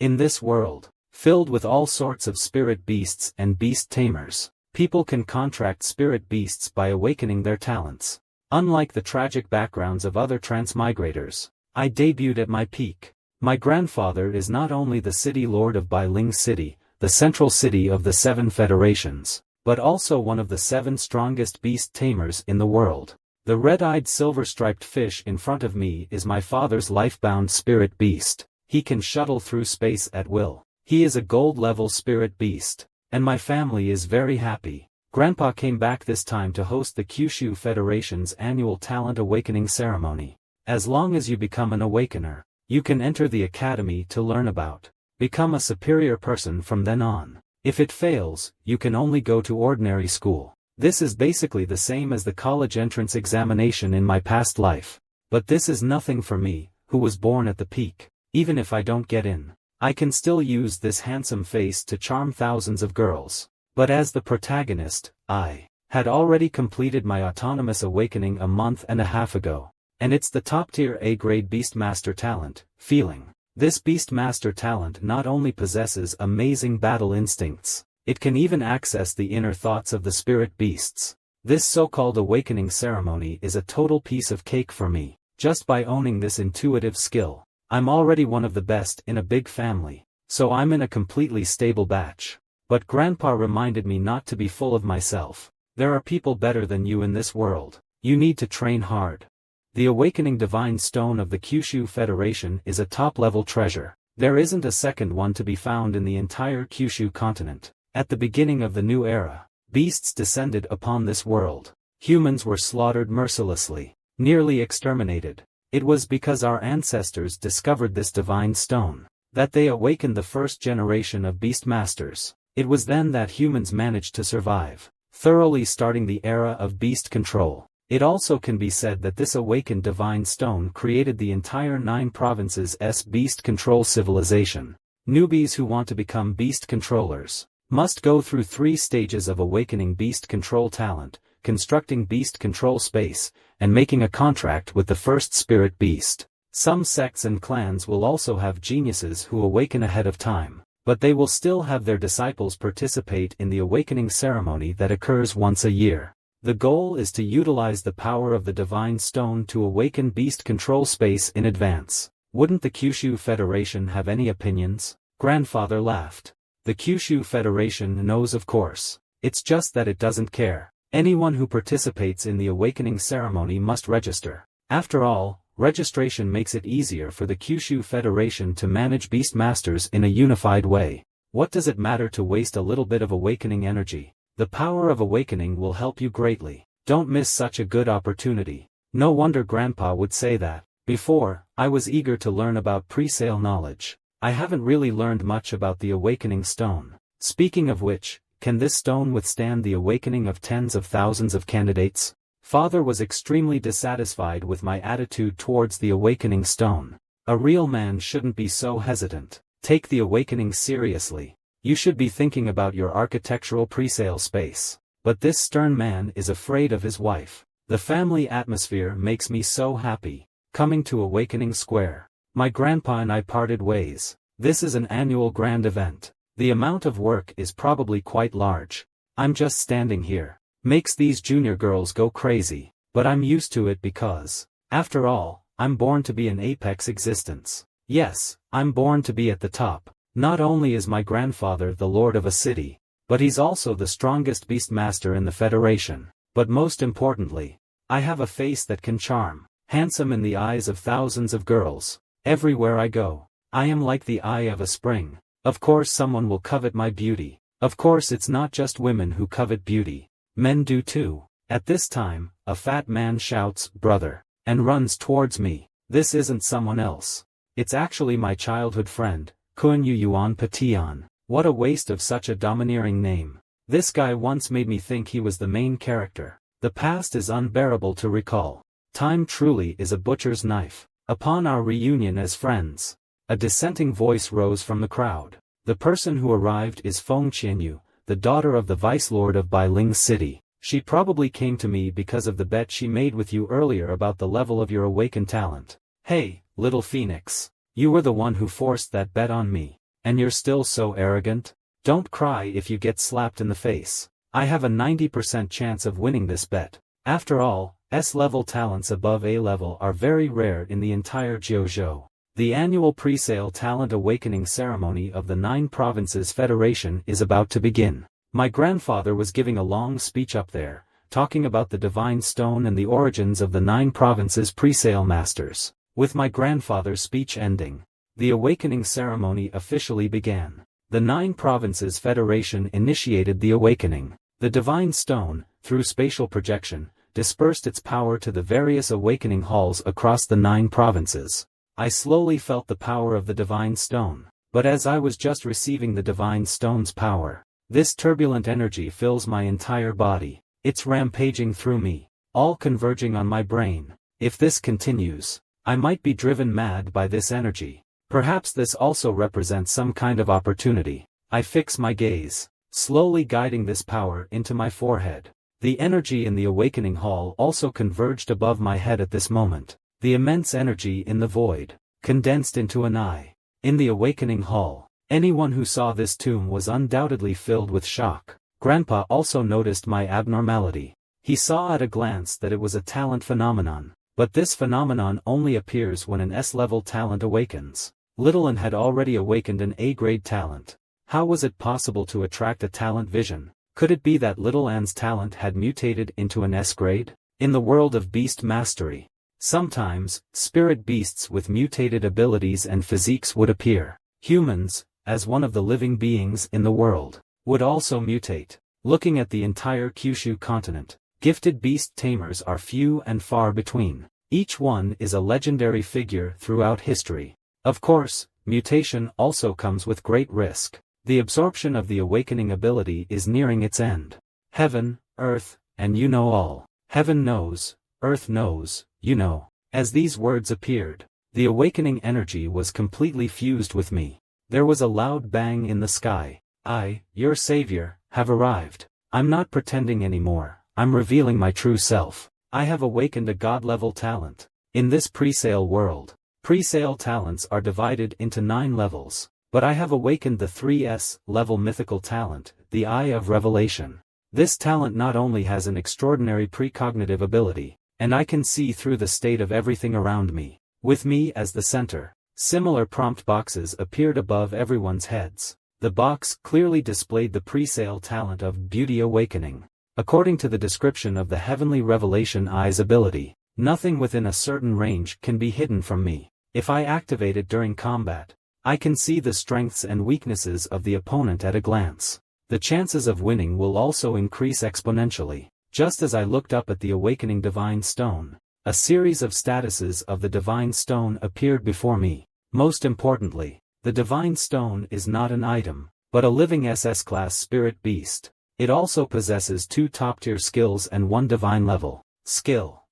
In this world, filled with all sorts of spirit beasts and beast tamers, people can contract spirit beasts by awakening their talents. Unlike the tragic backgrounds of other transmigrators, I debuted at my peak. My grandfather is not only the city lord of Bailing City, the central city of the 7 federations, but also one of the 7 strongest beast tamers in the world. The red-eyed silver-striped fish in front of me is my father's life-bound spirit beast. He can shuttle through space at will. He is a gold-level spirit beast, and my family is very happy. Grandpa came back this time to host the Kyushu Federation's annual Talent Awakening Ceremony. As long as you become an awakener, you can enter the academy to learn about, become a superior person from then on. If it fails, you can only go to ordinary school. This is basically the same as the college entrance examination in my past life. But this is nothing for me, who was born at the peak. Even if I don't get in, I can still use this handsome face to charm thousands of girls. But as the protagonist, I had already completed my autonomous awakening a month and a half ago. And it's the top-tier A-grade Beastmaster talent, feeling. This Beastmaster talent not only possesses amazing battle instincts, it can even access the inner thoughts of the spirit beasts. This so-called awakening ceremony is a total piece of cake for me. Just by owning this intuitive skill, I'm already one of the best in a big family, so I'm in a completely stable batch. But Grandpa reminded me not to be full of myself. There are people better than you in this world. You need to train hard. The Awakening Divine Stone of the Kyushu Federation is a top-level treasure. There isn't a second one to be found in the entire Kyushu continent. At the beginning of the new era, beasts descended upon this world. Humans were slaughtered mercilessly, nearly exterminated. It was because our ancestors discovered this divine stone that they awakened the first generation of Beastmasters. It was then that humans managed to survive, thoroughly starting the era of beast control. It also can be said that this awakened divine stone created the entire 9 provinces' beast control civilization. Newbies who want to become beast controllers must go through 3 stages of awakening beast control talent, constructing beast control space, and making a contract with the first spirit beast. Some sects and clans will also have geniuses who awaken ahead of time, but they will still have their disciples participate in the awakening ceremony that occurs once a year. The goal is to utilize the power of the Divine Stone to awaken beast control space in advance. Wouldn't the Kyushu Federation have any opinions? Grandfather laughed. The Kyushu Federation knows, of course. It's just that it doesn't care. Anyone who participates in the awakening ceremony must register. After all, registration makes it easier for the Kyushu Federation to manage Beastmasters in a unified way. What does it matter to waste a little bit of awakening energy? The power of awakening will help you greatly. Don't miss such a good opportunity. No wonder Grandpa would say that. Before, I was eager to learn about pre-sale knowledge. I haven't really learned much about the awakening stone. Speaking of which, can this stone withstand the awakening of tens of thousands of candidates? Father was extremely dissatisfied with my attitude towards the awakening stone. A real man shouldn't be so hesitant. Take the awakening seriously. You should be thinking about your architectural presale space. But this stern man is afraid of his wife. The family atmosphere makes me so happy. Coming to Awakening Square. My grandpa and I parted ways. This is an annual grand event. The amount of work is probably quite large. I'm just standing here. Makes these junior girls go crazy. But I'm used to it because, after all, I'm born to be an apex existence. Yes, I'm born to be at the top. Not only is my grandfather the lord of a city, but he's also the strongest beastmaster in the Federation. But most importantly, I have a face that can charm, handsome in the eyes of thousands of girls. Everywhere I go, I am like the eye of a spring. Of course someone will covet my beauty. Of course it's not just women who covet beauty. Men do too. At this time, a fat man shouts, "Brother," and runs towards me. This isn't someone else. It's actually my childhood friend, Kunyu Yuan Patian. What a waste of such a domineering name. This guy once made me think he was the main character. The past is unbearable to recall. Time truly is a butcher's knife. Upon our reunion as friends, a dissenting voice rose from the crowd. The person who arrived is Feng Qianyu, the daughter of the vice-lord of Bailing City. She probably came to me because of the bet she made with you earlier about the level of your awakened talent. Hey, little phoenix. You were the one who forced that bet on me. And you're still so arrogant? Don't cry if you get slapped in the face. I have a 90% chance of winning this bet. After all, S-level talents above A-level are very rare in the entire JoJo. The annual pre-sale talent awakening ceremony of the 9 Provinces Federation is about to begin. My grandfather was giving a long speech up there, talking about the Divine Stone and the origins of the 9 Provinces pre-sale masters. With my grandfather's speech ending, the awakening ceremony officially began. The 9 Provinces Federation initiated the awakening. The Divine Stone, through spatial projection, dispersed its power to the various awakening halls across the 9 provinces. I slowly felt the power of the Divine Stone, but as I was just receiving the Divine Stone's power, this turbulent energy fills my entire body. It's rampaging through me, all converging on my brain. If this continues, I might be driven mad by this energy. Perhaps this also represents some kind of opportunity. I fix my gaze, slowly guiding this power into my forehead. The energy in the awakening hall also converged above my head at this moment. The immense energy in the void, condensed into an eye. In the awakening hall, anyone who saw this tomb was undoubtedly filled with shock. Grandpa also noticed my abnormality. He saw at a glance that it was a talent phenomenon, but this phenomenon only appears when an S-level talent awakens. Little An had already awakened an A-grade talent. How was it possible to attract a talent vision? Could it be that Little An's talent had mutated into an S-grade? In the world of beast mastery, sometimes, spirit beasts with mutated abilities and physiques would appear. Humans, as one of the living beings in the world, would also mutate. Looking at the entire Kyushu continent, gifted beast tamers are few and far between. Each one is a legendary figure throughout history. Of course, mutation also comes with great risk. The absorption of the awakening ability is nearing its end. Heaven, earth, and you know all. Heaven knows, earth knows, you know. As these words appeared, the awakening energy was completely fused with me. There was a loud bang in the sky. I, your savior, have arrived. I'm not pretending anymore. I'm revealing my true self. I have awakened a god-level talent. In this pre-sale world, pre-sale talents are divided into 9 levels. But I have awakened the 3S level mythical talent, the Eye of Revelation. This talent not only has an extraordinary precognitive ability, and I can see through the state of everything around me, with me as the center. Similar prompt boxes appeared above everyone's heads. The box clearly displayed the pre-sale talent of Beauty Awakening. According to the description of the Heavenly Revelation Eye's ability, nothing within a certain range can be hidden from me. If I activate it during combat, I can see the strengths and weaknesses of the opponent at a glance. The chances of winning will also increase exponentially. Just as I looked up at the awakening Divine Stone, a series of statuses of the Divine Stone appeared before me. Most importantly, the Divine Stone is not an item, but a living SS-class spirit beast. It also possesses 2 top-tier skills and 1 divine level skill.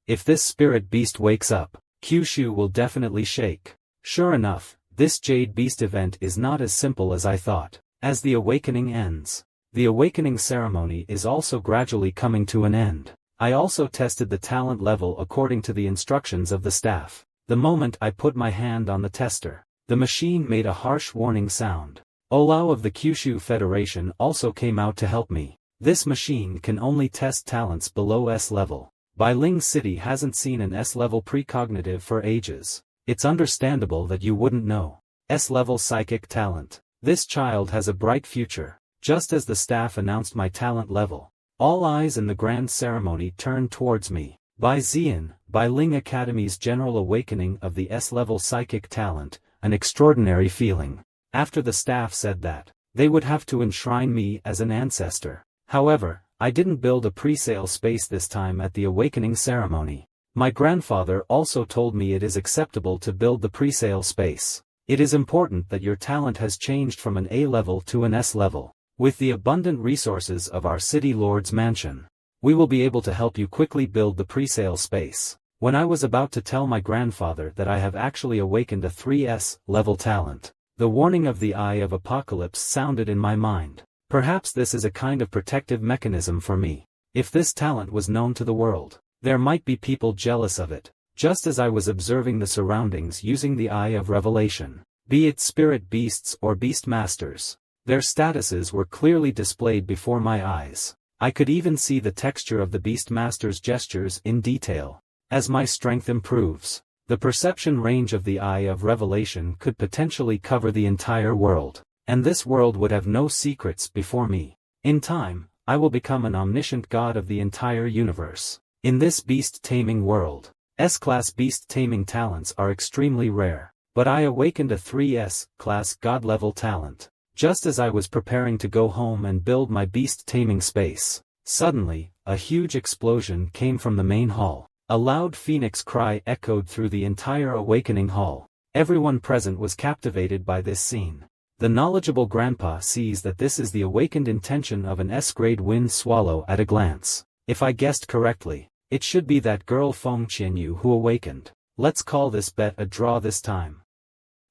If this spirit beast wakes up, Kyushu will definitely shake. Sure enough, this Jade Beast event is not as simple as I thought. As the awakening ends, the awakening ceremony is also gradually coming to an end. I also tested the talent level according to the instructions of the staff. The moment I put my hand on the tester, the machine made a harsh warning sound. Olao of the Kyushu Federation also came out to help me. This machine can only test talents below S level. Bailing City hasn't seen an S-level precognitive for ages. It's understandable that you wouldn't know. S-level psychic talent. This child has a bright future. Just as the staff announced my talent level, all eyes in the grand ceremony turned towards me. Bai Zian, Bailing Academy's general awakening of the S-level psychic talent, an extraordinary feeling. After the staff said that, they would have to enshrine me as an ancestor. However, I didn't build a pre-sale space this time at the awakening ceremony. My grandfather also told me it is acceptable to build the pre-sale space. It is important that your talent has changed from an A level to an S level. With the abundant resources of our city lord's mansion, we will be able to help you quickly build the pre-sale space. When I was about to tell my grandfather that I have actually awakened a 3S level talent, the warning of the Eye of Apocalypse sounded in my mind. Perhaps this is a kind of protective mechanism for me. If this talent was known to the world, there might be people jealous of it. Just as I was observing the surroundings using the Eye of Revelation, be it spirit beasts or beast masters. Their statuses were clearly displayed before my eyes. I could even see the texture of the beast master's gestures in detail. As my strength improves, the perception range of the Eye of Revelation could potentially cover the entire world, and this world would have no secrets before me. In time, I will become an omniscient god of the entire universe. In this beast-taming world, S-class beast-taming talents are extremely rare, but I awakened a 3S-class god-level talent. Just as I was preparing to go home and build my beast-taming space, suddenly, a huge explosion came from the main hall. A loud phoenix cry echoed through the entire awakening hall. Everyone present was captivated by this scene. The knowledgeable grandpa sees that this is the awakened intention of an S-grade wind swallow at a glance. If I guessed correctly, it should be that girl Feng Qianyu who awakened. Let's call this bet a draw this time.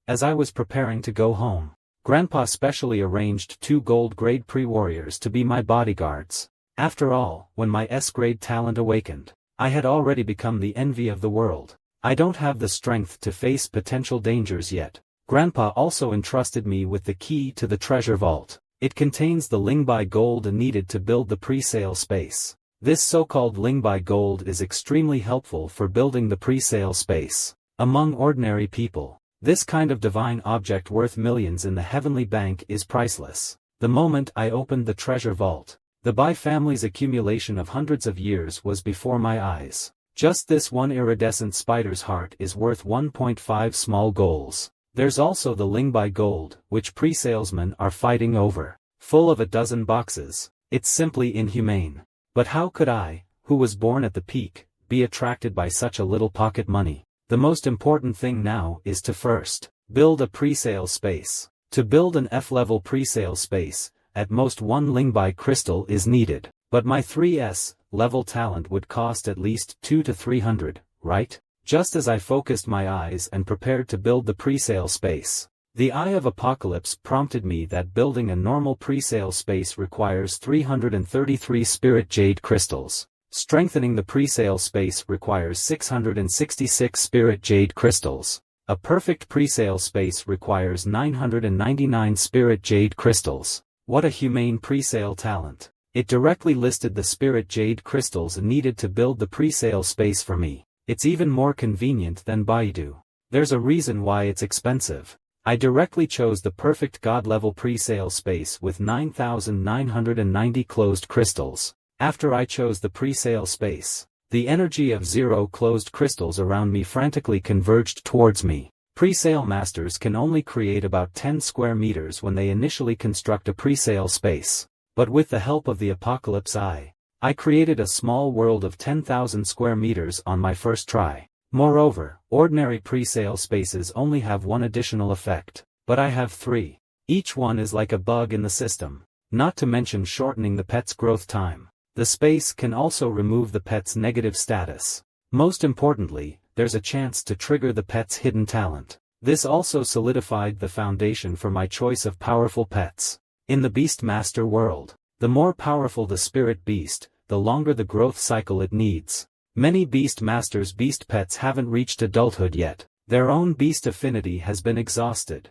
As I was preparing to go home, Grandpa specially arranged 2 gold-grade pre-warriors to be my bodyguards. After all, when my S-grade talent awakened, I had already become the envy of the world. I don't have the strength to face potential dangers yet. Grandpa also entrusted me with the key to the treasure vault. It contains the Lingbai gold needed to build the pre-sale space. This so-called Lingbai gold is extremely helpful for building the pre-sale space. Among ordinary people, this kind of divine object worth millions in the heavenly bank is priceless. The moment I opened the treasure vault, the Bai family's accumulation of hundreds of years was before my eyes. Just this one iridescent spider's heart is worth 1.5 small golds. There's also the Lingbai gold, which pre-salesmen are fighting over. Full of a dozen boxes. It's simply inhumane. But how could I, who was born at the peak, be attracted by such a little pocket money? The most important thing now is to first build a pre-sale space. To build an F-level pre-sale space, at most 1 Lingbai crystal is needed, but my 3S level talent would cost at least 200 to 300, right? Just as I focused my eyes and prepared to build the pre-sale space, the Eye of Apocalypse prompted me that building a normal pre-sale space requires 333 spirit jade crystals. Strengthening the pre-sale space requires 666 spirit jade crystals. A perfect pre-sale space requires 999 spirit jade crystals. What a humane pre-sale talent. It directly listed the spirit jade crystals needed to build the pre-sale space for me. It's even more convenient than Baidu. There's a reason why it's expensive. I directly chose the perfect god-level pre-sale space with 9,990 closed crystals. After I chose the pre-sale space, the energy of 0 closed crystals around me frantically converged towards me. Pre-sale masters can only create about 10 square meters when they initially construct a pre-sale space. But with the help of the Apocalypse Eye, I created a small world of 10,000 square meters on my first try. Moreover, ordinary pre-sale spaces only have one additional effect, but I have 3. Each one is like a bug in the system, not to mention shortening the pet's growth time. The space can also remove the pet's negative status. Most importantly, there's a chance to trigger the pet's hidden talent. This also solidified the foundation for my choice of powerful pets. In the Beastmaster world, the more powerful the spirit beast, the longer the growth cycle it needs. Many Beastmasters' beast pets haven't reached adulthood yet. Their own beast affinity has been exhausted.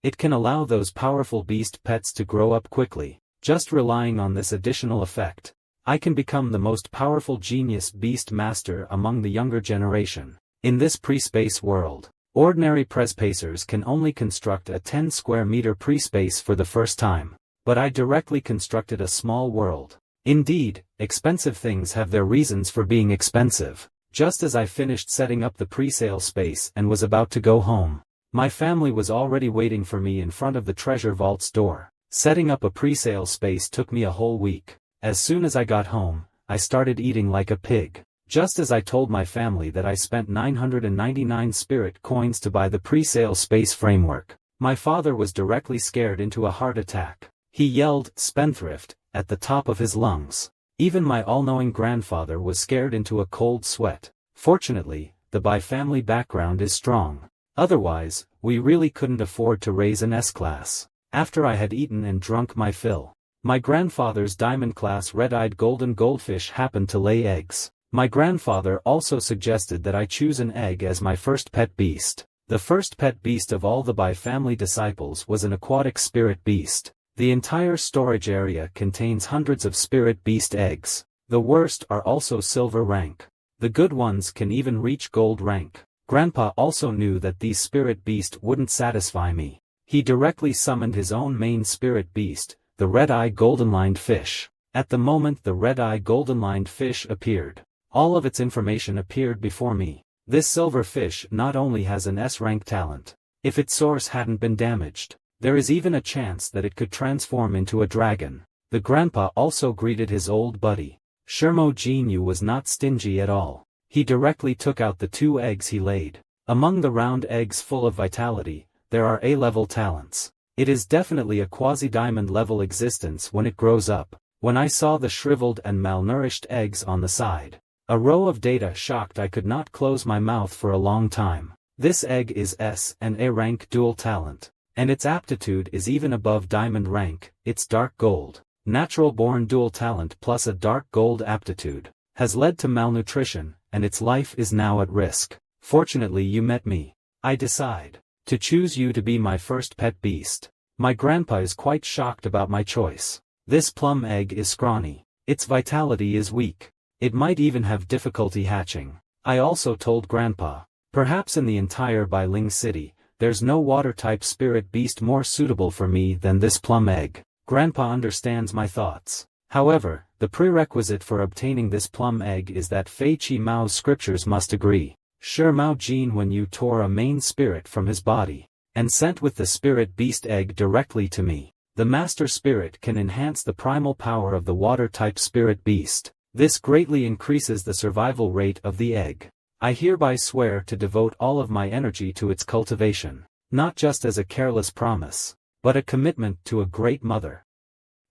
It can allow those powerful beast pets to grow up quickly. Just relying on this additional effect, I can become the most powerful genius beast master among the younger generation. In this pre-space world, ordinary prespacers can only construct a 10 square meter pre-space for the first time. But I directly constructed a small world. Indeed, expensive things have their reasons for being expensive. Just as I finished setting up the pre-sale space and was about to go home, my family was already waiting for me in front of the treasure vault's door. Setting up a pre-sale space took me a whole week. As soon as I got home, I started eating like a pig. Just as I told my family that I spent 999 spirit coins to buy the pre-sale space framework, my father was directly scared into a heart attack. He yelled, "Spendthrift," at the top of his lungs. Even my all-knowing grandfather was scared into a cold sweat. Fortunately, the Bai family background is strong. Otherwise, we really couldn't afford to raise an S-class. After I had eaten and drunk my fill, my grandfather's diamond-class red-eyed golden goldfish happened to lay eggs. My grandfather also suggested that I choose an egg as my first pet beast. The first pet beast of all the Bai family disciples was an aquatic spirit beast. The entire storage area contains hundreds of spirit beast eggs. The worst are also silver rank. The good ones can even reach gold rank. Grandpa also knew that these spirit beast wouldn't satisfy me. He directly summoned his own main spirit beast, the red-eye golden-lined fish. At the moment the red-eye golden-lined fish appeared, all of its information appeared before me. This silver fish not only has an S-rank talent. If its source hadn't been damaged, there is even a chance that it could transform into a dragon. The grandpa also greeted his old buddy. Shermo Jinyu was not stingy at all. He directly took out the 2 eggs he laid. Among the round eggs full of vitality, there are A-level talents. It is definitely a quasi-diamond level existence when it grows up. When I saw the shriveled and malnourished eggs on the side, a row of data shocked I could not close my mouth for a long time. This egg is S and A rank dual talent, and its aptitude is even above diamond rank. It's dark gold. Natural born dual talent plus a dark gold aptitude has led to malnutrition, and its life is now at risk. Fortunately you met me. I decide to choose you to be my first pet beast. My grandpa is quite shocked about my choice. This plum egg is scrawny. Its vitality is weak. It might even have difficulty hatching. I also told Grandpa, perhaps in the entire Bailing city, there's no water-type spirit beast more suitable for me than this plum egg. Grandpa understands my thoughts. However, the prerequisite for obtaining this plum egg is that Fei Chi Mao's scriptures must agree. Sure Mao Jin when you tore a main spirit from his body, and sent with the spirit beast egg directly to me. The master spirit can enhance the primal power of the water-type spirit beast. This greatly increases the survival rate of the egg. I hereby swear to devote all of my energy to its cultivation, not just as a careless promise, but a commitment to a great mother.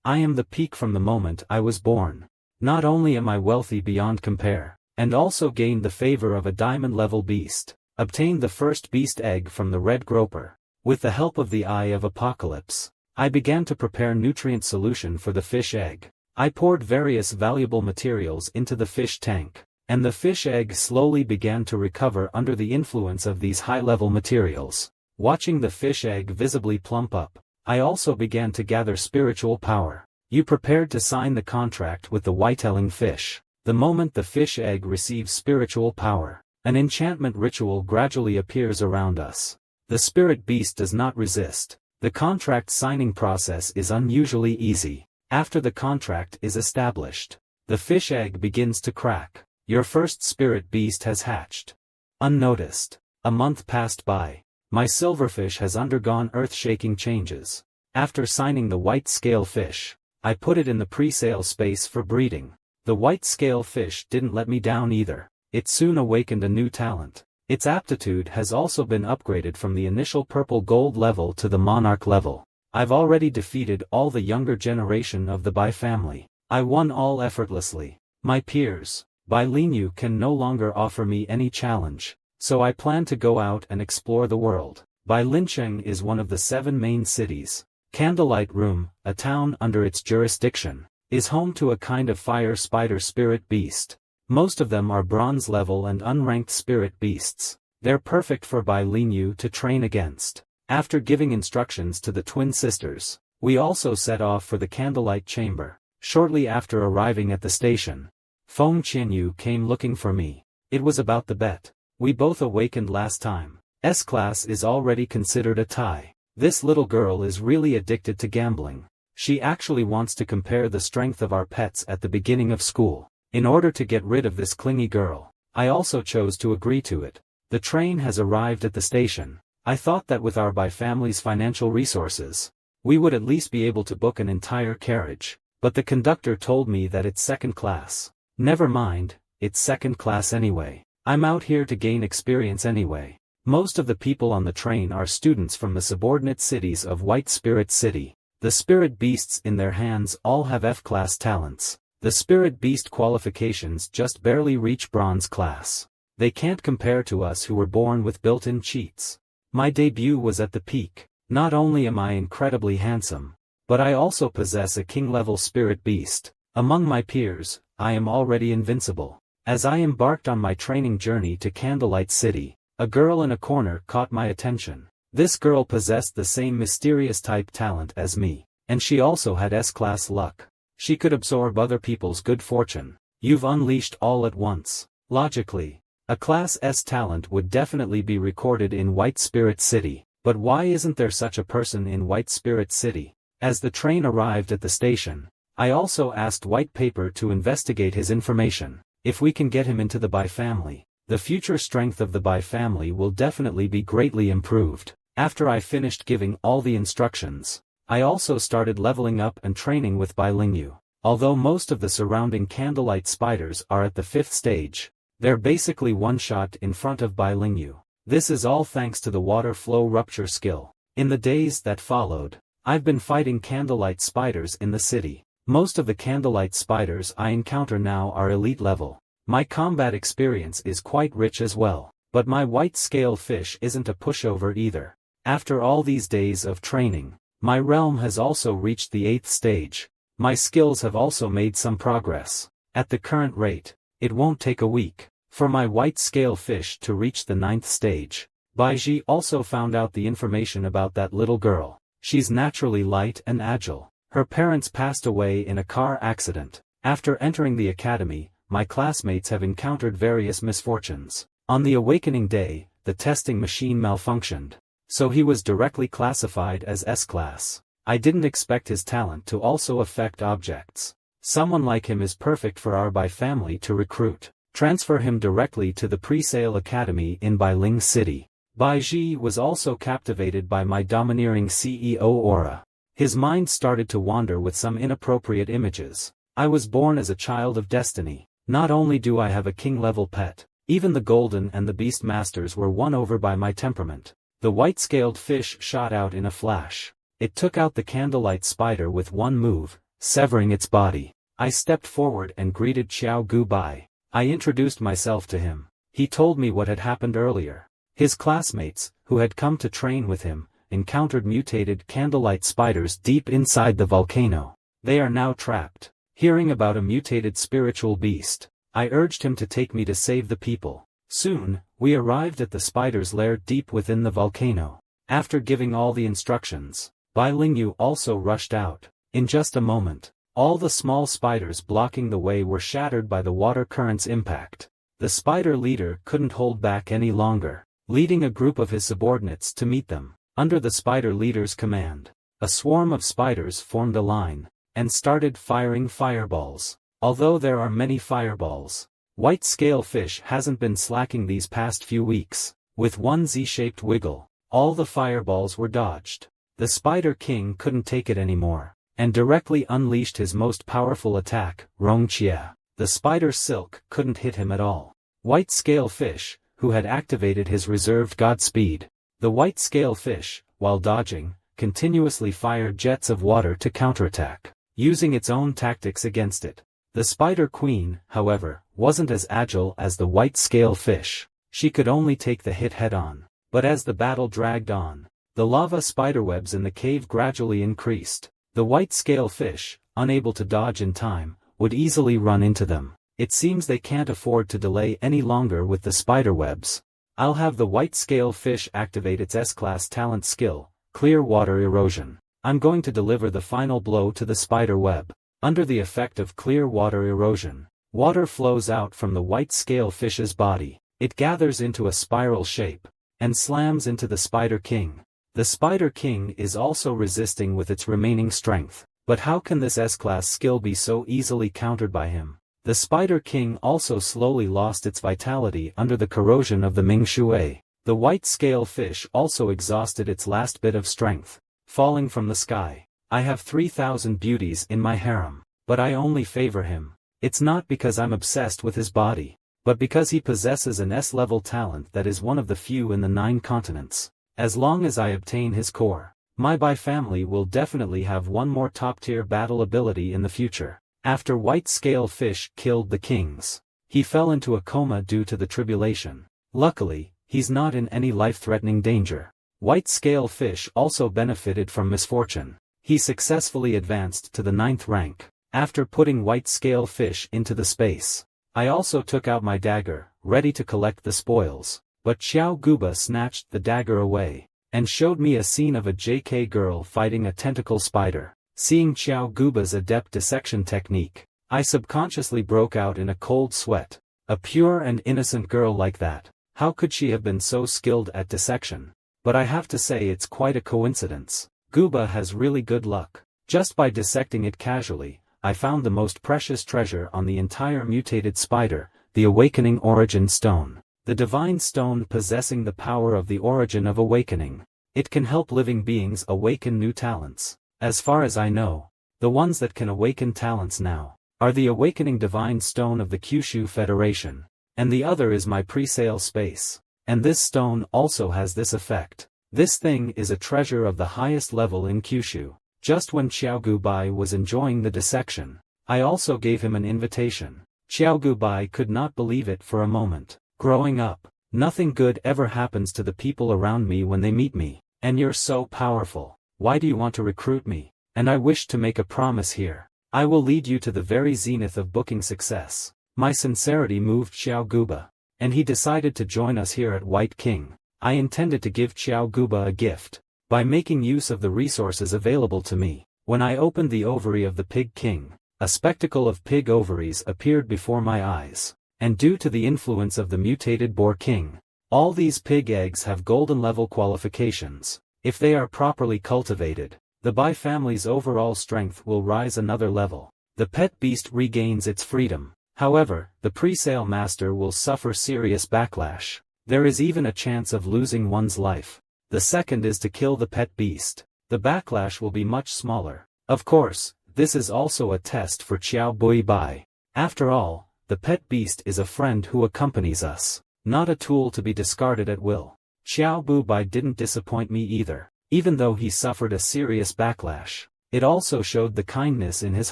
I am the peak from the moment I was born. Not only am I wealthy beyond compare, and also gained the favor of a diamond-level beast, obtained the first beast egg from the red groper. With the help of the Eye of Apocalypse, I began to prepare nutrient solution for the fish egg. I poured various valuable materials into the fish tank, and the fish egg slowly began to recover under the influence of these high-level materials. Watching the fish egg visibly plump up, I also began to gather spiritual power. You prepared to sign the contract with the white-telling fish. The moment the fish egg receives spiritual power, an enchantment ritual gradually appears around us. The spirit beast does not resist. The contract signing process is unusually easy. After the contract is established, the fish egg begins to crack. Your first spirit beast has hatched. Unnoticed. A month passed by. My silverfish has undergone earth-shaking changes. After signing the white scale fish, I put it in the pre-sale space for breeding. The white scale fish didn't let me down either. It soon awakened a new talent. Its aptitude has also been upgraded from the initial purple gold level to the monarch level. I've already defeated all the younger generation of the Bai family. I won all effortlessly. My peers, Bai Linyu can no longer offer me any challenge, so I plan to go out and explore the world. Bai Lincheng is one of the 7 main cities. Candlelight Room, a town under its jurisdiction, is home to a kind of fire spider spirit beast. Most of them are bronze level and unranked spirit beasts. They're perfect for Bai Linyu to train against. After giving instructions to the twin sisters, we also set off for the candlelight chamber. Shortly after arriving at the station, Feng Qianyu came looking for me. It was about the bet. We both awakened last time. S-class is already considered a tie. This little girl is really addicted to gambling. She actually wants to compare the strength of our pets at the beginning of school. In order to get rid of this clingy girl, I also chose to agree to it. The train has arrived at the station. I thought that with our Bai family's financial resources, we would at least be able to book an entire carriage, but the conductor told me that it's second class. Never mind, it's second class anyway. I'm out here to gain experience anyway. Most of the people on the train are students from the subordinate cities of White Spirit City. The spirit beasts in their hands all have F-class talents. The spirit beast qualifications just barely reach bronze class. They can't compare to us who were born with built-in cheats. My debut was at the peak. Not only am I incredibly handsome, but I also possess a king-level spirit beast. Among my peers, I am already invincible. As I embarked on my training journey to Candlelight City, A girl in a corner caught my attention. This girl possessed the same mysterious type talent as me, and she also had S-class luck. She could absorb other people's good fortune. You've unleashed all at once. Logically, a Class S talent would definitely be recorded in White Spirit City, but why isn't there such a person in White Spirit City? As the train arrived at the station, I also asked White Paper to investigate his information. If we can get him into the Bai family, the future strength of the Bai family will definitely be greatly improved. After I finished giving all the instructions, I also started leveling up and training with Bai Lingyu. Although most of the surrounding candlelight spiders are at the 5th stage, they're basically one-shot in front of Bai Lingyu. This is all thanks to the water flow rupture skill. In the days that followed, I've been fighting candlelight spiders in the city. Most of the candlelight spiders I encounter now are elite level. My combat experience is quite rich as well, but my white scale fish isn't a pushover either. After all these days of training, my realm has also reached the 8th stage. My skills have also made some progress. At the current rate, it won't take a week for my white scale fish to reach the 9th stage. Baiji also found out the information about that little girl. She's naturally light and agile. Her parents passed away in a car accident. After entering the academy, my classmates have encountered various misfortunes. On the awakening day, the testing machine malfunctioned, so he was directly classified as S-class. I didn't expect his talent to also affect objects. Someone like him is perfect for our Bai family to recruit. Transfer him directly to the pre-sale academy in Bailing City. Baiji was also captivated by my domineering CEO aura. His mind started to wander with some inappropriate images. I was born as a child of destiny. Not only do I have a king-level pet, even the golden and the beast masters were won over by my temperament. The white-scaled fish shot out in a flash. It took out the candlelight spider with one move, severing its body. I stepped forward and greeted Xiao Gu Bai. I introduced myself to him. He told me what had happened earlier. His classmates, who had come to train with him, encountered mutated candlelight spiders deep inside the volcano. They are now trapped. Hearing about a mutated spiritual beast, I urged him to take me to save the people. Soon, we arrived at the spider's lair deep within the volcano. After giving all the instructions, Bai Lingyu also rushed out. In just a moment, all the small spiders blocking the way were shattered by the water current's impact. The spider leader couldn't hold back any longer, leading a group of his subordinates to meet them. Under the spider leader's command, a swarm of spiders formed a line, and started firing fireballs. Although there are many fireballs, white scale fish hasn't been slacking these past few weeks. With one Z-shaped wiggle, all the fireballs were dodged. The Spider King couldn't take it anymore, and directly unleashed his most powerful attack, Rongqia. The spider silk couldn't hit him at all. White scale fish, who had activated his reserved god speed. The white scale fish, while dodging, continuously fired jets of water to counterattack, using its own tactics against it. The Spider Queen, however, wasn't as agile as the white scale fish. She could only take the hit head-on. But as the battle dragged on, the lava spiderwebs in the cave gradually increased. The white scale fish, unable to dodge in time, would easily run into them. It seems they can't afford to delay any longer with the spiderwebs. I'll have the white scale fish activate its S-class talent skill, Clear Water Erosion. I'm going to deliver the final blow to the spider web. Under the effect of clear water erosion, water flows out from the white scale fish's body. It gathers into a spiral shape, and slams into the Spider King. The Spider King is also resisting with its remaining strength. But how can this S-class skill be so easily countered by him? The Spider King also slowly lost its vitality under the corrosion of the Ming Shui. The white scale fish also exhausted its last bit of strength, falling from the sky. I have 3,000 beauties in my harem, but I only favor him. It's not because I'm obsessed with his body, but because he possesses an S-level talent that is one of the few in the 9 continents. As long as I obtain his core, my Bai family will definitely have one more top-tier battle ability in the future. After white scale fish killed the kings, he fell into a coma due to the tribulation. Luckily, he's not in any life-threatening danger. White scale fish also benefited from misfortune. He successfully advanced to the 9th rank, after putting white scale fish into the space. I also took out my dagger, ready to collect the spoils. but Xiao Guba snatched the dagger away, and showed me a scene of a JK girl fighting a tentacle spider. Seeing Xiao Guba's adept dissection technique, I subconsciously broke out in a cold sweat. A pure and innocent girl like that, how could she have been so skilled at dissection? But I have to say it's quite a coincidence. Guba has really good luck. Just by dissecting it casually, I found the most precious treasure on the entire mutated spider, the Awakening Origin Stone. The divine stone possessing the power of the origin of awakening. It can help living beings awaken new talents. As far as I know, the ones that can awaken talents now are the Awakening Divine Stone of the Kyushu Federation, and the other is my pre-sale space. And this stone also has this effect. This thing is a treasure of the highest level in Kyushu. Just when Xiaogubai was enjoying the dissection, I also gave him an invitation. Xiaogubai could not believe it for a moment. Growing up, nothing good ever happens to the people around me when they meet me. And you're so powerful. Why do you want to recruit me? And I wish to make a promise here. I will lead you to the very zenith of booking success. My sincerity moved Xiao Guba, and he decided to join us here at White King. I intended to give Xiao Guba a gift, by making use of the resources available to me. When I opened the ovary of the Pig King, a spectacle of pig ovaries appeared before my eyes, and due to the influence of the mutated Boar King, all these pig eggs have golden level qualifications. If they are properly cultivated, the Bai family's overall strength will rise another level. The pet beast regains its freedom. However, the pre-sale master will suffer serious backlash. There is even a chance of losing one's life. The second is to kill the pet beast. The backlash will be much smaller. Of course, this is also a test for Xiao Bui Bai. After all, the pet beast is a friend who accompanies us, not a tool to be discarded at will. Xiao Bu Bai didn't disappoint me either. Even though he suffered a serious backlash, it also showed the kindness in his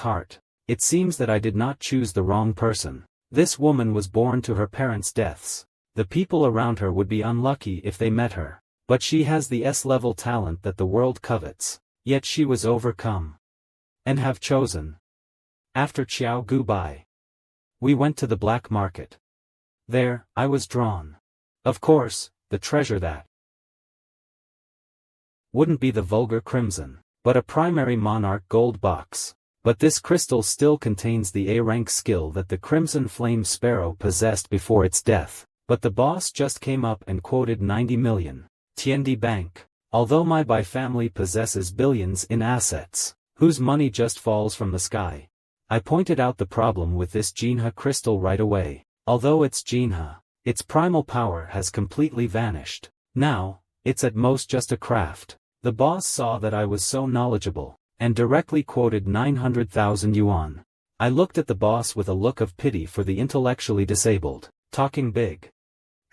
heart. It seems that I did not choose the wrong person. This woman was born to her parents' deaths. The people around her would be unlucky if they met her. But she has the S-level talent that the world covets. Yet she was overcome. And have chosen. After Xiao Gu Bai, we went to the black market. There, I was drawn. Of course, the treasure that wouldn't be the vulgar crimson, but a primary monarch gold box. But this crystal still contains the A-rank skill that the Crimson Flame Sparrow possessed before its death. But the boss just came up and quoted 90 million. Tiandi Bank. Although my Bai family possesses billions in assets, whose money just falls from the sky. I pointed out the problem with this Jinha crystal right away. Although it's Jinha, its primal power has completely vanished. Now, it's at most just a craft. The boss saw that I was so knowledgeable, and directly quoted 900,000 yuan. I looked at the boss with a look of pity for the intellectually disabled, talking big.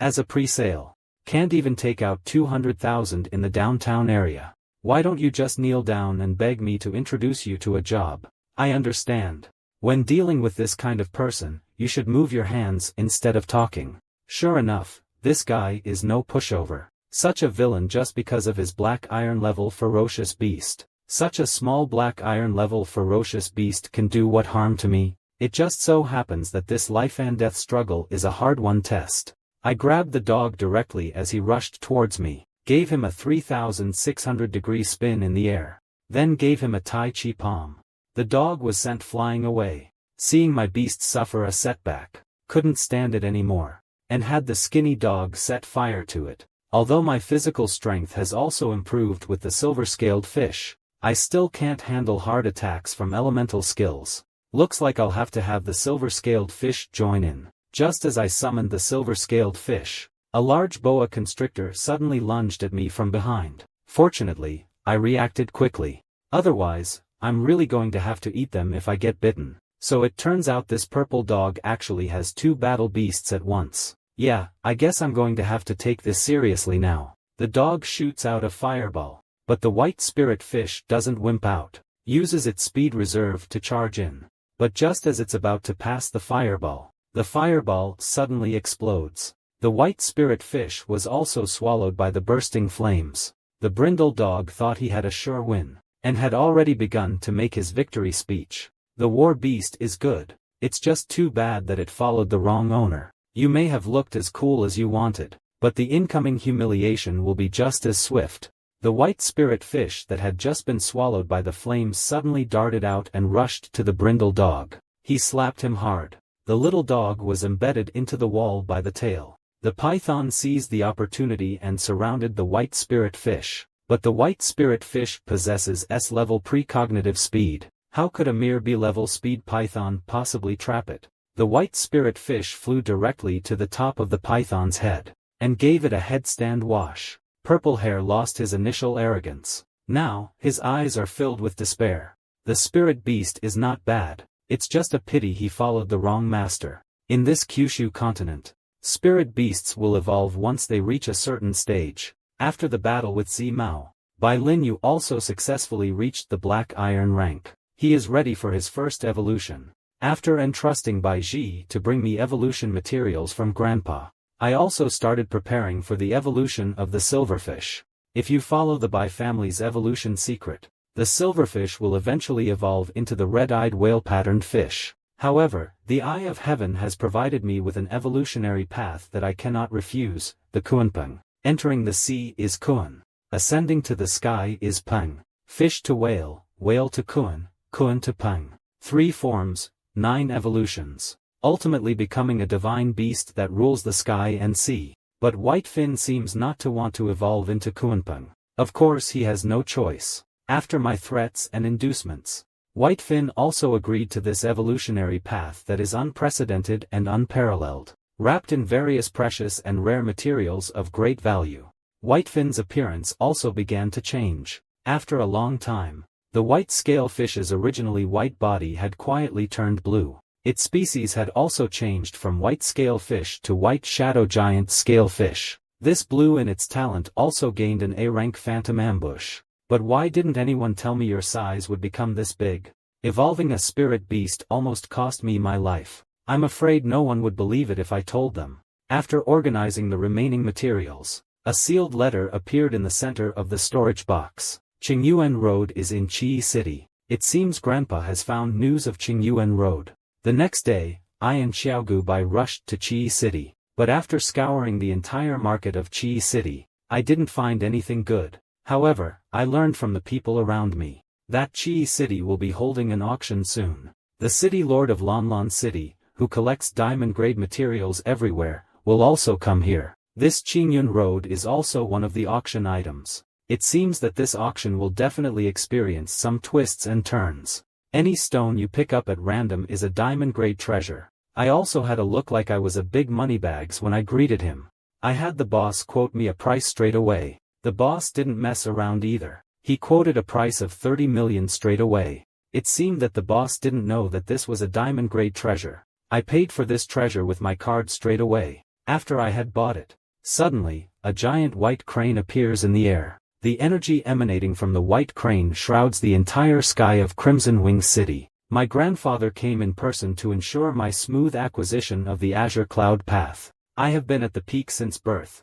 As a pre-sale, can't even take out 200,000 in the downtown area. Why don't you just kneel down and beg me to introduce you to a job? I understand. When dealing with this kind of person, you should move your hands instead of talking. Sure enough, this guy is no pushover. Such a villain just because of his black iron level ferocious beast. Such a small black iron level ferocious beast can do what harm to me? It just so happens that this life and death struggle is a hard-won test. I grabbed the dog directly as he rushed towards me, gave him a 3,600-degree spin in the air, then gave him a Tai Chi palm. The dog was sent flying away. Seeing my beast suffer a setback, couldn't stand it anymore, and had the skinny dog set fire to it. Although my physical strength has also improved with the silver-scaled fish, I still can't handle hard attacks from elemental skills. Looks like I'll have to have the silver-scaled fish join in. Just as I summoned the silver-scaled fish, a large boa constrictor suddenly lunged at me from behind. Fortunately, I reacted quickly. Otherwise, I'm really going to have to eat them if I get bitten. So it turns out this purple dog actually has two battle beasts at once. Yeah, I guess I'm going to have to take this seriously now. The dog shoots out a fireball, but the white spirit fish doesn't wimp out, uses its speed reserve to charge in. But just as it's about to pass the fireball suddenly explodes. The white spirit fish was also swallowed by the bursting flames. The brindle dog thought he had a sure win, and had already begun to make his victory speech. The war beast is good. It's just too bad that it followed the wrong owner. You may have looked as cool as you wanted, but the incoming humiliation will be just as swift. The white spirit fish that had just been swallowed by the flames suddenly darted out and rushed to the brindle dog. He slapped him hard. The little dog was embedded into the wall by the tail. The python seized the opportunity and surrounded the white spirit fish. But the white spirit fish possesses S-level precognitive speed. How could a mere B-level speed python possibly trap it? The white spirit fish flew directly to the top of the python's head, and gave it a headstand wash. Purple Hair lost his initial arrogance. Now, his eyes are filled with despair. The spirit beast is not bad. It's just a pity he followed the wrong master. In this Kyushu continent, spirit beasts will evolve once they reach a certain stage. After the battle with Zimao, Bai Linyu also successfully reached the Black Iron rank. He is ready for his first evolution. After entrusting Bai Ji to bring me evolution materials from Grandpa, I also started preparing for the evolution of the silverfish. If you follow the Bai family's evolution secret, the silverfish will eventually evolve into the red-eyed whale-patterned fish. However, the Eye of Heaven has provided me with an evolutionary path that I cannot refuse, the Kuanpeng. Entering the sea is Kuan. Ascending to the sky is Peng. Fish to whale, whale to Kuan, Kuan to Peng. 3 forms, 9 evolutions. Ultimately becoming a divine beast that rules the sky and sea. But Whitefin seems not to want to evolve into Kuanpeng. Of course he has no choice. After my threats and inducements, Whitefin also agreed to this evolutionary path that is unprecedented and unparalleled, wrapped in various precious and rare materials of great value. Whitefin's appearance also began to change. After a long time, the white scalefish's originally white body had quietly turned blue. Its species had also changed from white scalefish to white shadow giant scalefish. This blue in its talent also gained an A-rank phantom ambush. But why didn't anyone tell me your size would become this big? Evolving a spirit beast almost cost me my life. I'm afraid no one would believe it if I told them. After organizing the remaining materials, a sealed letter appeared in the center of the storage box. Qingyuan Road is in Qi City. It seems Grandpa has found news of Qingyuan Road. The next day, I and Xiaogu Bai rushed to Qi City. But after scouring the entire market of Qi City, I didn't find anything good. However, I learned from the people around me that Qi City will be holding an auction soon. The city lord of Lanlan City, who collects diamond-grade materials everywhere, will also come here. This Qingyun Road is also one of the auction items. It seems that this auction will definitely experience some twists and turns. Any stone you pick up at random is a diamond-grade treasure. I also had a look like I was a big moneybags when I greeted him. I had the boss quote me a price straight away. The boss didn't mess around either. He quoted a price of 30 million straight away. It seemed that the boss didn't know that this was a diamond-grade treasure. I paid for this treasure with my card straight away, after I had bought it. Suddenly, a giant white crane appears in the air. The energy emanating from the white crane shrouds the entire sky of Crimson Wing City. My grandfather came in person to ensure my smooth acquisition of the Azure Cloud Path. I have been at the peak since birth.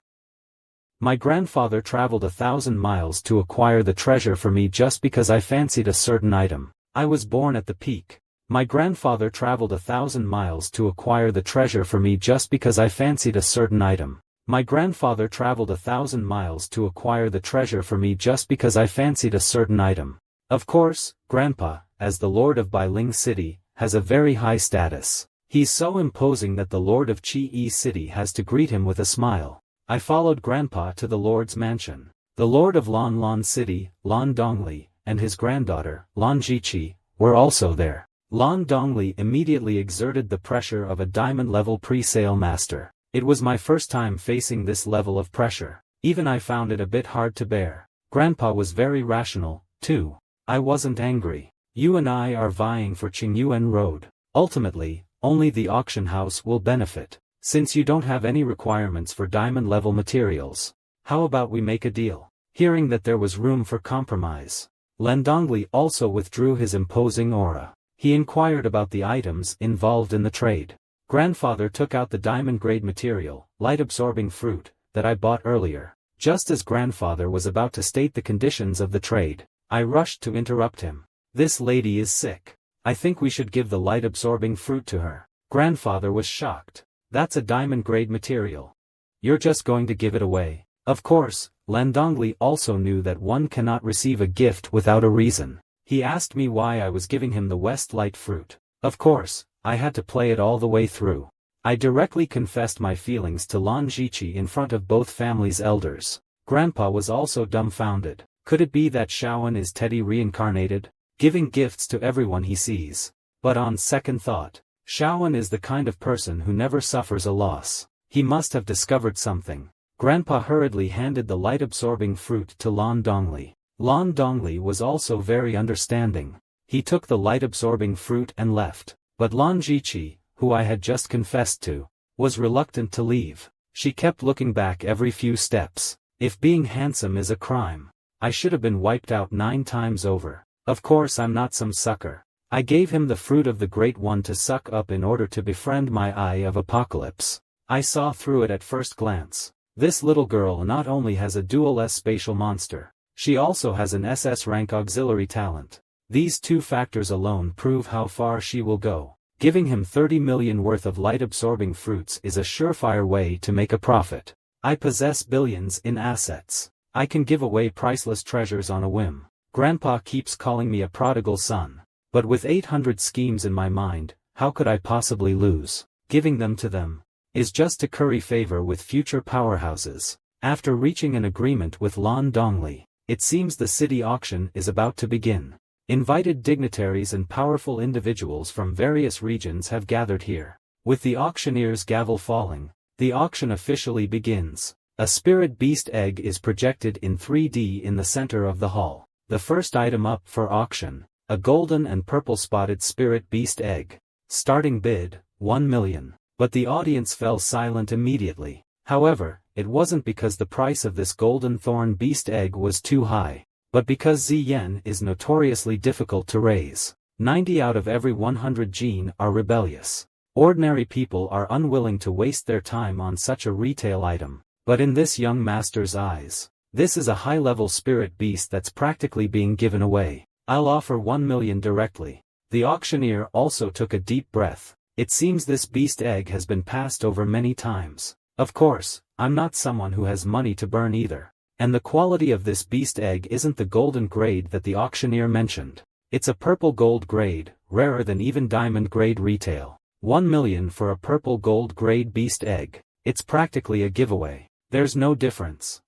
My grandfather traveled 1,000 miles to acquire the treasure for me just because I fancied a certain item. I was born at the peak. My grandfather traveled 1,000 miles to acquire the treasure for me just because I fancied a certain item. My grandfather traveled 1,000 miles to acquire the treasure for me just because I fancied a certain item. Of course, Grandpa, as the Lord of Bailing City, has a very high status. He's so imposing that the Lord of Qi City has to greet him with a smile. I followed Grandpa to the Lord's mansion. The Lord of Lanlan City, Lan Dongli, and his granddaughter, Lan Jiqi, were also there. Lan Dongli immediately exerted the pressure of a diamond-level pre-sale master. It was my first time facing this level of pressure. Even I found it a bit hard to bear. Grandpa was very rational, too. I wasn't angry. You and I are vying for Qingyuan Road. Ultimately, only the auction house will benefit. Since you don't have any requirements for diamond-level materials, how about we make a deal? Hearing that there was room for compromise, Landongli also withdrew his imposing aura. He inquired about the items involved in the trade. Grandfather took out the diamond-grade material, light-absorbing fruit, that I bought earlier. Just as Grandfather was about to state the conditions of the trade, I rushed to interrupt him. This lady is sick. I think we should give the light-absorbing fruit to her. Grandfather was shocked. That's a diamond-grade material. You're just going to give it away. Of course, Landongli also knew that one cannot receive a gift without a reason. He asked me why I was giving him the Westlight fruit. Of course, I had to play it all the way through. I directly confessed my feelings to Lan Jiqi in front of both families' elders. Grandpa was also dumbfounded. Could it be that Shaoan is Teddy reincarnated, giving gifts to everyone he sees? But on second thought, Shaoan is the kind of person who never suffers a loss. He must have discovered something. Grandpa hurriedly handed the light-absorbing fruit to Lan Dongli. Lan Dongli was also very understanding. He took the light-absorbing fruit and left. But Lan Jiqi, who I had just confessed to, was reluctant to leave. She kept looking back every few steps. If being handsome is a crime, I should have been wiped out 9 times over. Of course I'm not some sucker. I gave him the fruit of the Great One to suck up in order to befriend my Eye of Apocalypse. I saw through it at first glance. This little girl not only has a dual S-spatial monster, she also has an SS rank auxiliary talent. These 2 factors alone prove how far she will go. Giving him 30 million worth of light-absorbing fruits is a surefire way to make a profit. I possess billions in assets. I can give away priceless treasures on a whim. Grandpa keeps calling me a prodigal son. But with 800 schemes in my mind, how could I possibly lose? Giving them to them is just to curry favor with future powerhouses. After reaching an agreement with Lan Dongli, it seems the city auction is about to begin. Invited dignitaries and powerful individuals from various regions have gathered here. With the auctioneer's gavel falling, the auction officially begins. A spirit beast egg is projected in 3D in the center of the hall. The first item up for auction, a golden and purple spotted spirit beast egg. Starting bid, 1 million. But the audience fell silent immediately. However, it wasn't because the price of this golden thorn beast egg was too high, but because Zi Yen is notoriously difficult to raise. 90 out of every 100 gene are rebellious. Ordinary people are unwilling to waste their time on such a retail item. But in this young master's eyes, this is a high-level spirit beast that's practically being given away. I'll offer 1 million directly. The auctioneer also took a deep breath. It seems this beast egg has been passed over many times. Of course, I'm not someone who has money to burn either. And the quality of this beast egg isn't the golden grade that the auctioneer mentioned. It's a purple gold grade, rarer than even diamond grade retail. 1 million for a purple gold grade beast egg. It's practically a giveaway. There's no difference.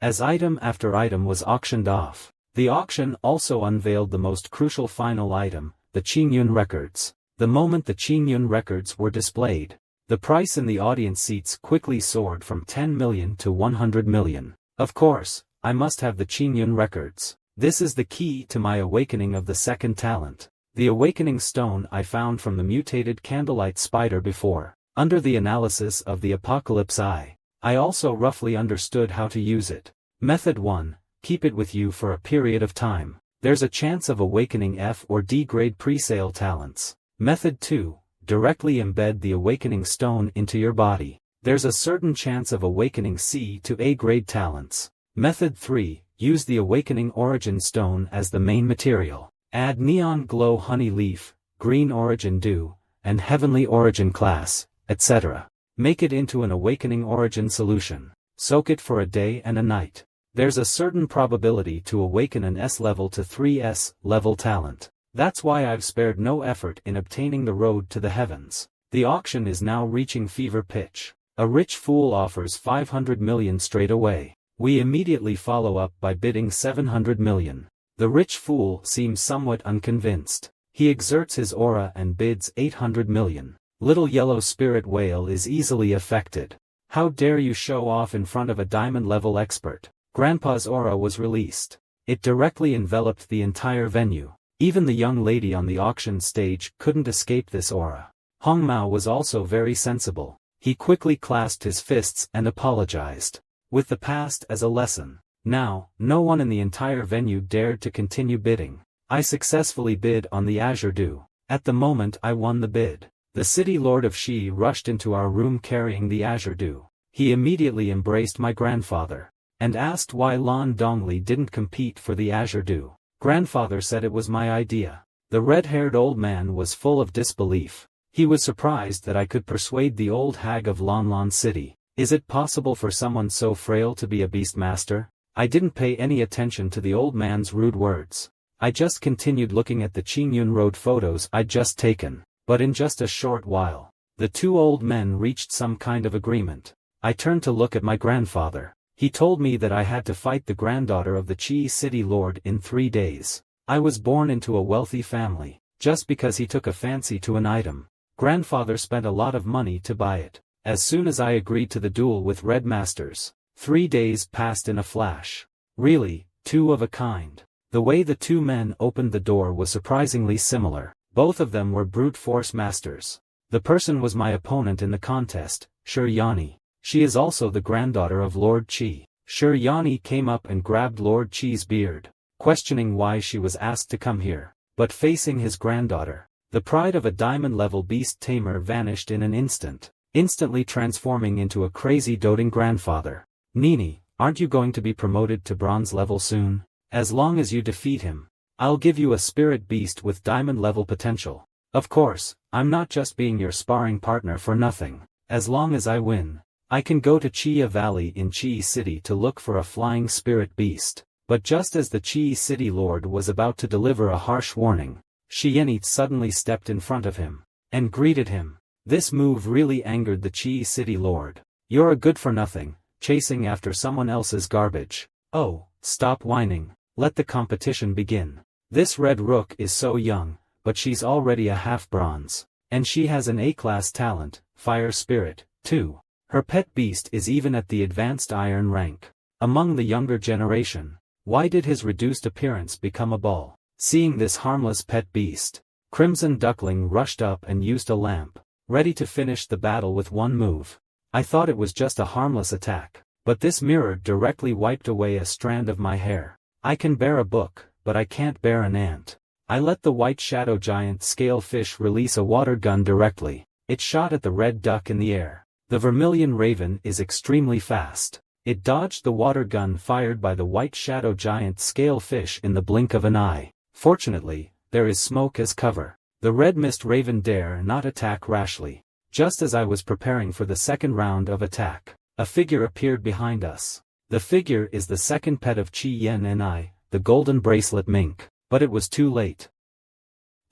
As item after item was auctioned off, the auction also unveiled the most crucial final item, the Qingyun records. The moment the Qingyun records were displayed, the price in the audience seats quickly soared from 10 million to 100 million. Of course, I must have the Qingyun records. This is the key to my awakening of the second talent. The awakening stone I found from the mutated candlelight spider before. Under the analysis of the Apocalypse Eye, I also roughly understood how to use it. Method 1, keep it with you for a period of time. There's a chance of awakening F or D grade presale talents. Method 2, directly embed the awakening stone into your body. There's a certain chance of awakening C to A grade talents. Method 3, use the awakening origin stone as the main material. Add neon glow honey leaf, green origin dew, and heavenly origin class, etc. Make it into an awakening origin solution. Soak it for a day and a night. There's a certain probability to awaken an S level to 3S level talent. That's why I've spared no effort in obtaining the road to the heavens. The auction is now reaching fever pitch. A rich fool offers 500 million straight away. We immediately follow up by bidding 700 million. The rich fool seems somewhat unconvinced. He exerts his aura and bids 800 million. Little yellow spirit whale is easily affected. How dare you show off in front of a diamond-level expert? Grandpa's aura was released. It directly enveloped the entire venue. Even the young lady on the auction stage couldn't escape this aura. Hong Mao was also very sensible. He quickly clasped his fists and apologized. With the past as a lesson. Now, no one in the entire venue dared to continue bidding. I successfully bid on the Azure Dew. At the moment I won the bid, the city lord of Shi rushed into our room carrying the Azure Dew. He immediately embraced my grandfather, and asked why Lan Dongli didn't compete for the Azure Dew. Grandfather said it was my idea. The red-haired old man was full of disbelief. He was surprised that I could persuade the old hag of Lanlan City. Is it possible for someone so frail to be a beast master? I didn't pay any attention to the old man's rude words. I just continued looking at the Qingyun Road photos I'd just taken, but in just a short while, the two old men reached some kind of agreement. I turned to look at my grandfather. He told me that I had to fight the granddaughter of the Qi city lord in 3 days. I was born into a wealthy family. Just because he took a fancy to an item, grandfather spent a lot of money to buy it. As soon as I agreed to the duel with Red Masters, 3 days passed in a flash. Really, two of a kind. The way the two men opened the door was surprisingly similar. Both of them were brute force masters. The person was my opponent in the contest, Shiryani. She is also the granddaughter of Lord Qi. Shiryani came up and grabbed Lord Qi's beard, questioning why she was asked to come here. But facing his granddaughter, the pride of a diamond-level beast tamer vanished in an instant, instantly transforming into a crazy doting grandfather. Nini, aren't you going to be promoted to bronze level soon? As long as you defeat him, I'll give you a spirit beast with diamond-level potential. Of course, I'm not just being your sparring partner for nothing. As long as I win, I can go to Chia Valley in Qi City to look for a flying spirit beast. But just as the Qi City Lord was about to deliver a harsh warning, Xianyi suddenly stepped in front of him and greeted him. This move really angered the Qi City Lord. You're a good-for-nothing, chasing after someone else's garbage. Oh, stop whining, let the competition begin. This red rook is so young, but she's already a half-bronze. And she has an A-class talent, Fire Spirit, too. Her pet beast is even at the advanced Iron rank. Among the younger generation, why did his reduced appearance become a ball? Seeing this harmless pet beast, Crimson Duckling rushed up and used a lamp, ready to finish the battle with one move. I thought it was just a harmless attack, but this mirror directly wiped away a strand of my hair. I can bear a book, but I can't bear an ant. I let the white shadow giant scale fish release a water gun directly. It shot at the red duck in the air. The vermilion raven is extremely fast. It dodged the water gun fired by the white shadow giant scale fish in the blink of an eye. Fortunately, there is smoke as cover. The red mist raven dare not attack rashly. Just as I was preparing for the second round of attack, a figure appeared behind us. The figure is the second pet of Qi Yen and I, the golden bracelet mink. But it was too late.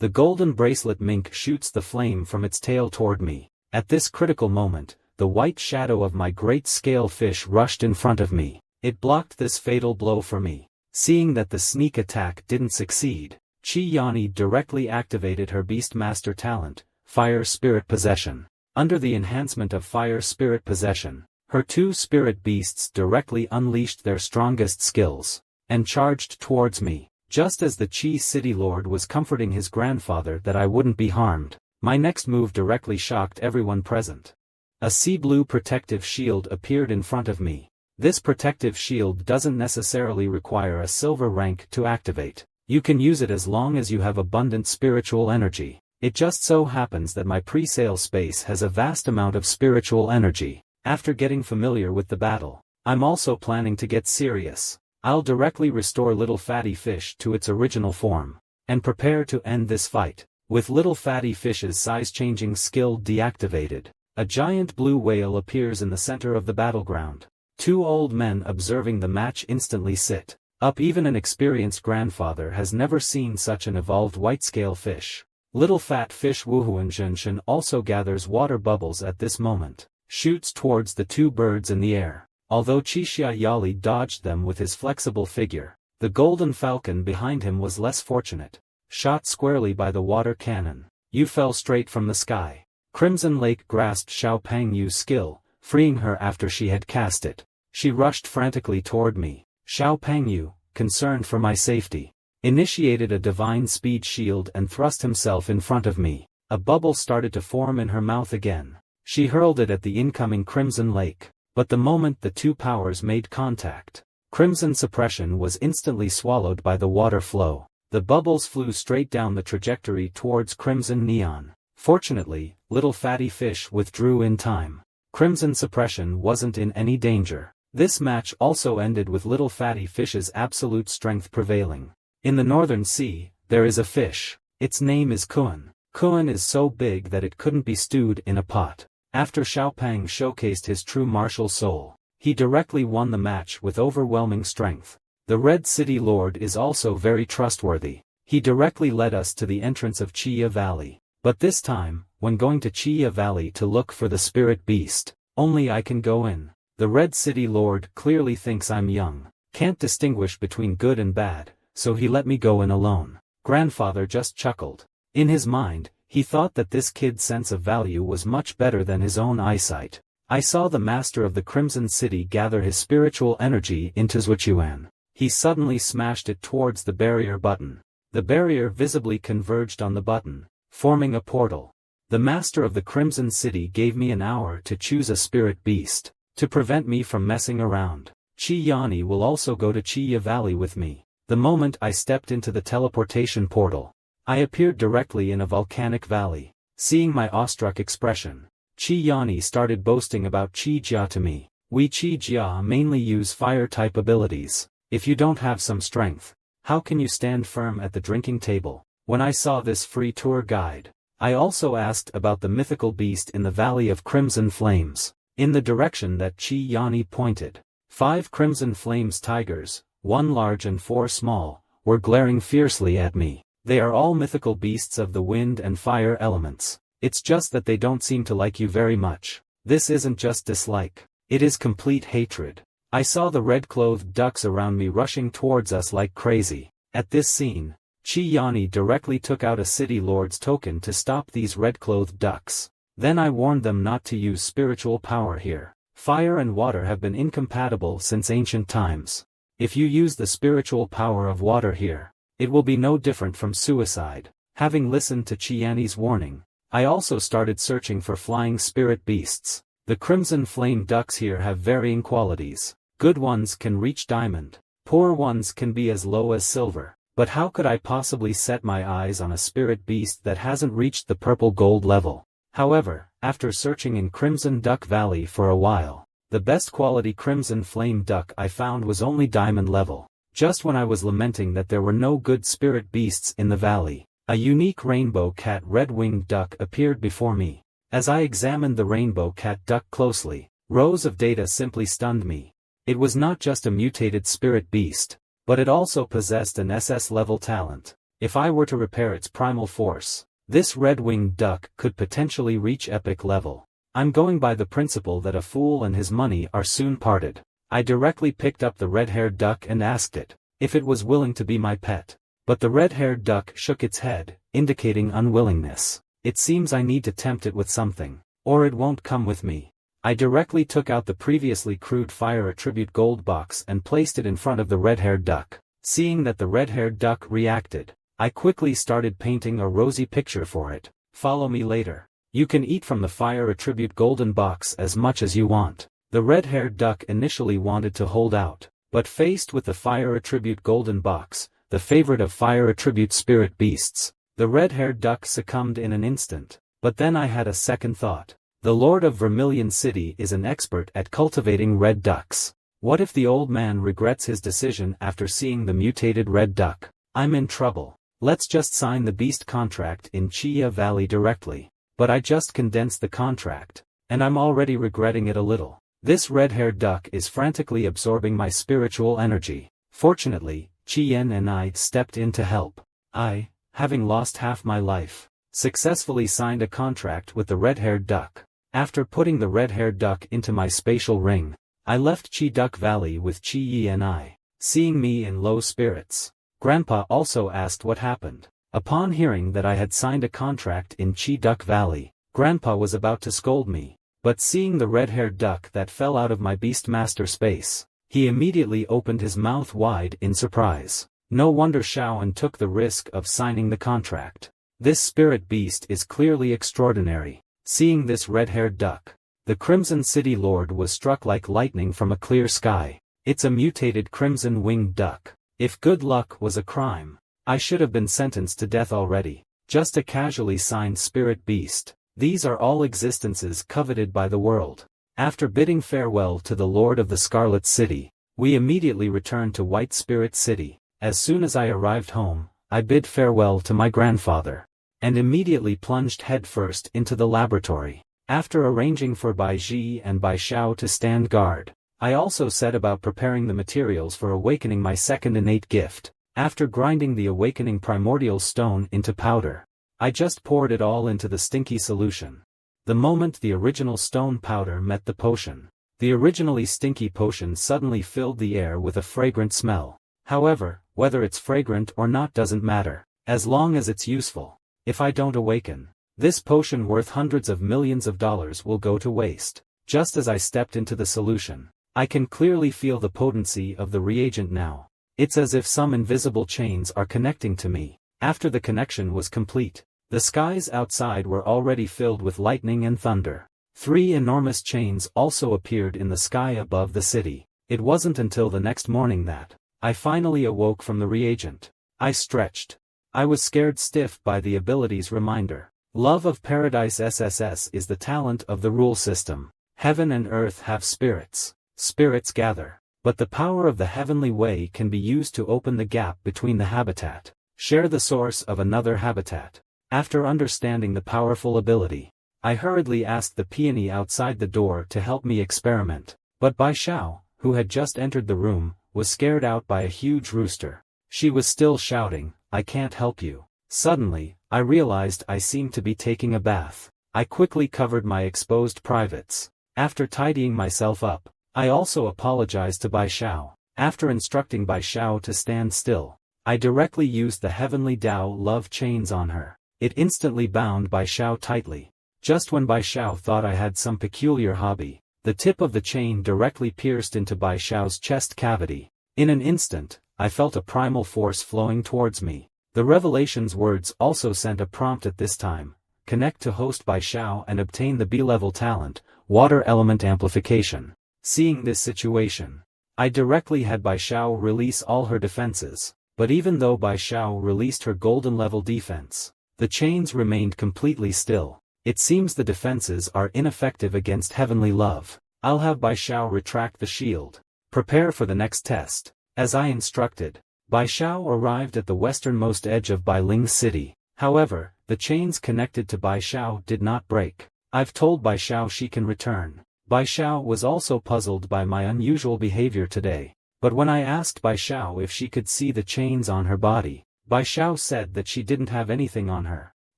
The golden bracelet mink shoots the flame from its tail toward me. At this critical moment, the white shadow of my great scale fish rushed in front of me. It blocked this fatal blow for me. Seeing that the sneak attack didn't succeed, Qiyanni directly activated her Beastmaster talent, Fire Spirit Possession. Under the enhancement of Fire Spirit Possession, her two spirit beasts directly unleashed their strongest skills, and charged towards me. Just as the Qi City Lord was comforting his grandfather that I wouldn't be harmed, my next move directly shocked everyone present. A sea blue protective shield appeared in front of me. This protective shield doesn't necessarily require a silver rank to activate. You can use it as long as you have abundant spiritual energy. It just so happens that my pre-sale space has a vast amount of spiritual energy. After getting familiar with the battle, I'm also planning to get serious. I'll directly restore Little Fatty Fish to its original form, and prepare to end this fight. With Little Fatty Fish's size-changing skill deactivated, a giant blue whale appears in the center of the battleground. Two old men observing the match instantly sit up. Even an experienced grandfather has never seen such an evolved white-scale fish. Little Fat Fish Wuhuanzhenshan also gathers water bubbles at this moment, shoots towards the two birds in the air. Although Qixia Yali dodged them with his flexible figure, the golden falcon behind him was less fortunate. Shot squarely by the water cannon, Yu fell straight from the sky. Crimson Lake grasped Xiao Pangyu's skill, freeing her after she had cast it. She rushed frantically toward me. Xiao Pangyu, concerned for my safety, initiated a divine speed shield and thrust himself in front of me. A bubble started to form in her mouth again. She hurled it at the incoming Crimson Lake. But the moment the two powers made contact, Crimson Suppression was instantly swallowed by the water flow. The bubbles flew straight down the trajectory towards Crimson Neon. Fortunately, Little Fatty Fish withdrew in time. Crimson Suppression wasn't in any danger. This match also ended with Little Fatty Fish's absolute strength prevailing. In the Northern Sea, there is a fish. Its name is Kuan. Kuan is so big that it couldn't be stewed in a pot. After Xiaopang showcased his true martial soul, he directly won the match with overwhelming strength. The Red City Lord is also very trustworthy. He directly led us to the entrance of Chia Valley. But this time, when going to Chia Valley to look for the spirit beast, only I can go in. The Red City Lord clearly thinks I'm young, can't distinguish between good and bad, so he let me go in alone. Grandfather just chuckled. In his mind, he thought that this kid's sense of value was much better than his own eyesight. I saw the master of the Crimson City gather his spiritual energy into Zhuchuan. He suddenly smashed it towards the barrier button. The barrier visibly converged on the button, forming a portal. The master of the Crimson City gave me an hour to choose a spirit beast, to prevent me from messing around. Chi Yani will also go to Chia Valley with me. The moment I stepped into the teleportation portal, I appeared directly in a volcanic valley. Seeing my awestruck expression, Chi Yani started boasting about Chi Jia to me. We Chi Jia mainly use fire-type abilities. If you don't have some strength, how can you stand firm at the drinking table? When I saw this free tour guide, I also asked about the mythical beast in the Valley of Crimson Flames, in the direction that Chi Yani pointed. 5 Crimson Flames tigers, 1 large and 4 small, were glaring fiercely at me. They are all mythical beasts of the wind and fire elements. It's just that they don't seem to like you very much. This isn't just dislike, it is complete hatred. I saw the red-clothed ducks around me rushing towards us like crazy. At this scene, Chi Yani directly took out a city lord's token to stop these red-clothed ducks. Then I warned them not to use spiritual power here. Fire and water have been incompatible since ancient times. If you use the spiritual power of water here, it will be no different from suicide. Having listened to Chi Yani's warning, I also started searching for flying spirit beasts. The crimson flame ducks here have varying qualities. Good ones can reach diamond, poor ones can be as low as silver. But how could I possibly set my eyes on a spirit beast that hasn't reached the purple gold level? However, after searching in Crimson Duck Valley for a while, the best quality crimson flame duck I found was only diamond level. Just when I was lamenting that there were no good spirit beasts in the valley, a unique rainbow cat red-winged duck appeared before me. As I examined the rainbow cat duck closely, rows of data simply stunned me. It was not just a mutated spirit beast, but it also possessed an SS-level talent. If I were to repair its primal force, this red-winged duck could potentially reach epic level. I'm going by the principle that a fool and his money are soon parted. I directly picked up the red-haired duck and asked it if it was willing to be my pet. But the red-haired duck shook its head, indicating unwillingness. It seems I need to tempt it with something, or it won't come with me. I directly took out the previously crude fire attribute gold box and placed it in front of the red-haired duck. Seeing that the red-haired duck reacted, I quickly started painting a rosy picture for it. Follow me later. You can eat from the fire attribute golden box as much as you want. The red-haired duck initially wanted to hold out, but faced with the fire attribute golden box, the favorite of fire attribute spirit beasts, the red-haired duck succumbed in an instant. But then I had a second thought. The Lord of Vermilion City is an expert at cultivating red ducks. What if the old man regrets his decision after seeing the mutated red duck? I'm in trouble. Let's just sign the beast contract in Chia Valley directly. But I just condensed the contract, and I'm already regretting it a little. This red-haired duck is frantically absorbing my spiritual energy. Fortunately, Chien and I stepped in to help. I, having lost half my life, successfully signed a contract with the red-haired duck. After putting the red-haired duck into my spatial ring, I left Chi Duck Valley with Chi Yi and I. Seeing me in low spirits, Grandpa also asked what happened. Upon hearing that I had signed a contract in Chi Duck Valley, Grandpa was about to scold me, but seeing the red-haired duck that fell out of my Beastmaster space, he immediately opened his mouth wide in surprise. No wonder Shaoan took the risk of signing the contract. This spirit beast is clearly extraordinary. Seeing this red-haired duck, the Crimson City Lord was struck like lightning from a clear sky. It's a mutated crimson-winged duck. If good luck was a crime, I should have been sentenced to death already. Just a casually signed spirit beast. These are all existences coveted by the world. After bidding farewell to the Lord of the Scarlet City, we immediately returned to White Spirit City. As soon as I arrived home, I bid farewell to my grandfather, and immediately plunged headfirst into the laboratory. After arranging for Bai Ji and Bai Xiao to stand guard, I also set about preparing the materials for awakening my second innate gift. After grinding the awakening primordial stone into powder, I just poured it all into the stinky solution. The moment the original stone powder met the potion, the originally stinky potion suddenly filled the air with a fragrant smell. However, whether it's fragrant or not doesn't matter, as long as it's useful. If I don't awaken, this potion worth hundreds of millions of dollars will go to waste. Just as I stepped into the solution, I can clearly feel the potency of the reagent now. It's as if some invisible chains are connecting to me. After the connection was complete, the skies outside were already filled with lightning and thunder. 3 enormous chains also appeared in the sky above the city. It wasn't until the next morning that I finally awoke from the reagent. I stretched. I was scared stiff by the ability's reminder. Love of Paradise SSS is the talent of the rule system. Heaven and earth have spirits. Spirits gather. But the power of the heavenly way can be used to open the gap between the habitat. Share the source of another habitat. After understanding the powerful ability, I hurriedly asked the peony outside the door to help me experiment. But Bai Xiao, who had just entered the room, was scared out by a huge rooster. She was still shouting, "I can't help you." Suddenly, I realized I seemed to be taking a bath. I quickly covered my exposed privates. After tidying myself up, I also apologized to Bai Xiao. After instructing Bai Xiao to stand still, I directly used the heavenly Tao love chains on her. It instantly bound Bai Xiao tightly. Just when Bai Xiao thought I had some peculiar hobby, the tip of the chain directly pierced into Bai Xiao's chest cavity. In an instant, I felt a primal force flowing towards me. The revelation's words also sent a prompt at this time. Connect to host Bai Xiao and obtain the B-level talent, Water Element Amplification. Seeing this situation, I directly had Bai Xiao release all her defenses, but even though Bai Xiao released her golden level defense, the chains remained completely still. It seems the defenses are ineffective against heavenly love. I'll have Bai Xiao retract the shield. Prepare for the next test. As I instructed, Bai Xiao arrived at the westernmost edge of Bai Ling's city. However, the chains connected to Bai Xiao did not break. I've told Bai Xiao she can return. Bai Xiao was also puzzled by my unusual behavior today, but when I asked Bai Xiao if she could see the chains on her body, Bai Xiao said that she didn't have anything on her.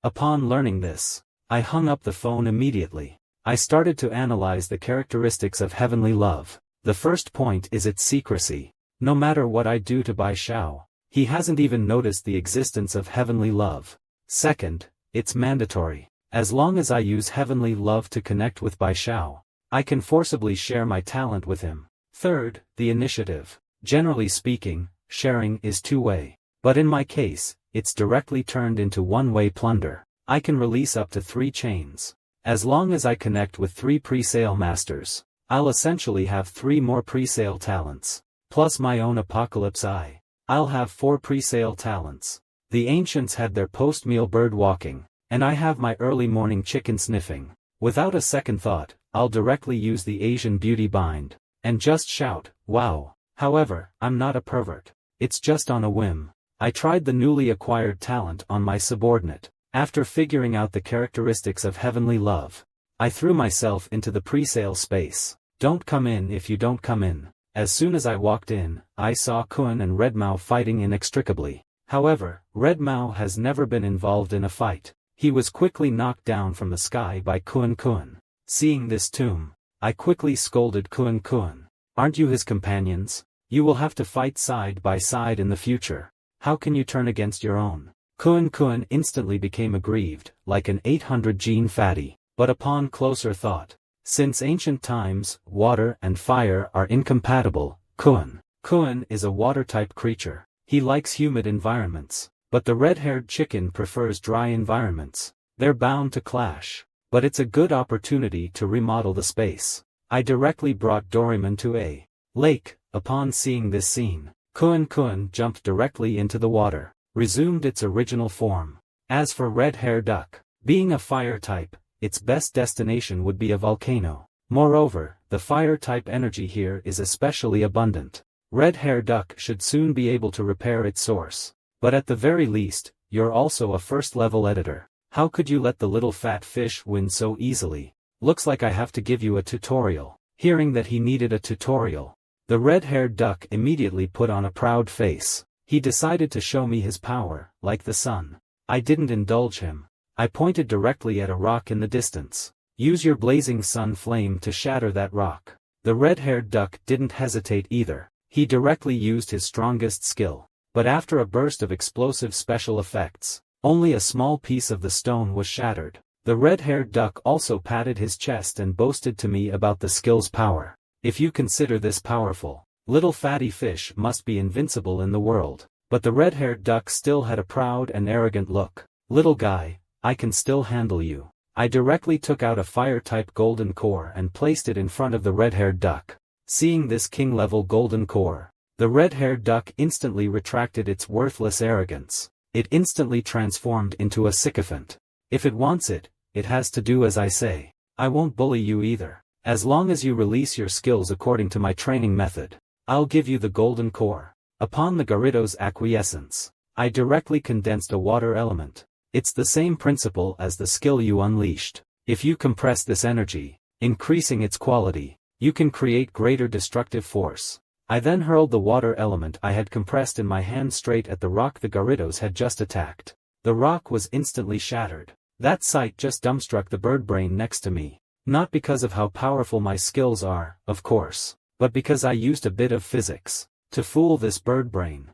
Upon learning this, I hung up the phone immediately. I started to analyze the characteristics of heavenly love. The first point is its secrecy. No matter what I do to Bai Xiao, he hasn't even noticed the existence of heavenly love. Second, it's mandatory. As long as I use heavenly love to connect with Bai Xiao, I can forcibly share my talent with him. Third, the initiative. Generally speaking, sharing is two-way. But in my case, it's directly turned into one-way plunder. I can release up to 3 chains. As long as I connect with 3 pre-sale masters, I'll essentially have 3 more pre-sale talents. Plus my own Apocalypse Eye. I'll have 4 pre-sale talents. The ancients had their post-meal bird walking, and I have my early morning chicken sniffing. Without a second thought, I'll directly use the Asian beauty bind, and just shout, "Wow!" However, I'm not a pervert. It's just on a whim. I tried the newly acquired talent on my subordinate. After figuring out the characteristics of heavenly love, I threw myself into the pre-sale space. Don't come in if you don't come in. As soon as I walked in, I saw Kun and Red Mao fighting inextricably. However, Red Mao has never been involved in a fight. He was quickly knocked down from the sky by Kun. Seeing this tomb, I quickly scolded Kun. Aren't you his companions? You will have to fight side by side in the future. How can you turn against your own? Kun instantly became aggrieved, like an 800-gene fatty. But upon closer thought, since ancient times, water and fire are incompatible, Kun is a water-type creature. He likes humid environments, but the red-haired chicken prefers dry environments. They're bound to clash, but it's a good opportunity to remodel the space. I directly brought Doraemon to a lake. Upon seeing this scene, Kun jumped directly into the water, resumed its original form. As for red-haired duck, being a fire type, its best destination would be a volcano. Moreover, the fire-type energy here is especially abundant. Red-haired duck should soon be able to repair its source. But at the very least, you're also a first-level editor. How could you let the little fat fish win so easily? Looks like I have to give you a tutorial. Hearing that he needed a tutorial, the red-haired duck immediately put on a proud face. He decided to show me his power, like the sun. I didn't indulge him. I pointed directly at a rock in the distance. Use your blazing sun flame to shatter that rock. The red-haired duck didn't hesitate either. He directly used his strongest skill. But after a burst of explosive special effects, only a small piece of the stone was shattered. The red-haired duck also patted his chest and boasted to me about the skill's power. If you consider this powerful, little fatty fish must be invincible in the world. But the red-haired duck still had a proud and arrogant look. Little guy, I can still handle you. I directly took out a fire-type golden core and placed it in front of the red-haired duck. Seeing this king-level golden core, the red-haired duck instantly retracted its worthless arrogance. It instantly transformed into a sycophant. If it wants it, it has to do as I say. I won't bully you either. As long as you release your skills according to my training method, I'll give you the golden core. Upon the Garrido's acquiescence, I directly condensed a water element. It's the same principle as the skill you unleashed. If you compress this energy, increasing its quality, you can create greater destructive force. I then hurled the water element I had compressed in my hand straight at the rock the Garridos had just attacked. The rock was instantly shattered. That sight just dumbstruck the bird brain next to me. Not because of how powerful my skills are, of course, but because I used a bit of physics to fool this bird brain.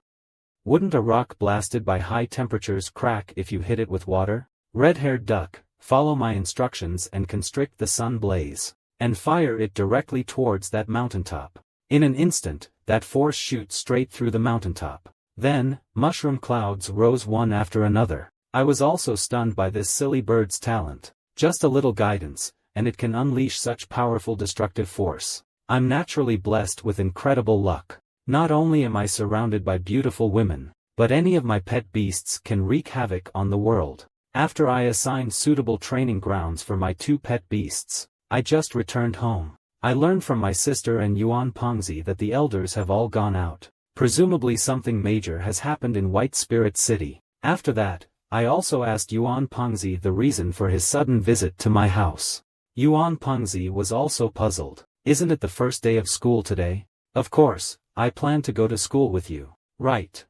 Wouldn't a rock blasted by high temperatures crack if you hit it with water? Red-haired duck, follow my instructions and constrict the sun blaze, and fire it directly towards that mountaintop. In an instant, that force shoots straight through the mountaintop. Then, mushroom clouds rose one after another. I was also stunned by this silly bird's talent. Just a little guidance, and it can unleash such powerful destructive force. I'm naturally blessed with incredible luck. Not only am I surrounded by beautiful women, but any of my pet beasts can wreak havoc on the world. After I assigned suitable training grounds for my 2 pet beasts, I just returned home. I learned from my sister and Yuan Pengzi that the elders have all gone out. Presumably something major has happened in White Spirit City. After that, I also asked Yuan Pengzi the reason for his sudden visit to my house. Yuan Pengzi was also puzzled. Isn't it the first day of school today? Of course, I plan to go to school with you. Right.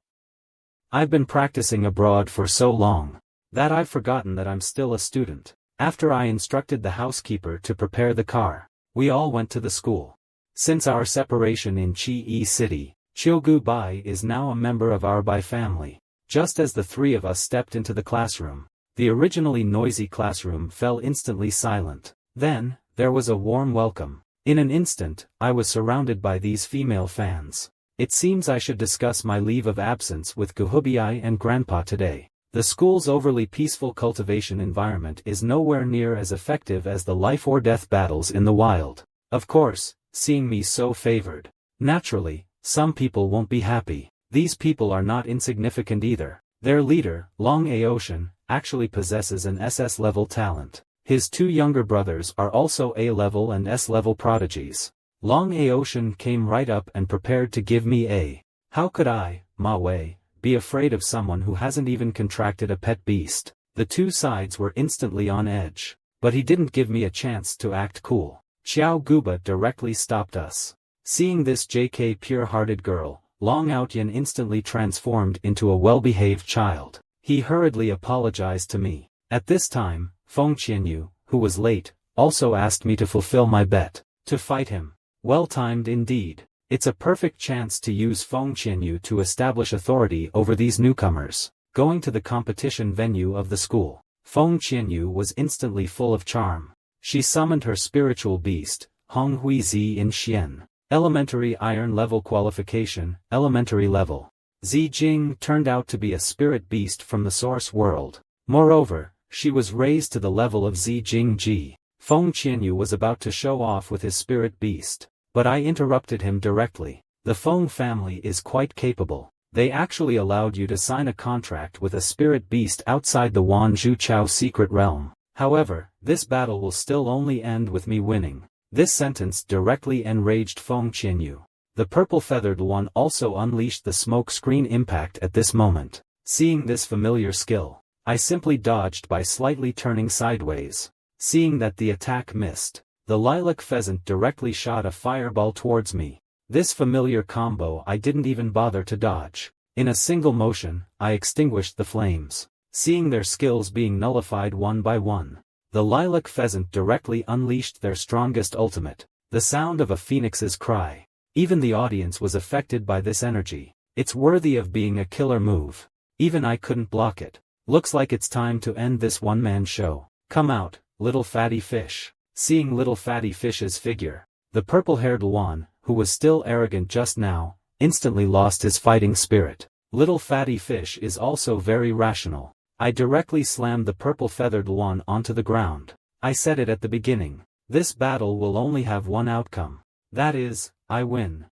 I've been practicing abroad for so long that I've forgotten that I'm still a student. After I instructed the housekeeper to prepare the car, we all went to the school. Since our separation in Chi-E City, Chiogu Bai is now a member of our Bai family. Just as the 3 of us stepped into the classroom, the originally noisy classroom fell instantly silent. Then, there was a warm welcome. In an instant, I was surrounded by these female fans. It seems I should discuss my leave of absence with Guhubai and Grandpa today. The school's overly peaceful cultivation environment is nowhere near as effective as the life-or-death battles in the wild. Of course, seeing me so favored. Naturally, some people won't be happy. These people are not insignificant either. Their leader, Long Aocean, actually possesses an SS-level talent. His 2 younger brothers are also A-level and S-level prodigies. Long Aocean came right up and prepared to give me a. How could I, Ma Wei, be afraid of someone who hasn't even contracted a pet beast? The 2 sides were instantly on edge. But he didn't give me a chance to act cool. Xiao Guba directly stopped us. Seeing this JK pure-hearted girl, Long Outyan instantly transformed into a well-behaved child. He hurriedly apologized to me. At this time, Feng Qianyu, who was late, also asked me to fulfill my bet, to fight him. Well-timed indeed. It's a perfect chance to use Feng Qianyu to establish authority over these newcomers. Going to the competition venue of the school, Feng Qianyu was instantly full of charm. She summoned her spiritual beast, Hong Hui Zi in Xian. Elementary Iron Level Qualification, Elementary Level. Zi Jing turned out to be a spirit beast from the source world. Moreover, she was raised to the level of Zi Jing Ji. Feng Qianyu was about to show off with his spirit beast, but I interrupted him directly. The Feng family is quite capable. They actually allowed you to sign a contract with a spirit beast outside the Wan Zhu Chao secret realm. However, this battle will still only end with me winning. This sentence directly enraged Feng Qianyu. The purple-feathered one also unleashed the smoke screen impact at this moment. Seeing this familiar skill, I simply dodged by slightly turning sideways. Seeing that the attack missed, the lilac pheasant directly shot a fireball towards me. This familiar combo I didn't even bother to dodge. In a single motion, I extinguished the flames. Seeing their skills being nullified one by one, the lilac pheasant directly unleashed their strongest ultimate, the sound of a phoenix's cry. Even the audience was affected by this energy. It's worthy of being a killer move. Even I couldn't block it. Looks like it's time to end this one-man show. Come out, little fatty fish. Seeing little fatty fish's figure, the purple-haired Luan, who was still arrogant just now, instantly lost his fighting spirit. Little fatty fish is also very rational. I directly slammed the purple-feathered Luan onto the ground. I said it at the beginning. This battle will only have one outcome. That is, I win.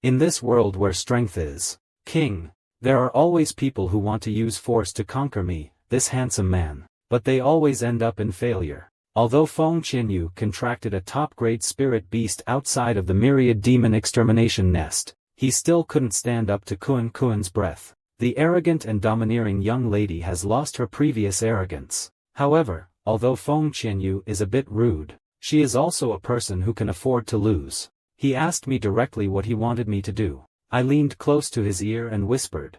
In this world where strength is king, there are always people who want to use force to conquer me, this handsome man, but they always end up in failure. Although Feng Qianyu contracted a top-grade spirit beast outside of the myriad demon extermination nest, he still couldn't stand up to Kuan-Kuan's breath. The arrogant and domineering young lady has lost her previous arrogance. However, although Feng Qianyu is a bit rude, she is also a person who can afford to lose. He asked me directly what he wanted me to do. I leaned close to his ear and whispered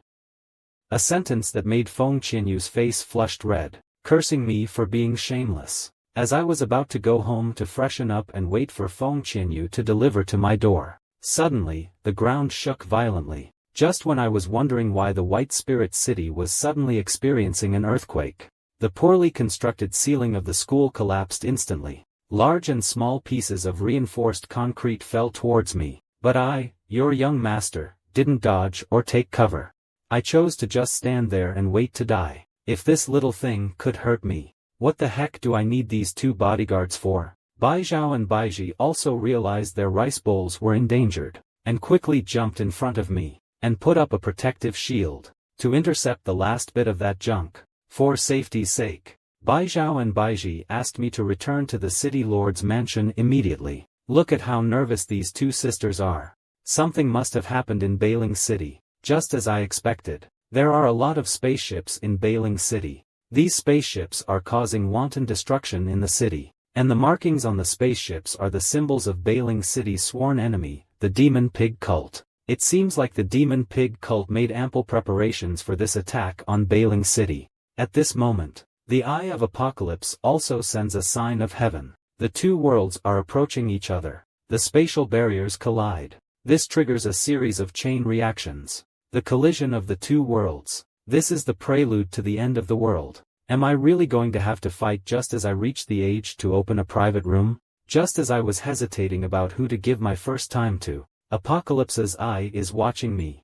a sentence that made Feng Qianyu's face flushed red, cursing me for being shameless. As I was about to go home to freshen up and wait for Feng Qianyu to deliver to my door, suddenly, the ground shook violently, just when I was wondering why the White Spirit City was suddenly experiencing an earthquake. The poorly constructed ceiling of the school collapsed instantly. Large and small pieces of reinforced concrete fell towards me, but I, your young master, didn't dodge or take cover. I chose to just stand there and wait to die. If this little thing could hurt me, what the heck do I need these two bodyguards for? Bai Zhao and Bai Ji also realized their rice bowls were endangered, and quickly jumped in front of me, and put up a protective shield, to intercept the last bit of that junk. For safety's sake, Bai Zhao and Bai Ji asked me to return to the city lord's mansion immediately. Look at how nervous these two sisters are. Something must have happened in Bailing City, just as I expected. There are a lot of spaceships in Bailing City. These spaceships are causing wanton destruction in the city, and the markings on the spaceships are the symbols of Bailing City's sworn enemy, the Demon Pig Cult. It seems like the Demon Pig Cult made ample preparations for this attack on Bailing City. At this moment, the Eye of Apocalypse also sends a sign of heaven. The two worlds are approaching each other. The spatial barriers collide. This triggers a series of chain reactions. The collision of the two worlds. This is the prelude to the end of the world. Am I really going to have to fight just as I reach the age to open a private room? Just as I was hesitating about who to give my first time to, Apocalypse's eye is watching me.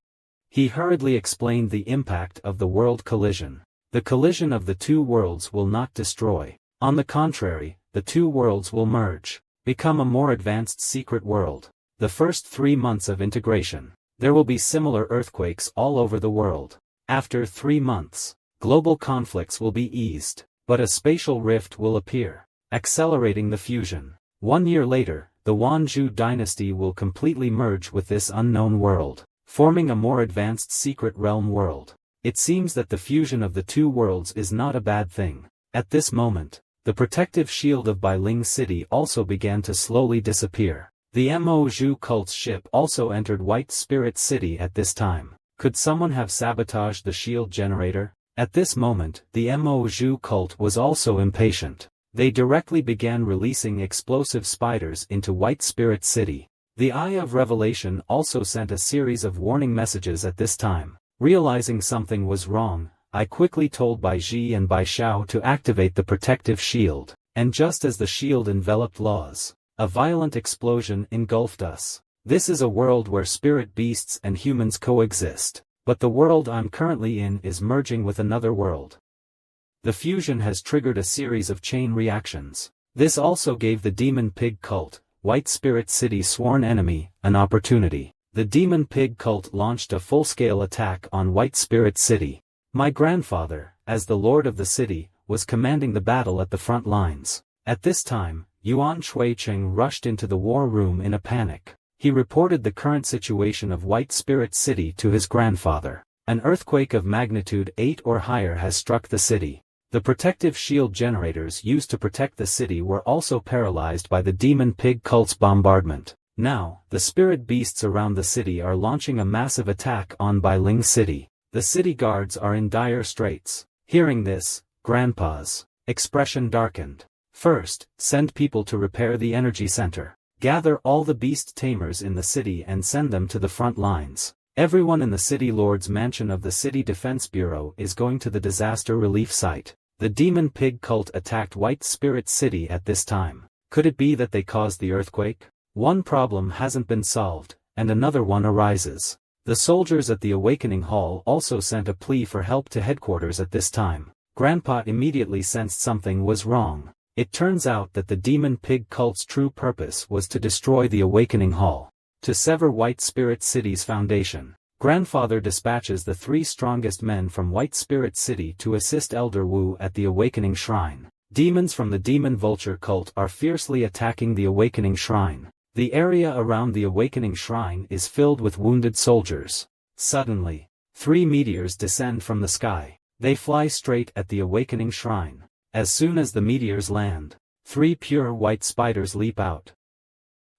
He hurriedly explained the impact of the world collision. The collision of the two worlds will not destroy. On the contrary, the two worlds will merge, become a more advanced secret world. The first 3 months of integration, there will be similar earthquakes all over the world. After 3 months, global conflicts will be eased, but a spatial rift will appear, accelerating the fusion. 1 year later, the Wanzhou dynasty will completely merge with this unknown world, forming a more advanced secret realm world. It seems that the fusion of the two worlds is not a bad thing. At this moment, the protective shield of Bailing City also began to slowly disappear. The Mo-Zhu cult's ship also entered White Spirit City at this time. Could someone have sabotaged the shield generator? At this moment, the Mo-Zhu cult was also impatient. They directly began releasing explosive spiders into White Spirit City. The Eye of Revelation also sent a series of warning messages at this time. Realizing something was wrong, I quickly told Bai Ji and Bai Xiao to activate the protective shield, and just as the shield enveloped Laws, a violent explosion engulfed us. This is a world where spirit beasts and humans coexist, but the world I'm currently in is merging with another world. The fusion has triggered a series of chain reactions. This also gave the Demon Pig Cult, White Spirit City's sworn enemy, an opportunity. The Demon Pig Cult launched a full-scale attack on White Spirit City. My grandfather, as the lord of the city, was commanding the battle at the front lines. At this time, Yuan Shuicheng rushed into the war room in a panic. He reported the current situation of White Spirit City to his grandfather. An earthquake of magnitude 8 or higher has struck the city. The protective shield generators used to protect the city were also paralyzed by the demon pig cult's bombardment. Now, the spirit beasts around the city are launching a massive attack on Bailing City. The city guards are in dire straits. Hearing this, Grandpa's expression darkened. First, send people to repair the energy center. Gather all the beast tamers in the city and send them to the front lines. Everyone in the city lord's mansion of the City Defense Bureau is going to the disaster relief site. The demon pig cult attacked White Spirit City at this time. Could it be that they caused the earthquake? One problem hasn't been solved, and another one arises. The soldiers at the Awakening Hall also sent a plea for help to headquarters at this time. Grandpa immediately sensed something was wrong. It turns out that the demon pig cult's true purpose was to destroy the Awakening Hall. To sever White Spirit City's foundation, Grandfather dispatches the 3 strongest men from White Spirit City to assist Elder Wu at the Awakening Shrine. Demons from the Demon Vulture cult are fiercely attacking the Awakening Shrine. The area around the Awakening Shrine is filled with wounded soldiers. Suddenly, 3 meteors descend from the sky. They fly straight at the Awakening Shrine. As soon as the meteors land, 3 pure white spiders leap out.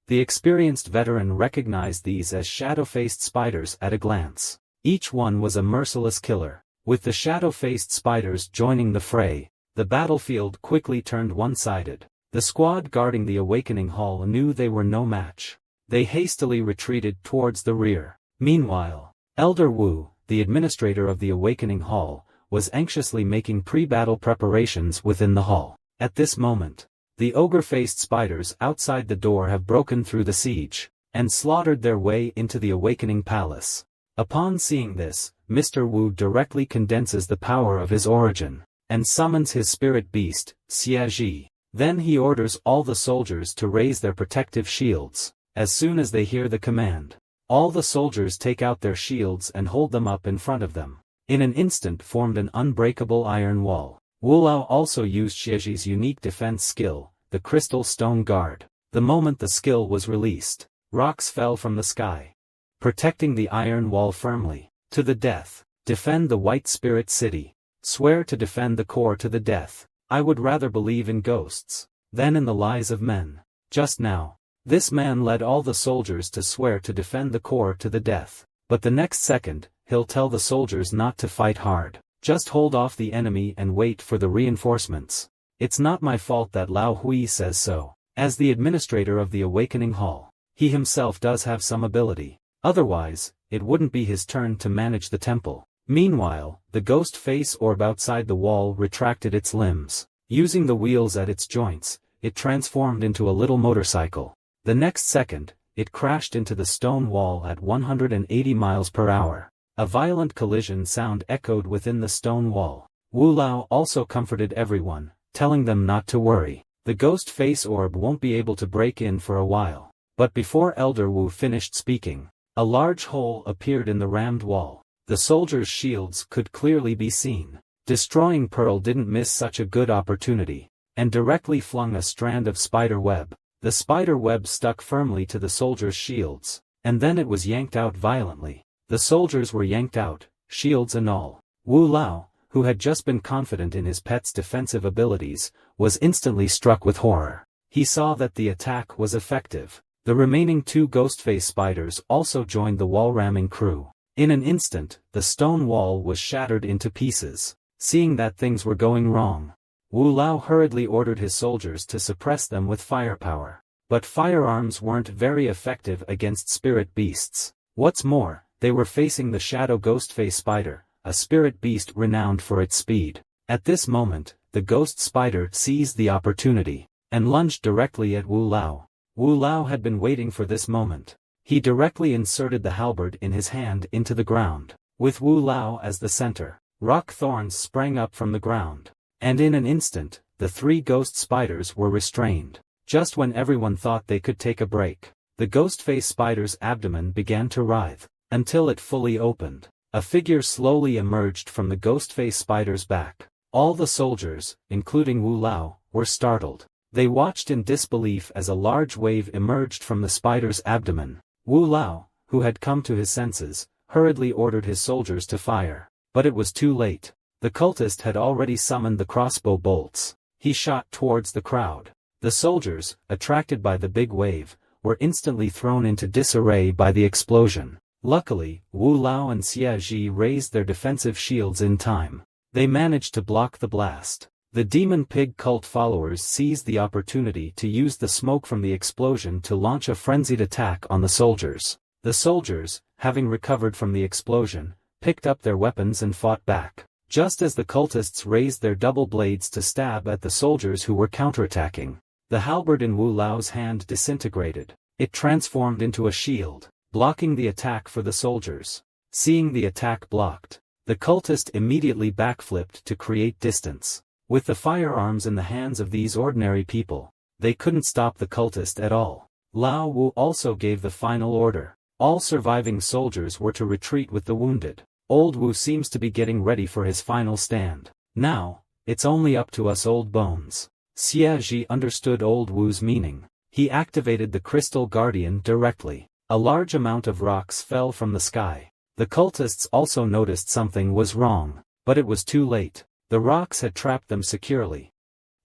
The experienced veteran recognized these as shadow-faced spiders at a glance. Each one was a merciless killer. With the shadow-faced spiders joining the fray, the battlefield quickly turned one-sided. The squad guarding the Awakening Hall knew they were no match. They hastily retreated towards the rear. Meanwhile, Elder Wu, the administrator of the Awakening Hall, was anxiously making pre-battle preparations within the hall. At this moment, the ogre-faced spiders outside the door have broken through the siege, and slaughtered their way into the Awakening Palace. Upon seeing this, Mr. Wu directly condenses the power of his origin, and summons his spirit beast, Xiaji. Then he orders all the soldiers to raise their protective shields. As soon as they hear the command, all the soldiers take out their shields and hold them up in front of them. In an instant formed an unbreakable iron wall. Wu Lao also used Xiaji's unique defense skill, the Crystal Stone Guard. The moment the skill was released, rocks fell from the sky, protecting the iron wall firmly. To the death. Defend the White Spirit City. Swear to defend the core to the death. I would rather believe in ghosts than in the lies of men. Just now, this man led all the soldiers to swear to defend the core to the death. But the next second, he'll tell the soldiers not to fight hard. Just hold off the enemy and wait for the reinforcements. It's not my fault that Lao Hui says so. As the administrator of the Awakening Hall, he himself does have some ability. Otherwise, it wouldn't be his turn to manage the temple. Meanwhile, the ghost face orb outside the wall retracted its limbs. Using the wheels at its joints, it transformed into a little motorcycle. The next second, it crashed into the stone wall at 180 miles per hour. A violent collision sound echoed within the stone wall. Wu Lao also comforted everyone, telling them not to worry. The ghost face orb won't be able to break in for a while. But before Elder Wu finished speaking, a large hole appeared in the rammed wall. The soldiers' shields could clearly be seen. Destroying Pearl didn't miss such a good opportunity, and directly flung a strand of spider web. The spider web stuck firmly to the soldiers' shields, and then it was yanked out violently. The soldiers were yanked out, shields and all. Wu Lao, who had just been confident in his pet's defensive abilities, was instantly struck with horror. He saw that the attack was effective. The remaining 2 Ghostface spiders also joined the wall-ramming crew. In an instant, the stone wall was shattered into pieces. Seeing that things were going wrong, Wu Lao hurriedly ordered his soldiers to suppress them with firepower. But firearms weren't very effective against spirit beasts. What's more, they were facing the shadow Ghostface spider, a spirit beast renowned for its speed. At this moment, the ghost spider seized the opportunity, and lunged directly at Wu Lao. Wu Lao had been waiting for this moment. He directly inserted the halberd in his hand into the ground. With Wu Lao as the center, rock thorns sprang up from the ground. And in an instant, the 3 ghost spiders were restrained. Just when everyone thought they could take a break, the Ghostface spider's abdomen began to writhe, until it fully opened. A figure slowly emerged from the Ghostface spider's back. All the soldiers, including Wu Lao, were startled. They watched in disbelief as a large wave emerged from the spider's abdomen. Wu Lao, who had come to his senses, hurriedly ordered his soldiers to fire. But it was too late. The cultist had already summoned the crossbow bolts. He shot towards the crowd. The soldiers, attracted by the big wave, were instantly thrown into disarray by the explosion. Luckily, Wu Lao and Xia Ji raised their defensive shields in time. They managed to block the blast. The demon pig cult followers seized the opportunity to use the smoke from the explosion to launch a frenzied attack on the soldiers. The soldiers, having recovered from the explosion, picked up their weapons and fought back. Just as the cultists raised their double blades to stab at the soldiers who were counterattacking, the halberd in Wu Lao's hand disintegrated. It transformed into a shield, blocking the attack for the soldiers. Seeing the attack blocked, the cultist immediately backflipped to create distance. With the firearms in the hands of these ordinary people, they couldn't stop the cultist at all. Lao Wu also gave the final order. All surviving soldiers were to retreat with the wounded. Old Wu seems to be getting ready for his final stand. Now, it's only up to us old bones. Xia Ji understood Old Wu's meaning. He activated the Crystal Guardian directly. A large amount of rocks fell from the sky. The cultists also noticed something was wrong, but it was too late. The rocks had trapped them securely.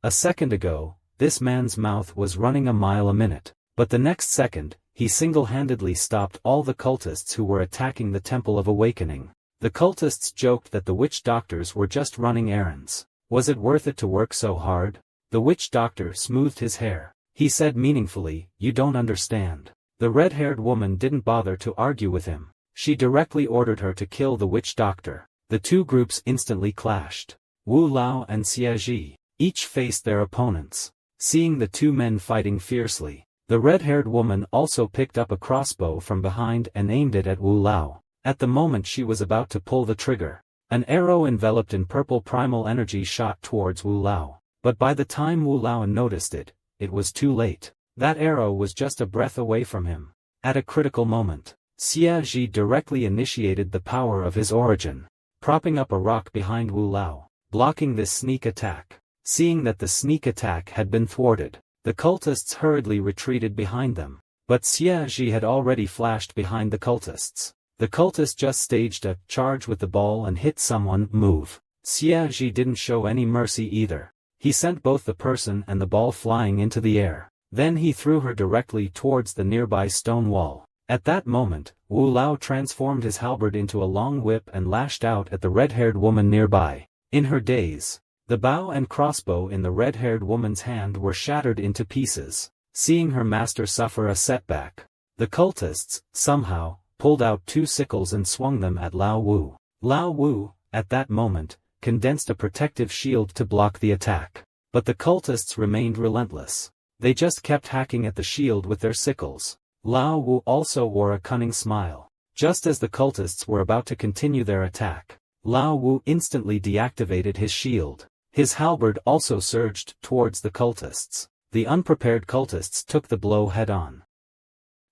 A second ago, this man's mouth was running a mile a minute, but the next second, he single-handedly stopped all the cultists who were attacking the Temple of Awakening. The cultists joked that the witch doctors were just running errands. Was it worth it to work so hard? The witch doctor smoothed his hair. He said meaningfully, "You don't understand." The red-haired woman didn't bother to argue with him. She directly ordered her to kill the witch doctor. The two groups instantly clashed. Wu Lao and Xia Ji each faced their opponents. Seeing the two men fighting fiercely, the red-haired woman also picked up a crossbow from behind and aimed it at Wu Lao. At the moment she was about to pull the trigger, an arrow enveloped in purple primal energy shot towards Wu Lao. But by the time Wu Lao noticed it, it was too late. That arrow was just a breath away from him. At a critical moment, Xia Ji directly initiated the power of his origin, propping up a rock behind Wu Lao, blocking this sneak attack. Seeing that the sneak attack had been thwarted, the cultists hurriedly retreated behind them. But Xia Ji had already flashed behind the cultists. The cultist just staged a charge with the ball and hit someone. Move. Xia Ji didn't show any mercy either. He sent both the person and the ball flying into the air. Then he threw her directly towards the nearby stone wall. At that moment, Wu Lao transformed his halberd into a long whip and lashed out at the red-haired woman nearby. In her daze, the bow and crossbow in the red-haired woman's hand were shattered into pieces. Seeing her master suffer a setback, the cultists, somehow, pulled out two sickles and swung them at Lao Wu. Lao Wu, at that moment, condensed a protective shield to block the attack. But the cultists remained relentless. They just kept hacking at the shield with their sickles. Lao Wu also wore a cunning smile. Just as the cultists were about to continue their attack, Lao Wu instantly deactivated his shield. His halberd also surged towards the cultists. The unprepared cultists took the blow head-on.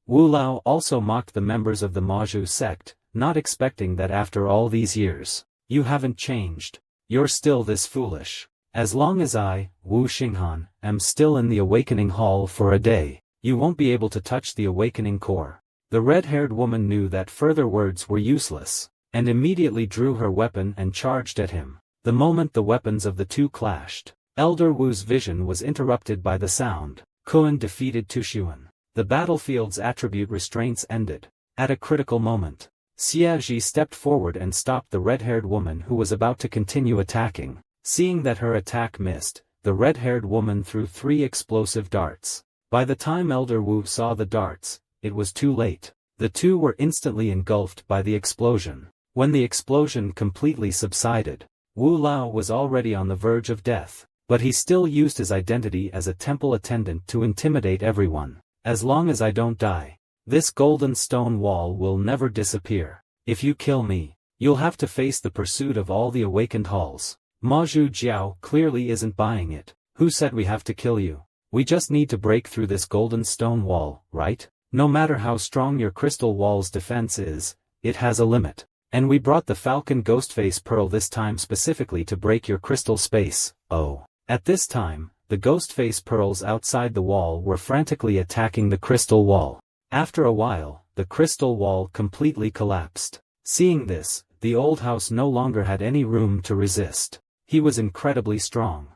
Wu Lao also mocked the members of the Maju sect, not expecting that after all these years, "You haven't changed. You're still this foolish. As long as I, Wu Xinghan, am still in the Awakening Hall for a day, you won't be able to touch the Awakening Core." The red-haired woman knew that further words were useless, and immediately drew her weapon and charged at him. The moment the weapons of the two clashed, Elder Wu's vision was interrupted by the sound. Kuan defeated Tushuan. The battlefield's attribute restraints ended. At a critical moment, Xia Ji stepped forward and stopped the red-haired woman who was about to continue attacking. Seeing that her attack missed, the red-haired woman threw 3 explosive darts. By the time Elder Wu saw the darts, it was too late. The two were instantly engulfed by the explosion. When the explosion completely subsided, Wu Lao was already on the verge of death, but he still used his identity as a temple attendant to intimidate everyone. "As long as I don't die, this golden stone wall will never disappear. If you kill me, you'll have to face the pursuit of all the awakened halls." Maju Jiao clearly isn't buying it. "Who said we have to kill you? We just need to break through this golden stone wall, right? No matter how strong your crystal wall's defense is, it has a limit. And we brought the Falcon Ghostface Pearl this time specifically to break your crystal space." Oh. At this time, the Ghostface Pearls outside the wall were frantically attacking the crystal wall. After a while, the crystal wall completely collapsed. Seeing this, the old house no longer had any room to resist. He was incredibly strong.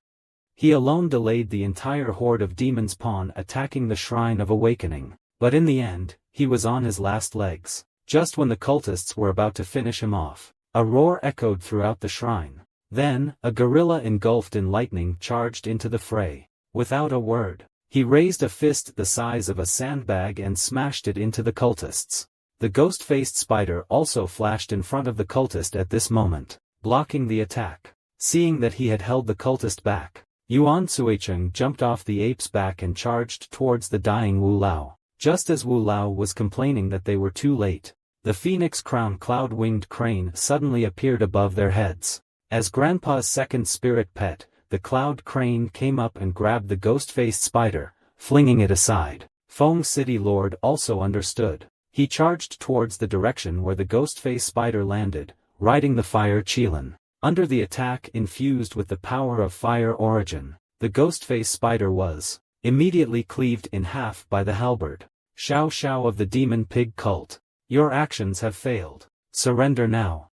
He alone delayed the entire horde of demons pawn attacking the Shrine of Awakening, but in the end, he was on his last legs. Just when the cultists were about to finish him off, a roar echoed throughout the shrine. Then, a gorilla engulfed in lightning charged into the fray. Without a word, he raised a fist the size of a sandbag and smashed it into the cultists. The ghost-faced spider also flashed in front of the cultist at this moment, blocking the attack. Seeing that he had held the cultist back, Yuan Suicheng jumped off the ape's back and charged towards the dying Wu Lao. Just as Wu Lao was complaining that they were too late, the phoenix crown cloud-winged crane suddenly appeared above their heads. As Grandpa's second spirit pet, the cloud crane came up and grabbed the ghost-faced spider, flinging it aside. Feng City Lord also understood. He charged towards the direction where the ghost-faced spider landed, riding the fire Qilin. Under the attack infused with the power of fire origin, the ghost-faced spider was immediately cleaved in half by the halberd. Xiao Xiao of the demon pig cult. Your actions have failed. Surrender now.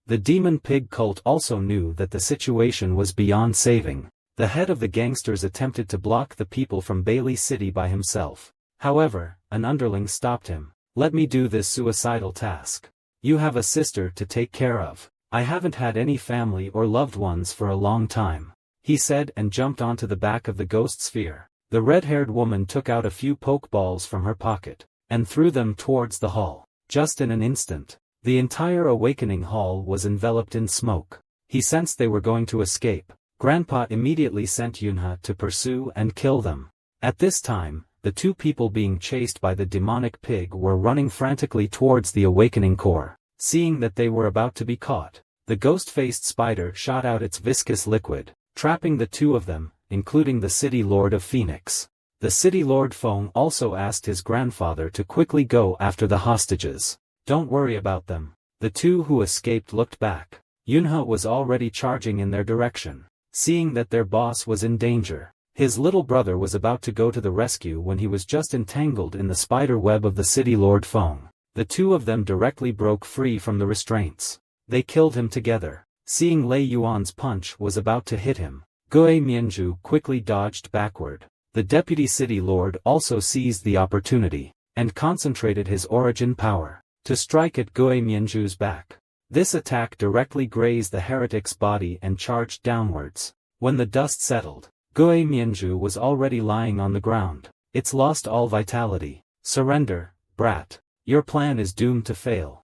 The demon pig cult also knew that the situation was beyond saving. The head of the gangsters attempted to block the people from Bailey City by himself. However, an underling stopped him. Let me do this suicidal task. You have a sister to take care of. I haven't had any family or loved ones for a long time, he said and jumped onto the back of the ghost sphere. The red-haired woman took out a few pokeballs from her pocket, and threw them towards the hall. Just in an instant, the entire awakening hall was enveloped in smoke. He sensed they were going to escape. Grandpa immediately sent Yunhe to pursue and kill them. At this time, the two people being chased by the demonic pig were running frantically towards the awakening core. Seeing that they were about to be caught, the ghost-faced spider shot out its viscous liquid, trapping the two of them, including the City Lord of Phoenix. The City Lord Feng also asked his grandfather to quickly go after the hostages. Don't worry about them. The two who escaped looked back. Yunhe was already charging in their direction. Seeing that their boss was in danger, his little brother was about to go to the rescue when he was just entangled in the spider web of the City Lord Feng. The two of them directly broke free from the restraints. They killed him together. Seeing Lei Yuan's punch was about to hit him, Gue Mianzhu quickly dodged backward. The deputy city lord also seized the opportunity, and concentrated his origin power, to strike at Gue Mianzhu's back. This attack directly grazed the heretic's body and charged downwards. When the dust settled, Gue Mianzhu was already lying on the ground. It's lost all vitality. Surrender, brat. Your plan is doomed to fail.